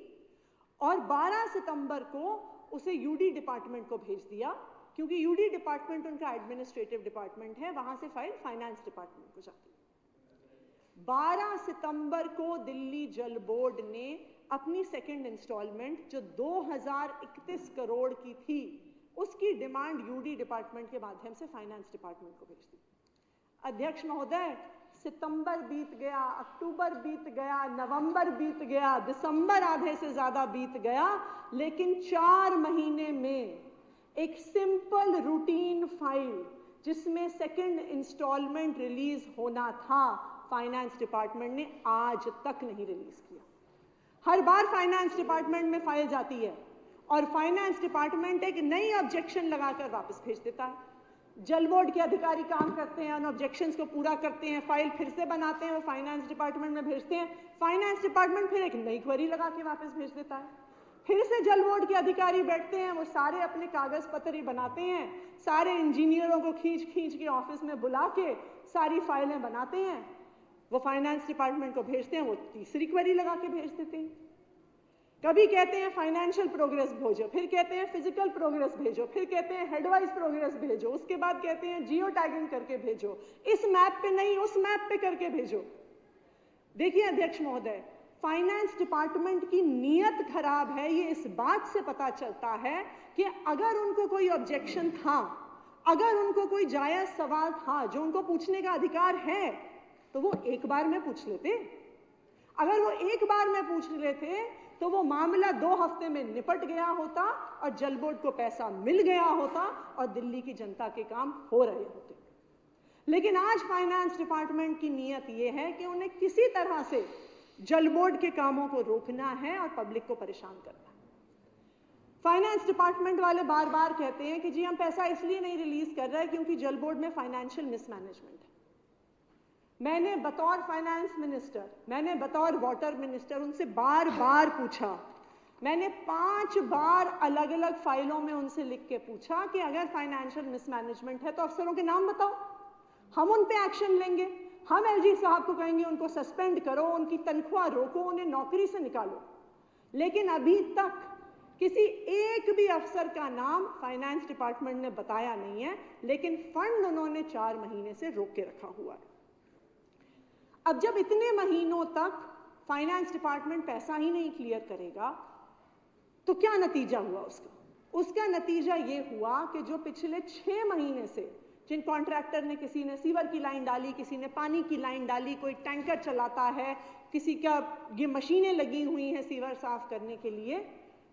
और 12 सितंबर को उसे यूडी डिपार्टमेंट को भेज दिया, क्योंकि यूडी डिपार्टमेंट उनका एडमिनिस्ट्रेटिव डिपार्टमेंट है, वहां से फाइल फाइनेंस डिपार्टमेंट को जाती है। 12 सितंबर को दिल्ली जल बोर्ड ने अपनी सेकेंड इंस्टॉलमेंट जो 2031 करोड़ की थी, उसकी डिमांड यूडी डिपार्टमेंट के माध्यम से फाइनेंस डिपार्टमेंट को भेज दी। अध्यक्ष महोदय, सितंबर बीत गया, अक्टूबर बीत गया, नवंबर बीत गया, दिसंबर आधे से ज्यादा बीत गया, लेकिन 4 महीने में एक सिंपल रूटीन फाइल जिसमें सेकंड इंस्टॉलमेंट रिलीज होना था, फाइनेंस डिपार्टमेंट ने आज तक नहीं रिलीज किया। हर बार फाइनेंस डिपार्टमेंट में फाइल जाती है और फाइनेंस डिपार्टमेंट एक नई ऑब्जेक्शन लगाकर वापस भेज देता है। जल बोर्ड के अधिकारी काम करते हैं, उन ऑब्जेक्शंस को पूरा करते हैं, फाइल फिर से बनाते हैं, वो फाइनेंस डिपार्टमेंट में भेजते हैं। फाइनेंस डिपार्टमेंट फिर एक नई क्वेरी लगा के वापस भेज देता है। फिर से जल बोर्ड के अधिकारी बैठते हैं, वो सारे अपने कागज पत्र बनाते हैं, सारे इंजीनियरों को खींच खींच के ऑफिस में बुला के सारी फाइलें बनाते हैं, वो फाइनेंस डिपार्टमेंट को भेजते हैं, वो तीसरी क्वेरी लगा के भेज देते हैं। कभी कहते हैं फाइनेंशियल प्रोग्रेस भेजो, फिर कहते हैं फिजिकल प्रोग्रेस भेजो, फिर कहते हैं हेडवाइज प्रोग्रेस भेजो, उसके बाद कहते हैं जियो टैगिंग करके भेजो, इस मैप पे नहीं उस मैप पे करके भेजो। देखिए अध्यक्ष महोदय, फाइनेंस डिपार्टमेंट की नीयत खराब है, ये इस बात से पता चलता है कि अगर उनको कोई ऑब्जेक्शन था, अगर उनको कोई जायज सवाल था जो उनको पूछने का अधिकार है, तो वो एक बार में पूछ लेते। अगर वो एक बार में पूछ लेते तो वो मामला 2 हफ्ते में निपट गया होता और जल बोर्ड को पैसा मिल गया होता और दिल्ली की जनता के काम हो रहे होते। लेकिन आज फाइनेंस डिपार्टमेंट की नीयत ये है कि उन्हें किसी तरह से जल बोर्ड के कामों को रोकना है और पब्लिक को परेशान करना है। फाइनेंस डिपार्टमेंट वाले बार बार कहते हैं कि जी हम पैसा इसलिए नहीं रिलीज कर रहे क्योंकि जल बोर्ड में फाइनेंशियल मिसमैनेजमेंट है। मैंने बतौर फाइनेंस मिनिस्टर, मैंने बतौर वाटर मिनिस्टर उनसे बार बार पूछा, मैंने 5 बार अलग अलग फाइलों में उनसे लिख के पूछा कि अगर फाइनेंशियल मिसमैनेजमेंट है तो अफसरों के नाम बताओ, हम उन पे एक्शन लेंगे, हम एलजी साहब को कहेंगे उनको सस्पेंड करो, उनकी तनख्वाह रोको, उन्हें नौकरी से निकालो। लेकिन अभी तक किसी एक भी अफसर का नाम फाइनेंस डिपार्टमेंट ने बताया नहीं है, लेकिन फंड उन्होंने 4 महीने से रोक के रखा हुआ है। अब जब इतने महीनों तक फाइनेंस डिपार्टमेंट पैसा ही नहीं क्लियर करेगा तो क्या नतीजा हुआ उसका नतीजा ये हुआ कि जो पिछले 6 महीने से जिन कॉन्ट्रैक्टर ने, किसी ने सीवर की लाइन डाली, किसी ने पानी की लाइन डाली, कोई टैंकर चलाता है, किसी का ये मशीनें लगी हुई हैं सीवर साफ करने के लिए,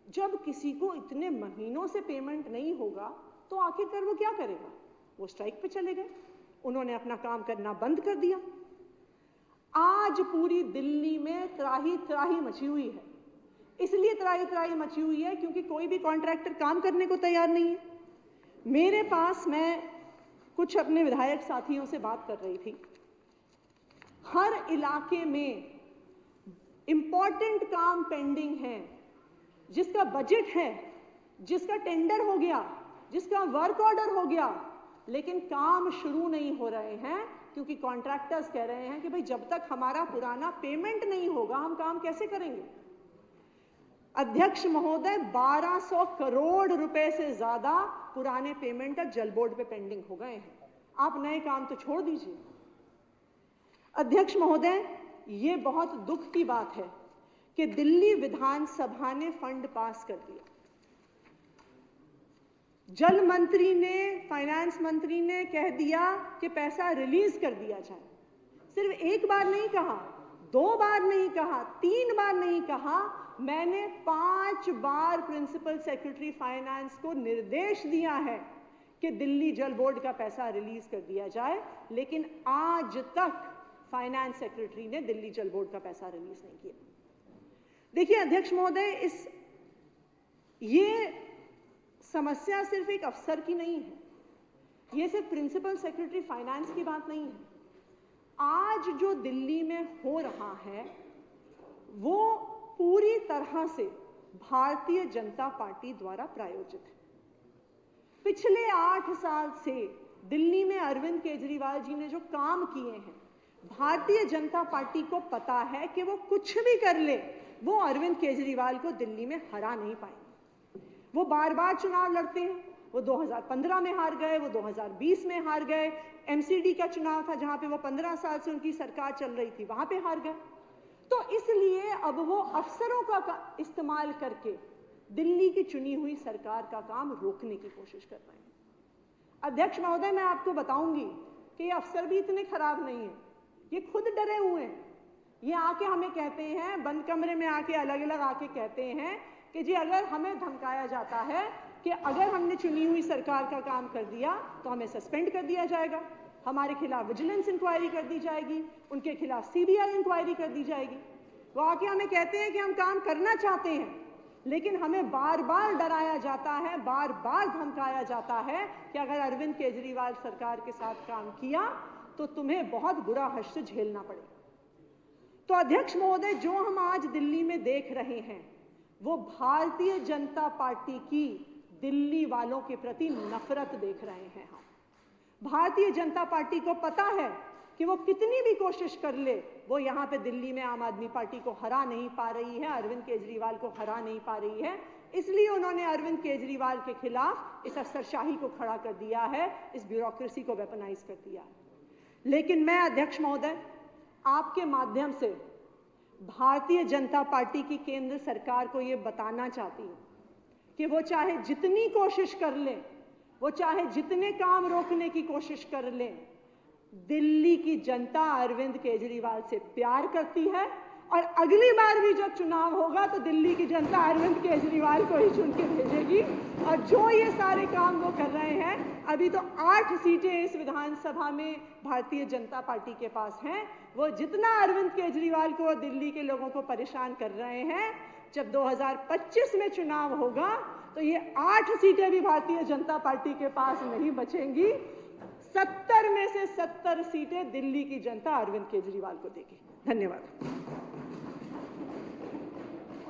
जब किसी को इतने महीनों से पेमेंट नहीं होगा तो आखिरकार वो क्या करेगा? वो स्ट्राइक पे चले गए, उन्होंने अपना काम करना बंद कर दिया। आज पूरी दिल्ली में त्राही त्राही मची हुई है। इसलिए त्राही त्राही मची हुई है क्योंकि कोई भी कॉन्ट्रैक्टर काम करने को तैयार नहीं है। मेरे पास, मैं कुछ अपने विधायक साथियों से बात कर रही थी, हर इलाके में इंपॉर्टेंट काम पेंडिंग है, जिसका बजट है, जिसका टेंडर हो गया, जिसका वर्क ऑर्डर हो गया, लेकिन काम शुरू नहीं हो रहे हैं क्योंकि कॉन्ट्रैक्टर्स कह रहे हैं कि भाई जब तक हमारा पुराना पेमेंट नहीं होगा हम काम कैसे करेंगे। अध्यक्ष महोदय, 1200 करोड़ रुपए से ज्यादा पुराने पेमेंट जल बोर्ड पे पेंडिंग हो गए हैं। आप नए काम तो छोड़ दीजिए। अध्यक्ष महोदय, ये बहुत दुख की बात है कि दिल्ली विधानसभा ने फंड पास कर दिया। जल मंत्री ने, फाइनेंस मंत्री ने कह दिया कि पैसा रिलीज कर दिया जाए। सिर्फ एक बार नहीं कहा, 2 बार नहीं कहा, 3 बार नहीं कहा, मैंने 5 बार प्रिंसिपल सेक्रेटरी फाइनेंस को निर्देश दिया है कि दिल्ली जल बोर्ड का पैसा रिलीज कर दिया जाए, लेकिन आज तक फाइनेंस सेक्रेटरी ने दिल्ली जल बोर्ड का पैसा रिलीज नहीं किया। देखिए अध्यक्ष महोदय, ये समस्या सिर्फ एक अफसर की नहीं है, ये सिर्फ प्रिंसिपल सेक्रेटरी फाइनेंस की बात नहीं है। आज जो दिल्ली में हो रहा है वो पूरी तरह से भारतीय जनता पार्टी द्वारा प्रायोजित है। पिछले 8 साल से दिल्ली में अरविंद केजरीवाल जी ने जो काम किए हैं, भारतीय जनता पार्टी को पता है कि वो कुछ भी कर ले, वो अरविंद केजरीवाल को दिल्ली में हरा नहीं पाएंगे। वो बार बार चुनाव लड़ते हैं, वो 2015 में हार गए, वो 2020 में हार गए, एमसीडी का चुनाव था जहां पे वो 15 साल से उनकी सरकार चल रही थी, वहां पे हार गए। तो इसलिए अब वो अफसरों का इस्तेमाल करके दिल्ली की चुनी हुई सरकार का काम रोकने की कोशिश कर रहे हैं। अध्यक्ष महोदय, मैं आपको बताऊंगी कि ये अफसर भी इतने खराब नहीं है, ये खुद डरे हुए हैं। ये आके हमें कहते हैं, बंद कमरे में आके अलग अलग आके कहते हैं कि जी अगर हमें धमकाया जाता है कि अगर हमने चुनी हुई सरकार का काम कर दिया तो हमें सस्पेंड कर दिया जाएगा, हमारे खिलाफ विजिलेंस इंक्वायरी कर दी जाएगी, उनके खिलाफ सीबीआई इंक्वायरी कर दी जाएगी। वो आके हमें कहते हैं कि हम काम करना चाहते हैं, लेकिन हमें बार बार डराया जाता है, बार बार धमकाया जाता है कि अगर अरविंद केजरीवाल सरकार के साथ काम किया तो तुम्हें बहुत बुरा हश्र झेलना पड़ेगा। तो अध्यक्ष महोदय, जो हम आज दिल्ली में देख रहे हैं वो भारतीय जनता पार्टी की दिल्ली वालों के प्रति नफरत देख रहे हैं। हम भारतीय जनता पार्टी को पता है कि वो कितनी भी कोशिश कर ले, वो यहाँ पे दिल्ली में आम आदमी पार्टी को हरा नहीं पा रही है, अरविंद केजरीवाल को हरा नहीं पा रही है। इसलिए उन्होंने अरविंद केजरीवाल के खिलाफ इस अफसरशाही को खड़ा कर दिया है, इस ब्यूरोक्रेसी को वेपनाइज कर दिया है। लेकिन मैं अध्यक्ष महोदय आपके माध्यम से भारतीय जनता पार्टी की केंद्र सरकार को ये बताना चाहती हूँ कि वो चाहे जितनी कोशिश कर ले, वो चाहे जितने काम रोकने की कोशिश कर ले, दिल्ली की जनता अरविंद केजरीवाल से प्यार करती है और अगली बार भी जब चुनाव होगा तो दिल्ली की जनता अरविंद केजरीवाल को ही चुन के भेजेगी। और जो ये सारे काम वो कर रहे हैं, अभी तो 8 सीटें इस विधानसभा में भारतीय जनता पार्टी के पास हैं, वो जितना अरविंद केजरीवाल को दिल्ली के लोगों को परेशान कर रहे हैं, जब 2025 में चुनाव होगा तो ये 8 सीटें भी भारतीय जनता पार्टी के पास नहीं बचेंगी। 70 में से 70 सीटें दिल्ली की जनता अरविंद केजरीवाल को देगी। धन्यवाद।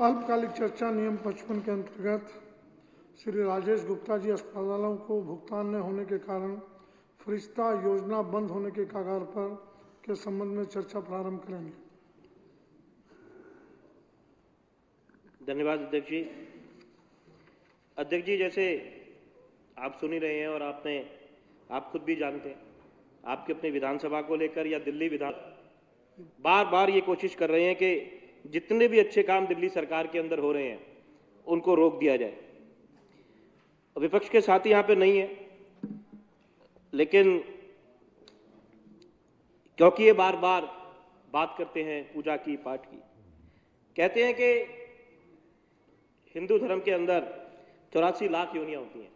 अल्पकालिक चर्चा नियम 55 के अंतर्गत श्री राजेश गुप्ता जी अस्पतालों को भुगतान न होने के कारण फरिश्ता योजना बंद होने के कगार पर के संबंध में चर्चा प्रारंभ करेंगे। धन्यवाद अध्यक्ष जी। अध्यक्ष जी, जैसे आप सुन ही रहे हैं और आप खुद भी जानते हैं, आपके अपने विधानसभा को लेकर या दिल्ली विधान बार बार ये कोशिश कर रहे हैं कि जितने भी अच्छे काम दिल्ली सरकार के अंदर हो रहे हैं उनको रोक दिया जाए। विपक्ष के साथी यहां पे नहीं है, लेकिन क्योंकि ये बार बार बात करते हैं पूजा की, पाठ की, कहते हैं कि हिंदू धर्म के अंदर 84 लाख योनियां होती हैं।